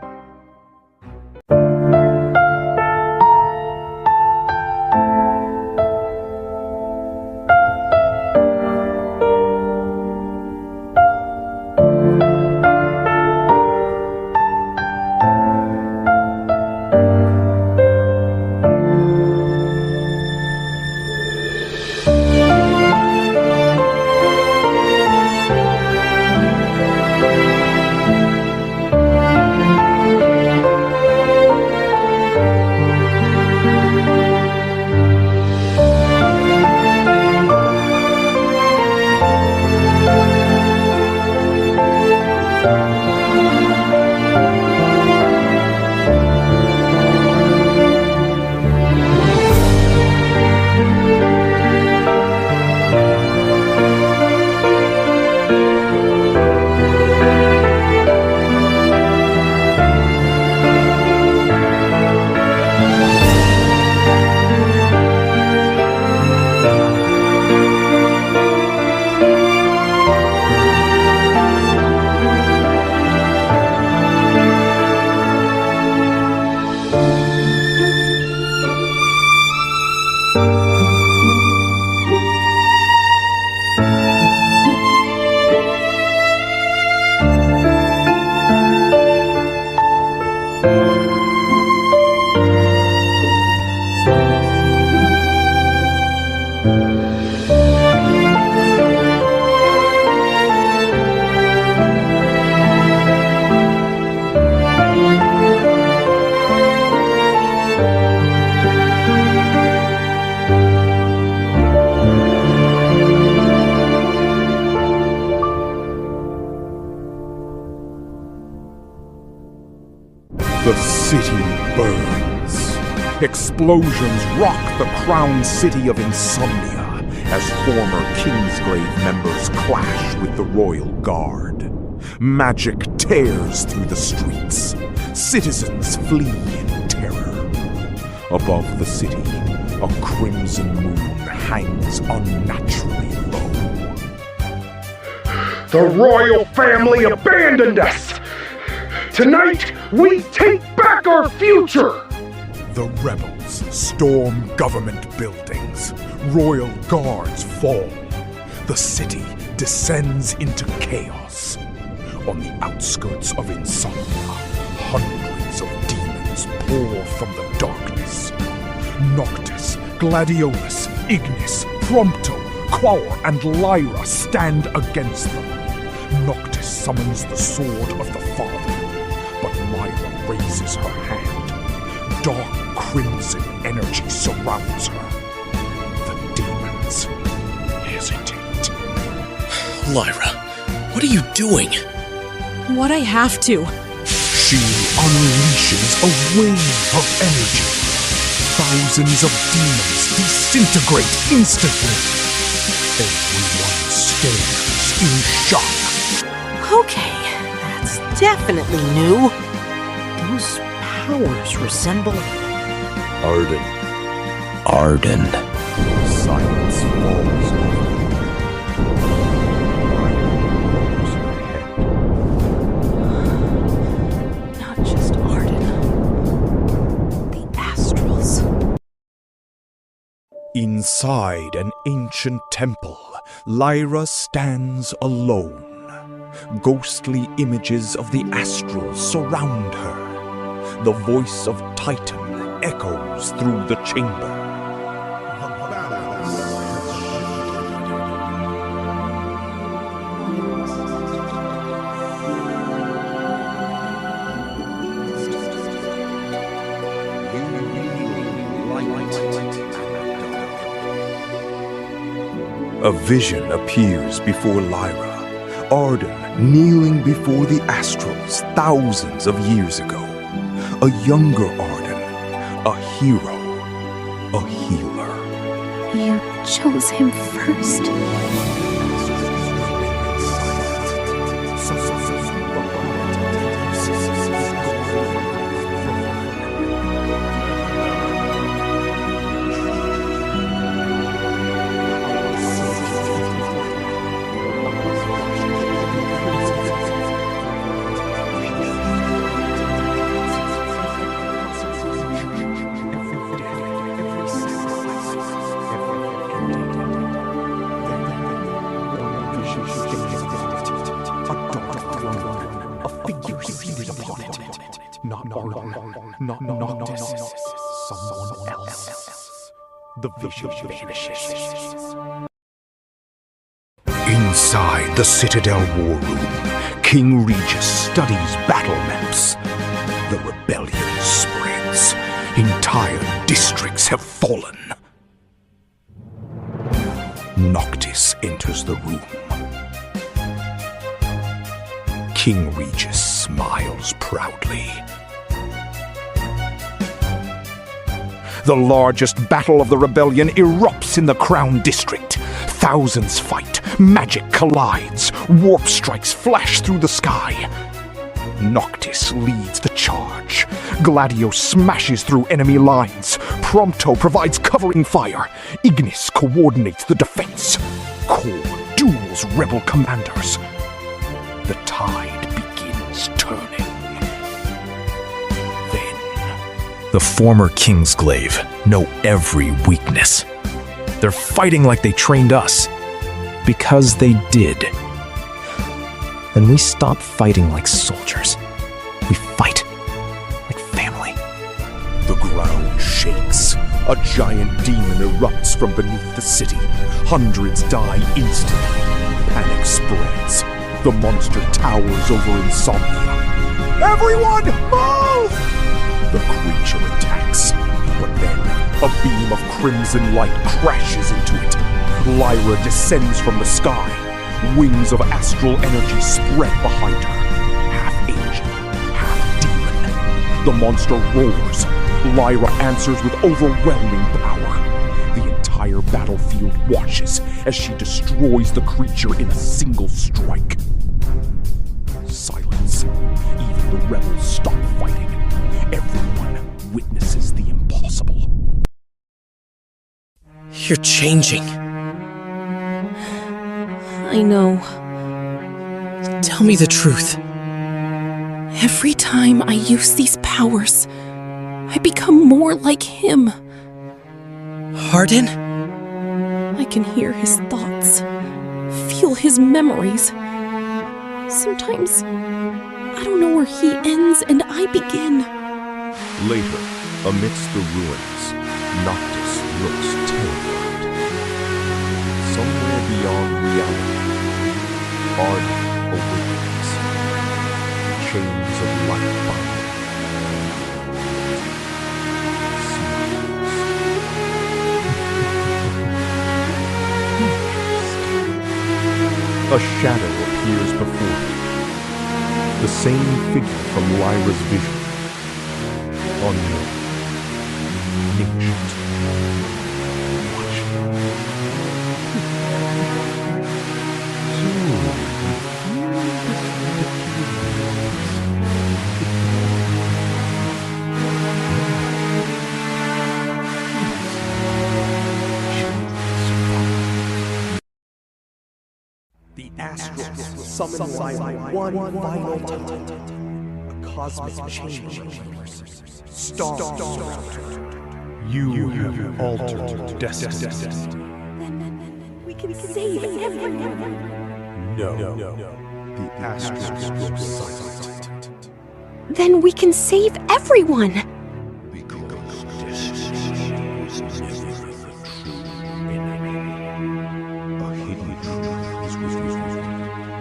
The city burns. Explosions rock the crown city of Insomnia as former Kingsgrave members clash with the Royal Guard. Magic tears through the streets. Citizens flee in terror. Above the city, a crimson moon hangs unnaturally low. The royal family abandoned us! Tonight, we take back our future! The rebels storm government buildings. Royal guards fall. The city descends into chaos. On the outskirts of Insomnia, hundreds of demons pour from the darkness. Noctis, Gladiolus, Ignis, Prompto, Quaur, and Lyra stand against them. Noctis summons the sword of the Father, but Lyra raises her hand. Dark crimson energy surrounds her. The demons hesitate. Lyra, what are you doing? What I have to. She unleashes a wave of energy. Thousands of demons disintegrate instantly. Everyone stares in shock. Okay, that's definitely new. Those powers resemble... Arden. Silence falls. Not just Arden. The Astrals. Inside an ancient temple, Lyra stands alone. Ghostly images of the Astrals surround her. The voice of Titan echoes through the chamber. A vision appears before Lyra, Arden kneeling before the Astrals thousands of years ago. A younger Arden, a hero, a healer. You chose him first. Not Noctis, someone else. The vision vanishes. Inside the Citadel War Room, King Regis studies battle maps. The rebellion spreads. Entire districts have fallen. Noctis enters the room. King Regis smiles proudly. The largest battle of the rebellion erupts in the Crown District. Thousands fight, magic collides, warp strikes flash through the sky. Noctis leads the charge. Gladio smashes through enemy lines. Prompto provides covering fire. Ignis coordinates the defense. Quaur duels rebel commanders. The tide begins turning. The former Kingsglaive know every weakness. They're fighting like they trained us. Because they did. Then we stop fighting like soldiers. We fight like family. The ground shakes. A giant demon erupts from beneath the city. Hundreds die instantly. Panic spreads. The monster towers over Insomnia. Everyone, move! The creature attacks, but then a beam of crimson light crashes into it. Lyra descends from the sky. Wings of astral energy spread behind her. Half angel, half demon. The monster roars. Lyra answers with overwhelming power. The entire battlefield watches as she destroys the creature in a single strike. Silence. Even the rebels stop fighting. Everyone witnesses the impossible. You're changing. I know. Tell me the truth. Every time I use these powers, I become more like him. Hardin? I can hear his thoughts, feel his memories. Sometimes, I don't know where he ends and I begin. Later, amidst the ruins, Noctis looks terrified. Somewhere beyond reality, Hardin awakens. Chains of light bind him. A shadow appears before him. The same figure from Lyra's vision. Unknown. Ancient. Watchful. The Astrals summon Lyra one final time. A cosmic change. Star. You have altered destiny. We can save everyone. No. The Astrals grow silent. Then we can save everyone.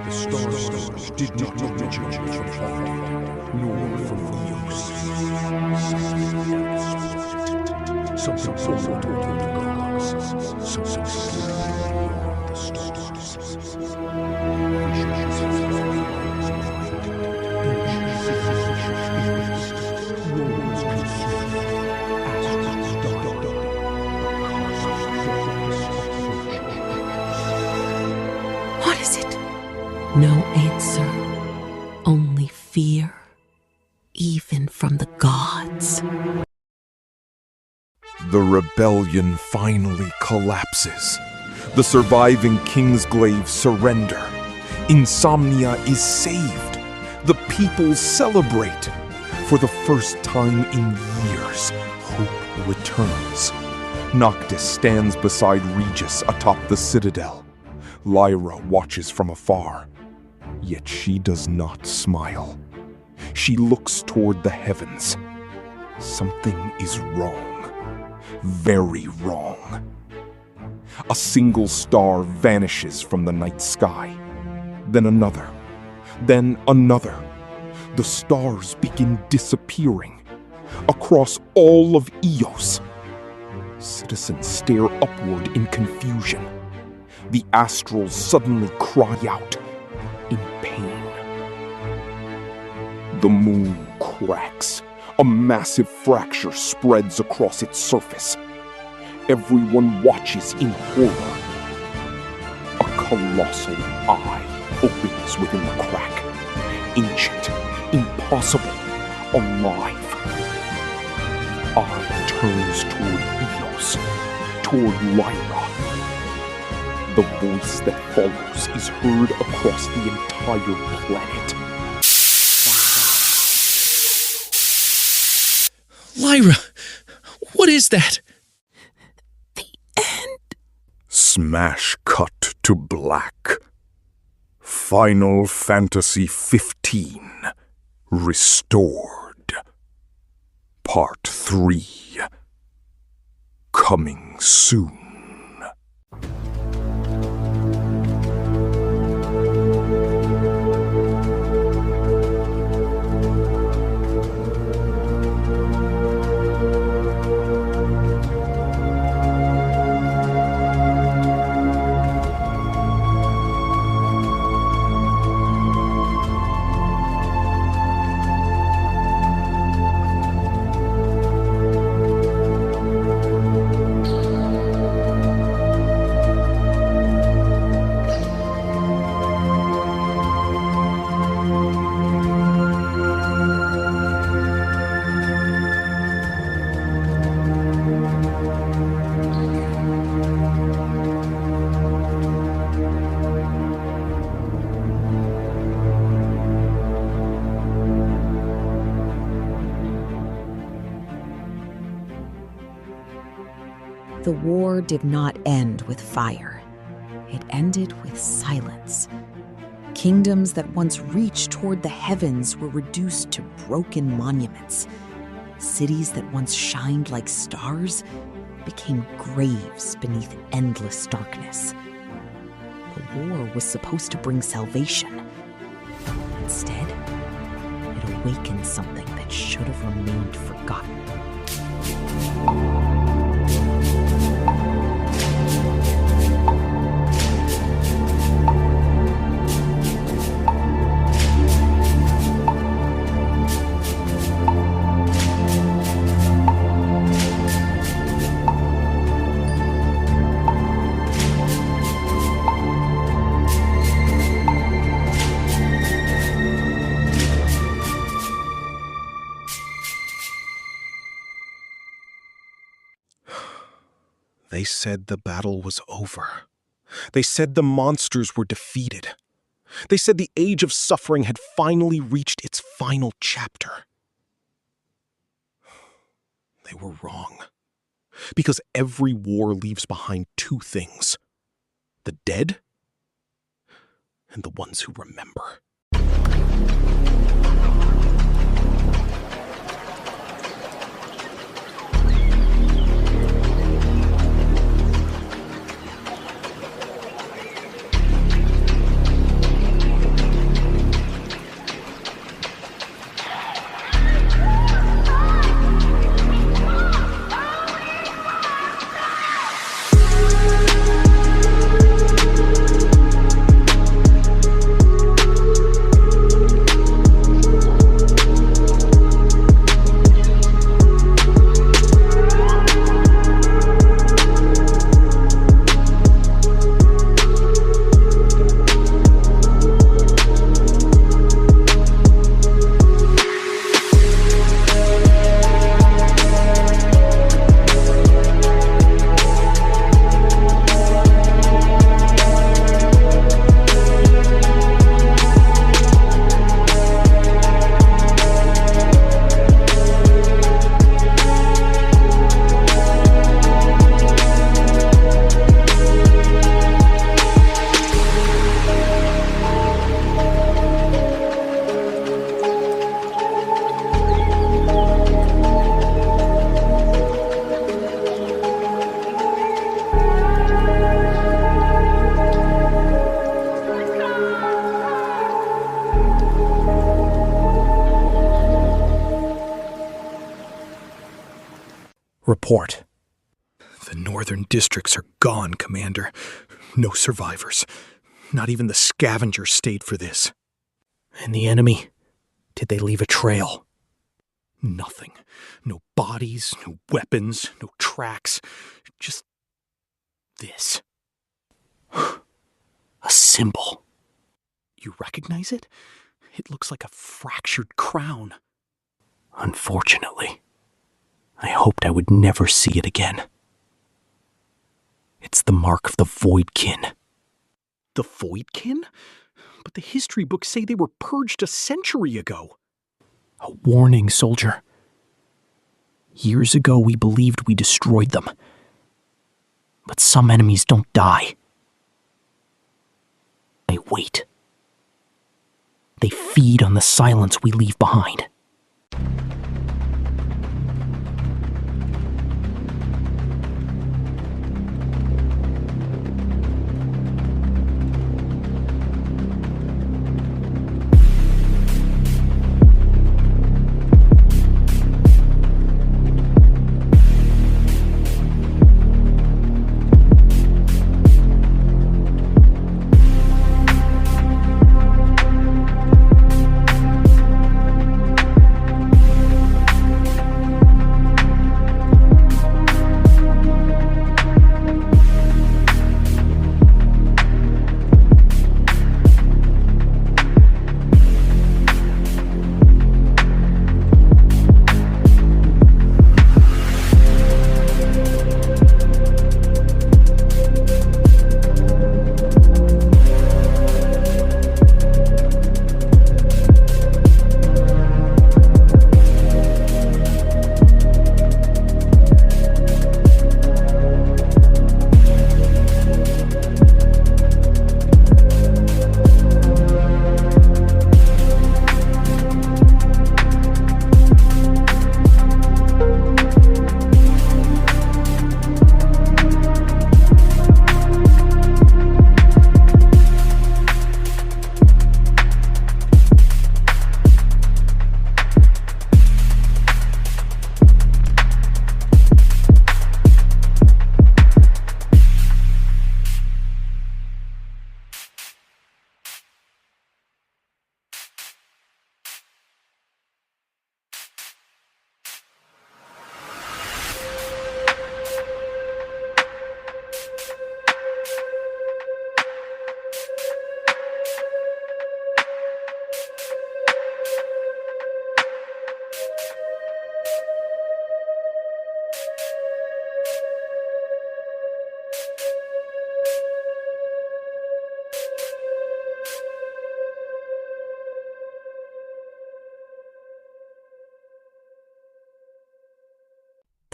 The stars did not originate from Hardin, nor from Eos. Something old to the gods, something still beyond the stars. What is it? No answer, only fear, even from the gods. The rebellion finally collapses. The surviving Kingsglaive surrender. Insomnia is saved. The people celebrate. For the first time in years, hope returns. Noctis stands beside Regis atop the citadel. Lyra watches from afar, yet she does not smile. She looks toward the heavens. Something is wrong. Very wrong. A single star vanishes from the night sky. Then another. Then another. The stars begin disappearing across all of Eos. Citizens stare upward in confusion. The Astrals suddenly cry out in pain. The moon cracks. A massive fracture spreads across its surface. Everyone watches in horror. A colossal eye opens within the crack. Ancient, impossible, alive. The eye turns toward Eos, toward Lyra. The voice that follows is heard across the entire planet. Lyra, what is that? Smash cut to black. Final Fantasy 15 Restored. Part 3. Coming soon. The war did not end with fire. It ended with silence. Kingdoms that once reached toward the heavens were reduced to broken monuments. Cities that once shined like stars became graves beneath endless darkness. The war was supposed to bring salvation. Instead, it awakened something that should have remained forgotten. They said the battle was over. They said the monsters were defeated. They said the age of suffering had finally reached its final chapter. They were wrong. Because every war leaves behind two things: the dead and the ones who remember. Report. The northern districts are gone, Commander. No survivors. Not even the scavengers stayed for this. And the enemy? Did they leave a trail? Nothing. No bodies, no weapons, no tracks. Just this. A symbol. You recognize it? It looks like a fractured crown. Unfortunately, I hoped I would never see it again. It's the mark of the Voidkin. The Voidkin? But the history books say they were purged a century ago. A warning, soldier. Years ago, we believed we destroyed them. But some enemies don't die. They wait. They feed on the silence we leave behind.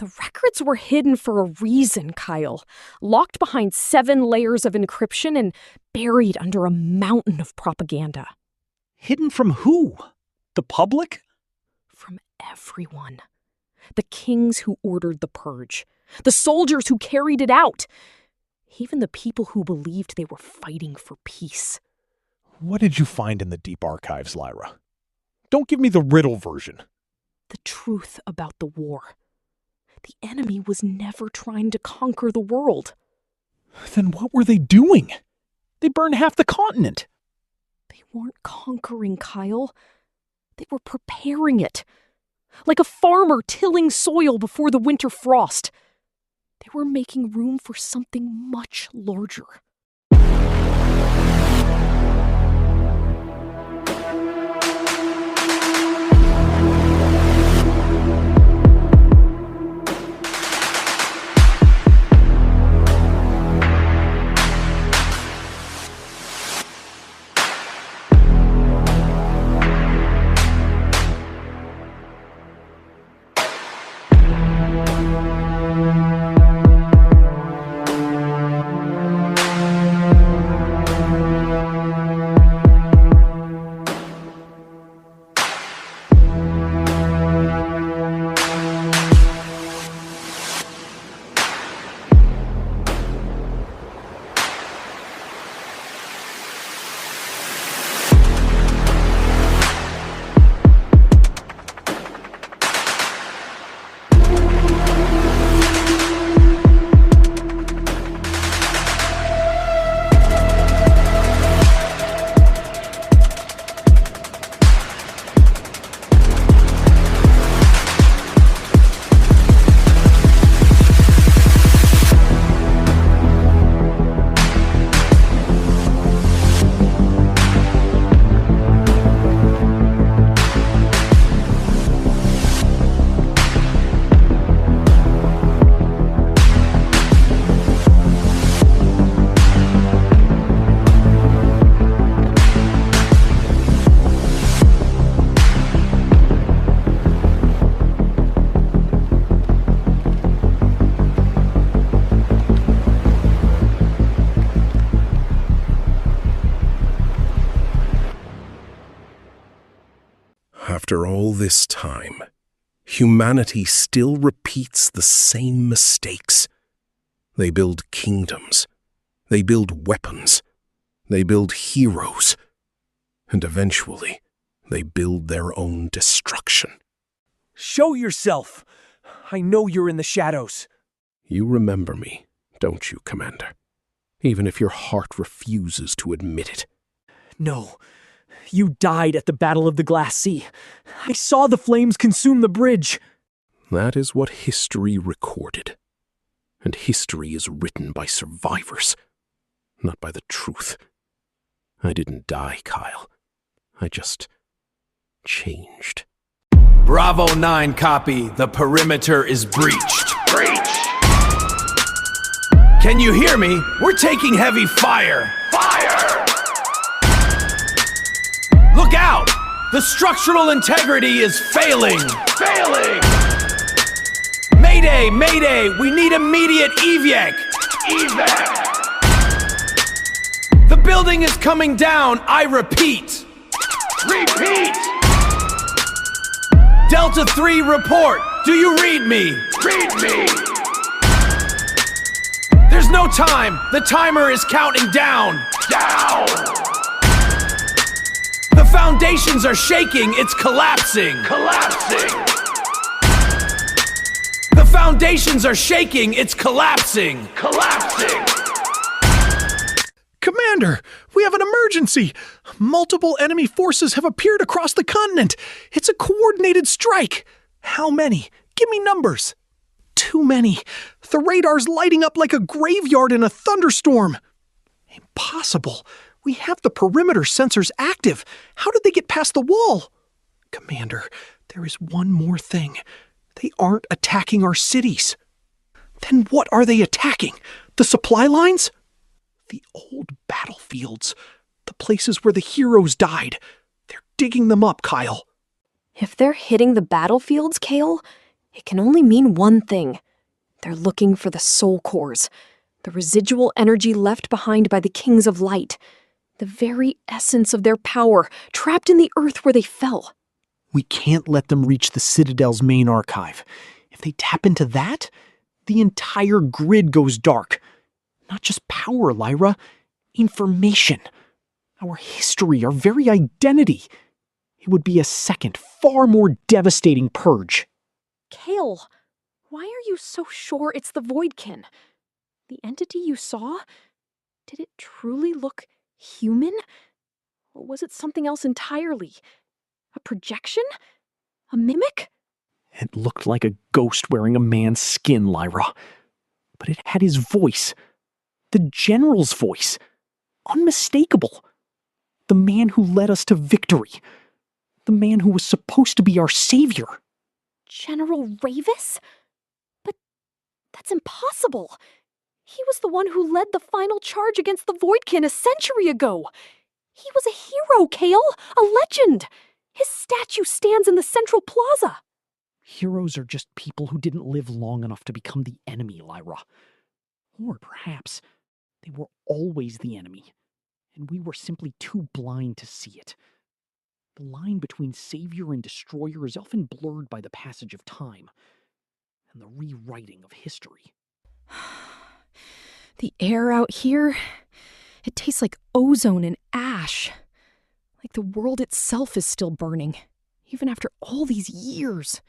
The records were hidden for a reason, Kyle. Locked behind 7 layers of encryption and buried under a mountain of propaganda. Hidden from who? The public? From everyone. The kings who ordered the purge. The soldiers who carried it out. Even the people who believed they were fighting for peace. What did you find in the deep archives, Lyra? Don't give me the riddle version. The truth about the war. The enemy was never trying to conquer the world. Then what were they doing? They burned half the continent. They weren't conquering, Kyle. They were preparing it. Like a farmer tilling soil before the winter frost. They were making room for something much larger. After all this time, humanity still repeats the same mistakes. They build kingdoms. They build weapons. They build heroes. And eventually, they build their own destruction. Show yourself! I know you're in the shadows. You remember me, don't you, Commander? Even if your heart refuses to admit it. No. You died at the Battle of the Glass Sea. I saw the flames consume the bridge. That is what history recorded. And history is written by survivors, not by the truth. I didn't die, Kyle. I just changed. Bravo 9 copy. The perimeter is breached. Breach! Can you hear me? We're taking heavy fire. Fire! Look out! The structural integrity is failing. Failing! Mayday! Mayday! We need immediate evac! Evac! The building is coming down, I repeat! Repeat! Delta 3 report! Do you read me? Read me! There's no time! The timer is counting down! Down! The foundations are shaking, it's collapsing! Collapsing! The foundations are shaking, it's collapsing! Collapsing! Commander, we have an emergency! Multiple enemy forces have appeared across the continent! It's a coordinated strike! How many? Give me numbers! Too many! The radar's lighting up like a graveyard in a thunderstorm! Impossible! We have the perimeter sensors active! How did they get past the wall? Commander, there is one more thing. They aren't attacking our cities. Then what are they attacking? The supply lines? The old battlefields. The places where the heroes died. They're digging them up, Kyle. If they're hitting the battlefields, Kale, It can only mean one thing. They're looking for the soul cores, the residual energy left behind by the Kings of Light, the very essence of their power, trapped in the earth where they fell. We can't let them reach the Citadel's main archive. If they tap into that, the entire grid goes dark. Not just power, Lyra. Information. Our history, our very identity. It would be a second, far more devastating purge. Kale, why are you so sure it's the Voidkin? The entity you saw? Did it truly look human? Or was it something else entirely? A projection? A mimic? It looked like a ghost wearing a man's skin, Lyra. But it had his voice. The General's voice. Unmistakable. The man who led us to victory. The man who was supposed to be our savior. General Ravis? But that's impossible. He was the one who led the final charge against the Voidkin a century ago. He was a hero, Kale, a legend. His statue stands in the Central Plaza. Heroes are just people who didn't live long enough to become the enemy, Lyra. Or perhaps they were always the enemy, and we were simply too blind to see it. The line between savior and destroyer is often blurred by the passage of time and the rewriting of history. The air out here, it tastes like ozone and ash. Like the world itself is still burning, even after all these years.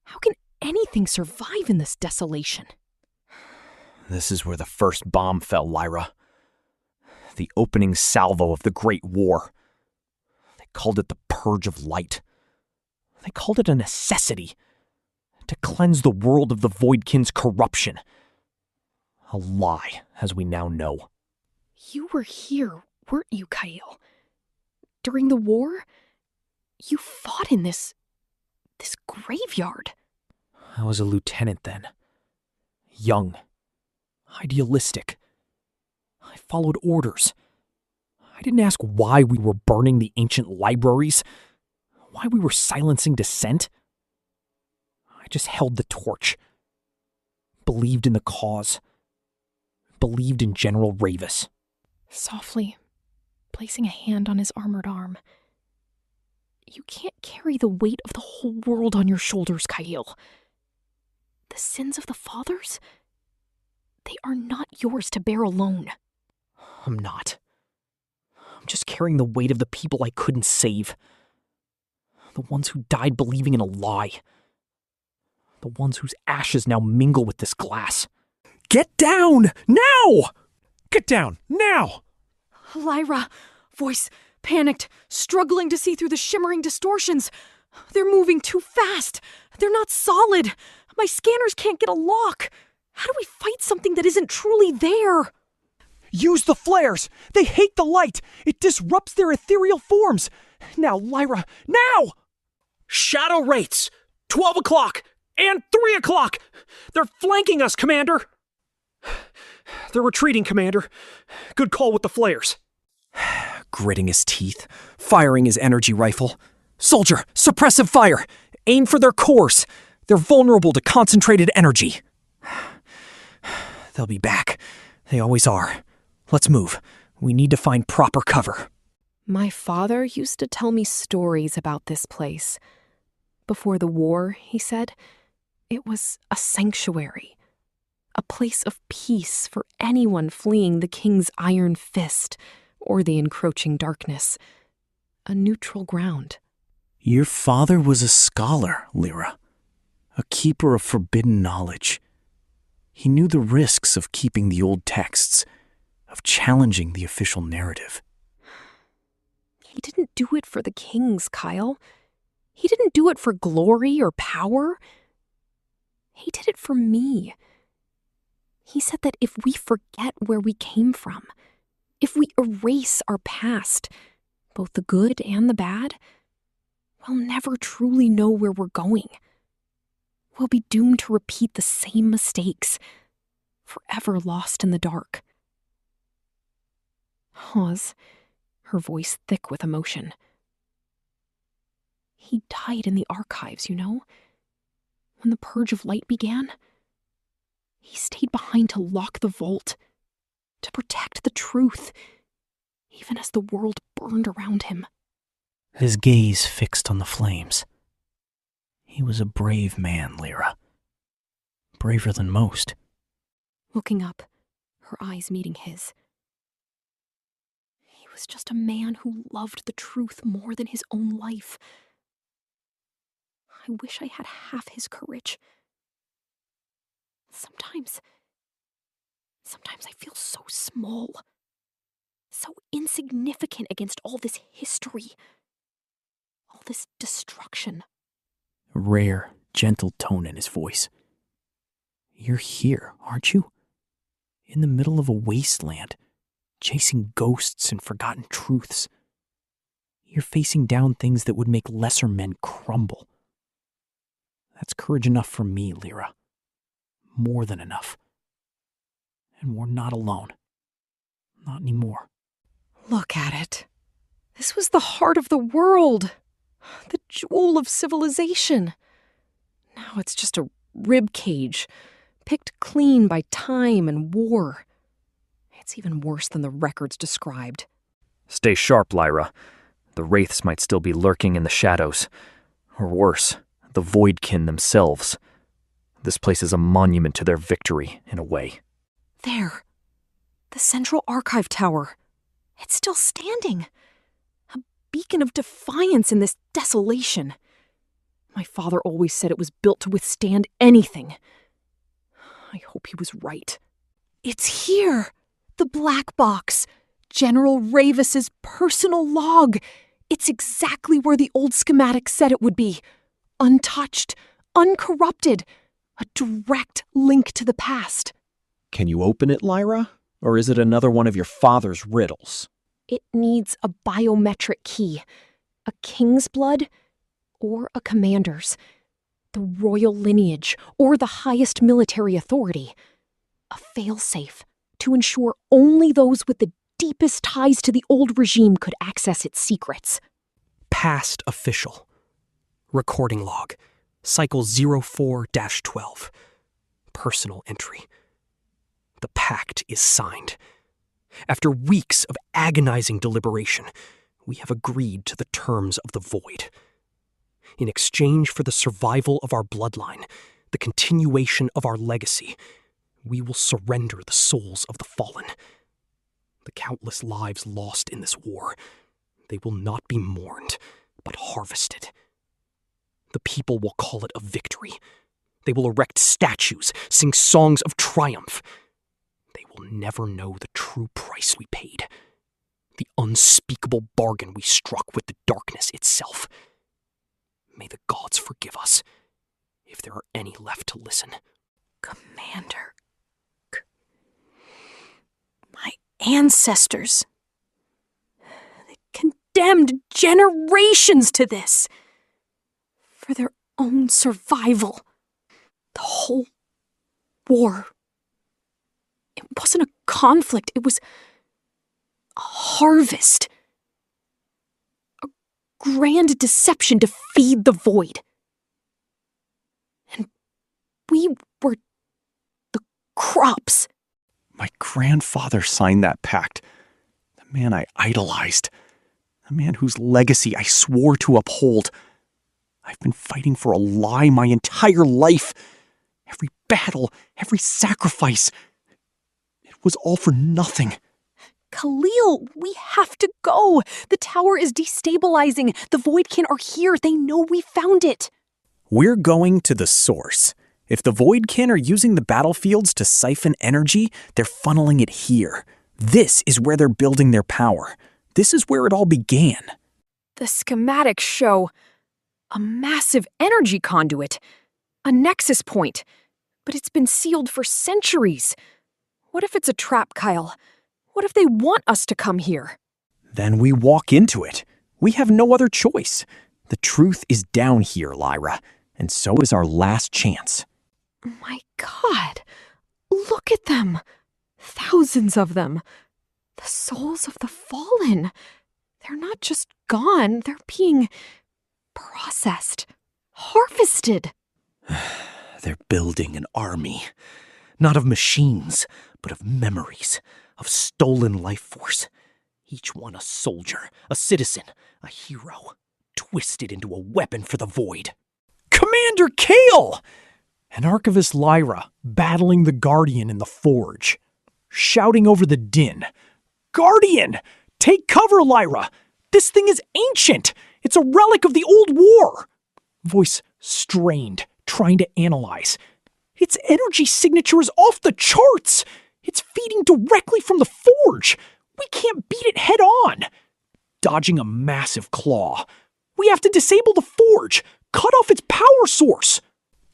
How can anything survive in this desolation? This is where the first bomb fell, Lyra. The opening salvo of the Great War. They called it the Purge of Light. They called it a necessity to cleanse the world of the Voidkin's corruption. A lie, as we now know. You were here, weren't you, Kyle? During the war? You fought in this graveyard. I was a lieutenant then. Young. Idealistic. I followed orders. I didn't ask why we were burning the ancient libraries, why we were silencing dissent. I just held the torch. Believed in the cause. Believed in General Ravis. Softly, placing a hand on his armored arm. You can't carry the weight of the whole world on your shoulders, Kyle. The sins of the fathers? They are not yours to bear alone. I'm not. I'm just carrying the weight of the people I couldn't save. The ones who died believing in a lie. The ones whose ashes now mingle with this glass. Get down! Now! Get down, now! Lyra, voice panicked, struggling to see through the shimmering distortions. They're moving too fast. They're not solid. My scanners can't get a lock. How do we fight something that isn't truly there? Use the flares! They hate the light! It disrupts their ethereal forms! Now, Lyra, now! Shadow Wraiths! 12 o'clock! And 3 o'clock! They're flanking us, Commander! They're retreating, Commander. Good call with the flares. Gritting his teeth, firing his energy rifle. Soldier, suppressive fire! Aim for their cores! They're vulnerable to concentrated energy. They'll be back. They always are. Let's move. We need to find proper cover. My father used to tell me stories about this place. Before the war, he said, it was a sanctuary. A place of peace for anyone fleeing the king's iron fist or the encroaching darkness. A neutral ground. Your father was a scholar, Lyra. A keeper of forbidden knowledge. He knew the risks of keeping the old texts, of challenging the official narrative. He didn't do it for the kings, Kyle. He didn't do it for glory or power. He did it for me. He said that if we forget where we came from, if we erase our past, both the good and the bad, we'll never truly know where we're going. We'll be doomed to repeat the same mistakes, forever lost in the dark. Hawes, her voice thick with emotion. He died in the archives, you know? when the Purge of Light began, he stayed behind to lock the vault, to protect the truth, even as the world burned around him. His gaze fixed on the flames. He was a brave man, Lyra. Braver than most. Looking up, her eyes meeting his. He was just a man who loved the truth more than his own life. I wish I had half his courage. Sometimes I feel so small, so insignificant against all this history, all this destruction. A rare, gentle tone in his voice. You're here, aren't you? In the middle of a wasteland, chasing ghosts and forgotten truths. You're facing down things that would make lesser men crumble. That's courage enough for me, Lyra. More than enough. And we're not alone. Not anymore. Look at it. This was the heart of the world. The jewel of civilization. Now it's just a rib cage, picked clean by time and war. It's even worse than the records described. Stay sharp, Lyra. The Wraiths might still be lurking in the shadows. Or worse, the Voidkin themselves. This place is a monument to their victory, in a way. There. The Central Archive Tower. It's still standing. A beacon of defiance in this desolation. My father always said it was built to withstand anything. I hope he was right. It's here! The black box. General Ravis's personal log. It's exactly where the old schematic said it would be. Untouched, uncorrupted. A direct link to the past. Can you open it, Lyra? Or is it another one of your father's riddles? It needs a biometric key. A king's blood or a commander's. The royal lineage or the highest military authority. A failsafe to ensure only those with the deepest ties to the old regime could access its secrets. Past official. Recording log. Cycle 04-12. Personal entry. The pact is signed. After weeks of agonizing deliberation, we have agreed to the terms of the Void. In exchange for the survival of our bloodline, the continuation of our legacy, we will surrender the souls of the fallen. The countless lives lost in this war, they will not be mourned, but harvested. The people will call it a victory. They will erect statues, sing songs of triumph. They will never know the true price we paid, the unspeakable bargain we struck with the darkness itself. May the gods forgive us, if there are any left to listen. Commander. My ancestors. They condemned generations to this. For their own survival. The whole war. It wasn't a conflict, it was a harvest. A grand deception to feed the Void. And we were the crops. My grandfather signed that pact. The man I idolized. The man whose legacy I swore to uphold. I've been fighting for a lie my entire life. Every battle, every sacrifice. It was all for nothing. Khalil, we have to go. The tower is destabilizing. The Voidkin are here. They know we found it. We're going to the source. If the Voidkin are using the battlefields to siphon energy, they're funneling it here. This is where they're building their power. This is where it all began. The schematics show a massive energy conduit, a nexus point, but it's been sealed for centuries. What if it's a trap, Kyle? What if they want us to come here? Then we walk into it. We have no other choice. The truth is down here, Lyra, and so is our last chance. My God, look at them. Thousands of them. The souls of the fallen. They're not just gone, they're being processed, harvested. They're building an army, not of machines, but of memories, of stolen life force. Each one a soldier, a citizen, a hero, twisted into a weapon for the void. Commander Kale! And Archivist Lyra battling the Guardian in the forge, shouting over the din. Guardian! Take cover, Lyra! This thing is ancient! It's a relic of the old war! Voice strained, trying to analyze. Its energy signature is off the charts! It's feeding directly from the forge! We can't beat it head on! Dodging a massive claw. We have to disable the forge! Cut off its power source!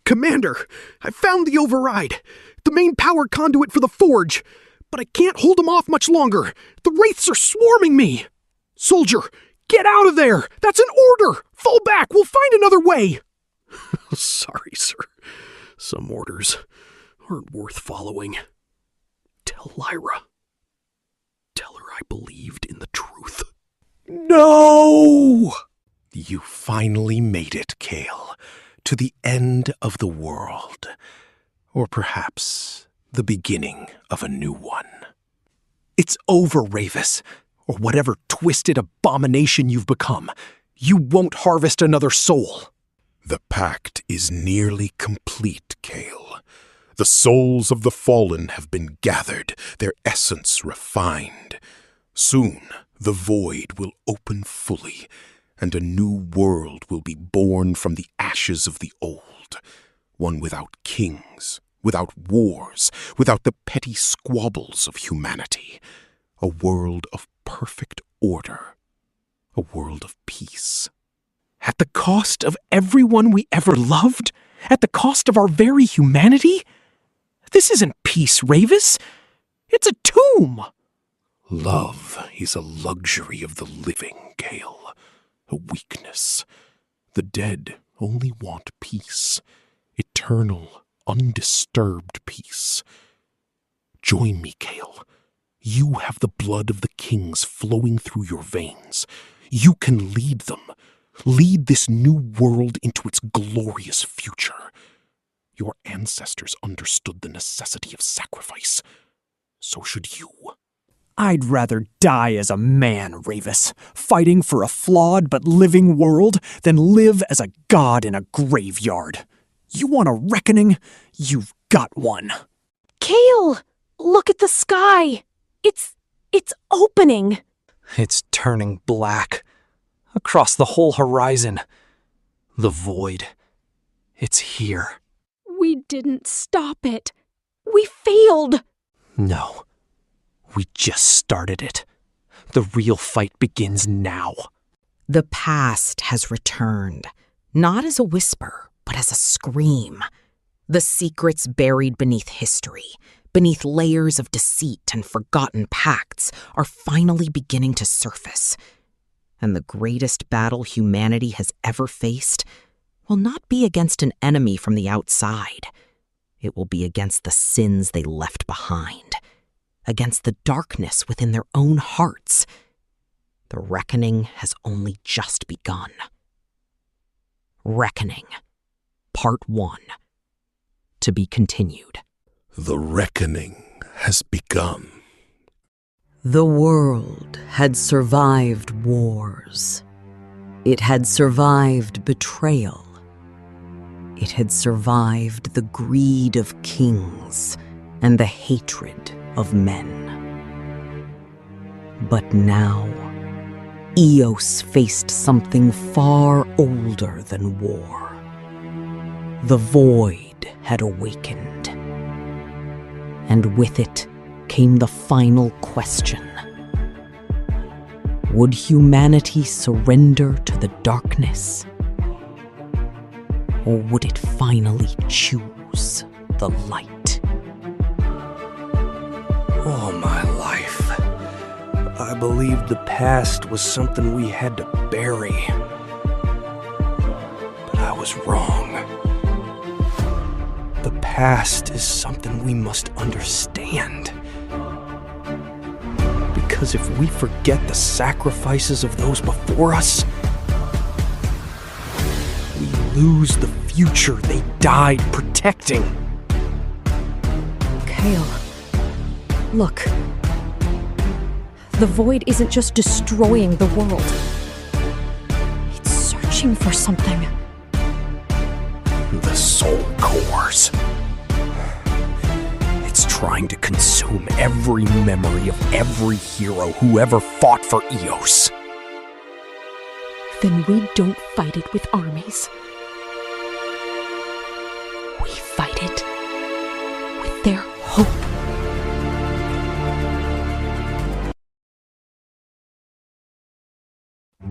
Commander, I found the override. The main power conduit for the forge. But I can't hold them off much longer. The wraiths are swarming me. Soldier, get out of there! That's an order! Fall back! We'll find another way! Sorry, sir. Some orders aren't worth following. Tell Lyra. Tell her I believed in the truth. No! You finally made it, Kale. To the end of the world. Or perhaps the beginning of a new one. It's over, Ravis. Or whatever twisted abomination you've become. You won't harvest another soul. The pact is nearly complete, Kale. The souls of the fallen have been gathered, their essence refined. Soon, the void will open fully, and a new world will be born from the ashes of the old. One without kings, without wars, without the petty squabbles of humanity. A world of perfect order. A world of peace. At the cost of everyone we ever loved? At the cost of our very humanity? This isn't peace, Ravis. It's a tomb. Love is a luxury of the living, Kale. A weakness. The dead only want peace. Eternal, undisturbed peace. Join me, Kale. You have the blood of the kings flowing through your veins. You can lead them. Lead this new world into its glorious future. Your ancestors understood the necessity of sacrifice. So should you. I'd rather die as a man, Ravis, fighting for a flawed but living world than live as a god in a graveyard. You want a reckoning? You've got one. Kale! Look at the sky! It's opening! It's turning black. Across the whole horizon. The void. It's here. We didn't stop it. We failed! No. We just started it. The real fight begins now. The past has returned, not as a whisper, but as a scream. The secrets buried beneath history, beneath layers of deceit and forgotten pacts, are finally beginning to surface. And the greatest battle humanity has ever faced will not be against an enemy from the outside. It will be against the sins they left behind. Against the darkness within their own hearts. The reckoning has only just begun. Reckoning, Part 1. To be continued. The reckoning has begun. The world had survived wars. It had survived betrayal. It had survived the greed of kings and the hatred of men. But now, Eos faced something far older than war. The void had awakened. And with it came the final question. Would humanity surrender to the darkness? Or would it finally choose the light? All my life, I believed the past was something we had to bury. But I was wrong. The past is something we must understand. Because if we forget the sacrifices of those before us, we lose the future they died protecting. Kale, look. The void isn't just destroying the world. It's searching for something. The soul cores. It's trying to consume every memory of every hero who ever fought for Eos. Then we don't fight it with armies. We fight it with their hope.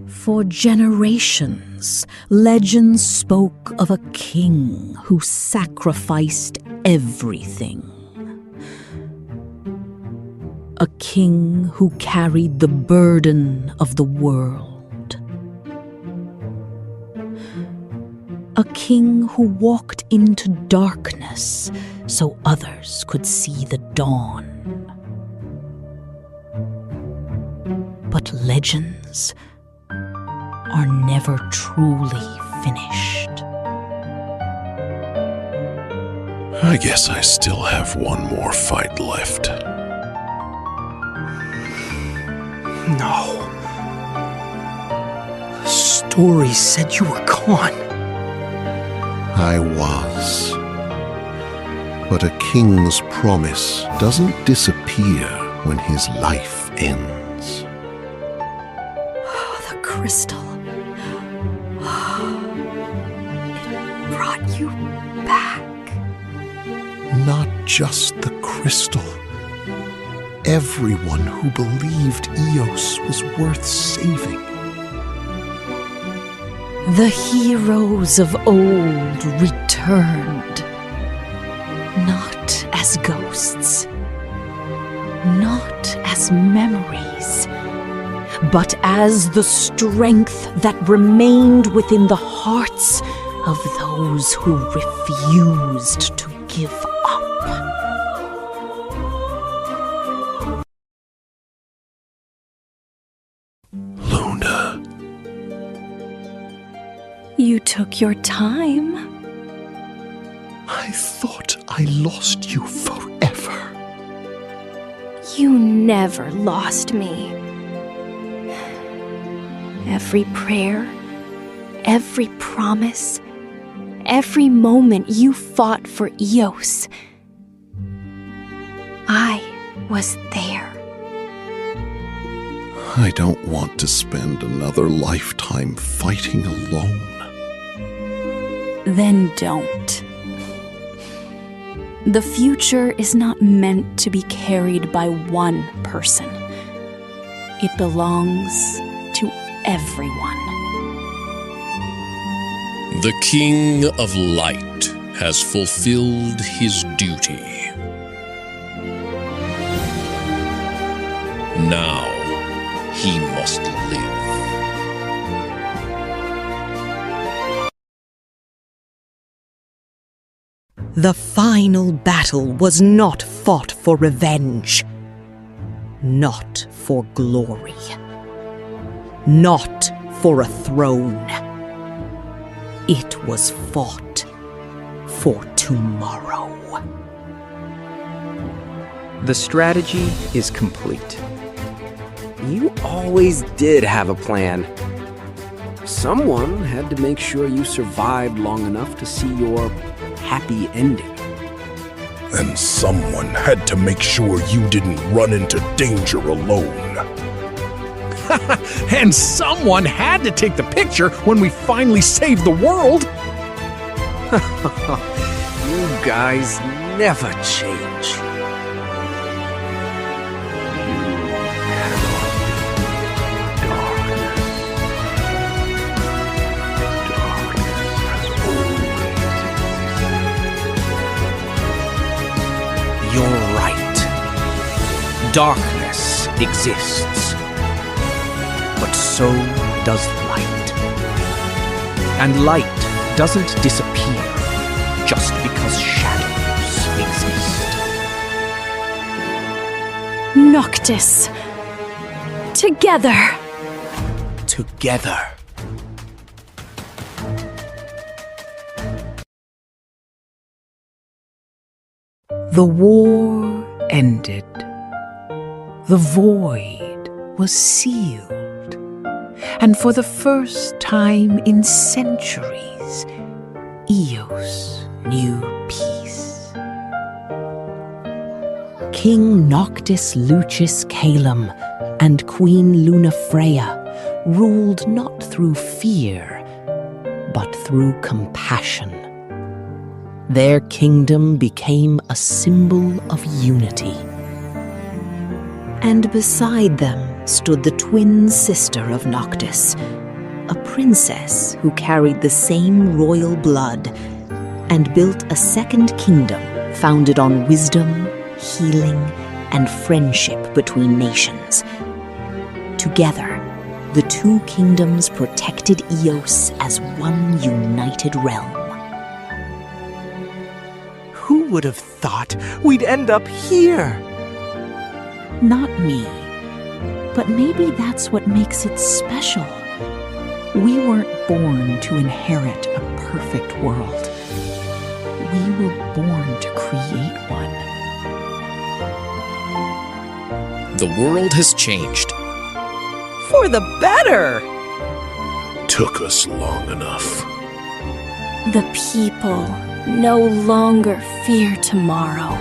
For generations, legends spoke of a king who sacrificed everything. A king who carried the burden of the world. A king who walked into darkness so others could see the dawn. But legends are never truly finished. I guess I still have one more fight left. No. The story said you were gone. I was. But a king's promise doesn't disappear when his life ends. The crystal. It brought you back. Not just the crystal. Everyone who believed Eos was worth saving. The heroes of old returned. Not as ghosts. Not as memories. But as the strength that remained within the hearts of those who refused to give up. Luna. You took your time. I thought I lost you forever. You never lost me. Every prayer, every promise, every moment you fought for Eos, I was there. I don't want to spend another lifetime fighting alone. Then don't. The future is not meant to be carried by one person. It belongs to everyone. The King of Light has fulfilled his duty. Now he must live. The final battle was not fought for revenge. Not for glory. Not for a throne. It was fought for tomorrow. The strategy is complete. You always did have a plan. Someone had to make sure you survived long enough to see your happy ending. And someone had to make sure you didn't run into danger alone. And someone had to take the picture when we finally saved the world. You guys never change. You're right. Darkness exists. But so does light. And light doesn't disappear just because shadows exist. Noctis. Together. Together. The war ended. The void was sealed. And for the first time in centuries, Eos knew peace. King Noctis Lucis Calum and Queen Lunafreya ruled not through fear, but through compassion. Their kingdom became a symbol of unity. And beside them stood the twin sister of Noctis, a princess who carried the same royal blood and built a second kingdom founded on wisdom, healing, and friendship between nations. Together, the two kingdoms protected Eos as one united realm. Who would have thought we'd end up here? Not me, but maybe that's what makes it special. We weren't born to inherit a perfect world. We were born to create one. The world has changed. For the better! Took us long enough. The people no longer fear tomorrow.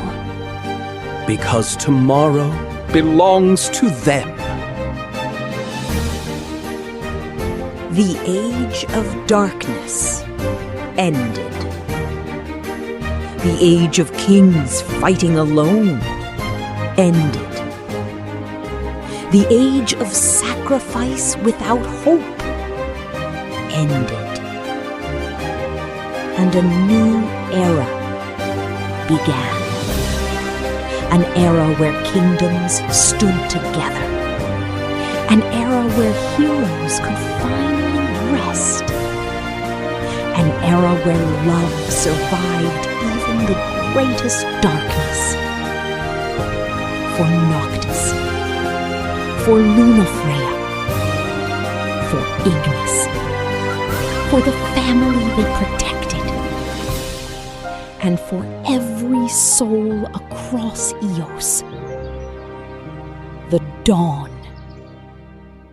Because tomorrow belongs to them. The age of darkness ended. The age of kings fighting alone ended. The age of sacrifice without hope ended. And a new era began. An era where kingdoms stood together. An era where heroes could finally rest. An era where love survived even the greatest darkness. For Noctis. For Lunafreya. For Ignis. For the family they protected. And for every soul across Eos. The dawn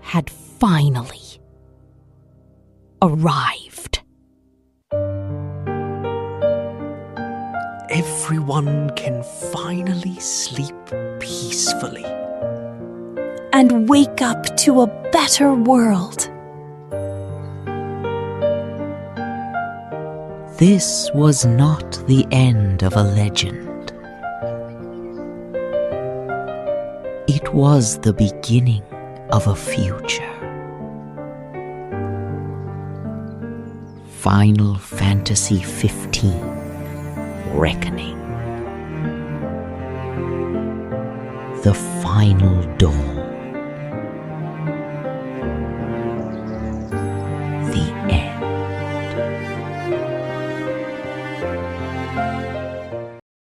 had finally arrived. Everyone can finally sleep peacefully. And wake up to a better world. This was not the end of a legend. It was the beginning of a future. Final Fantasy XV Reckoning. The Final Dawn.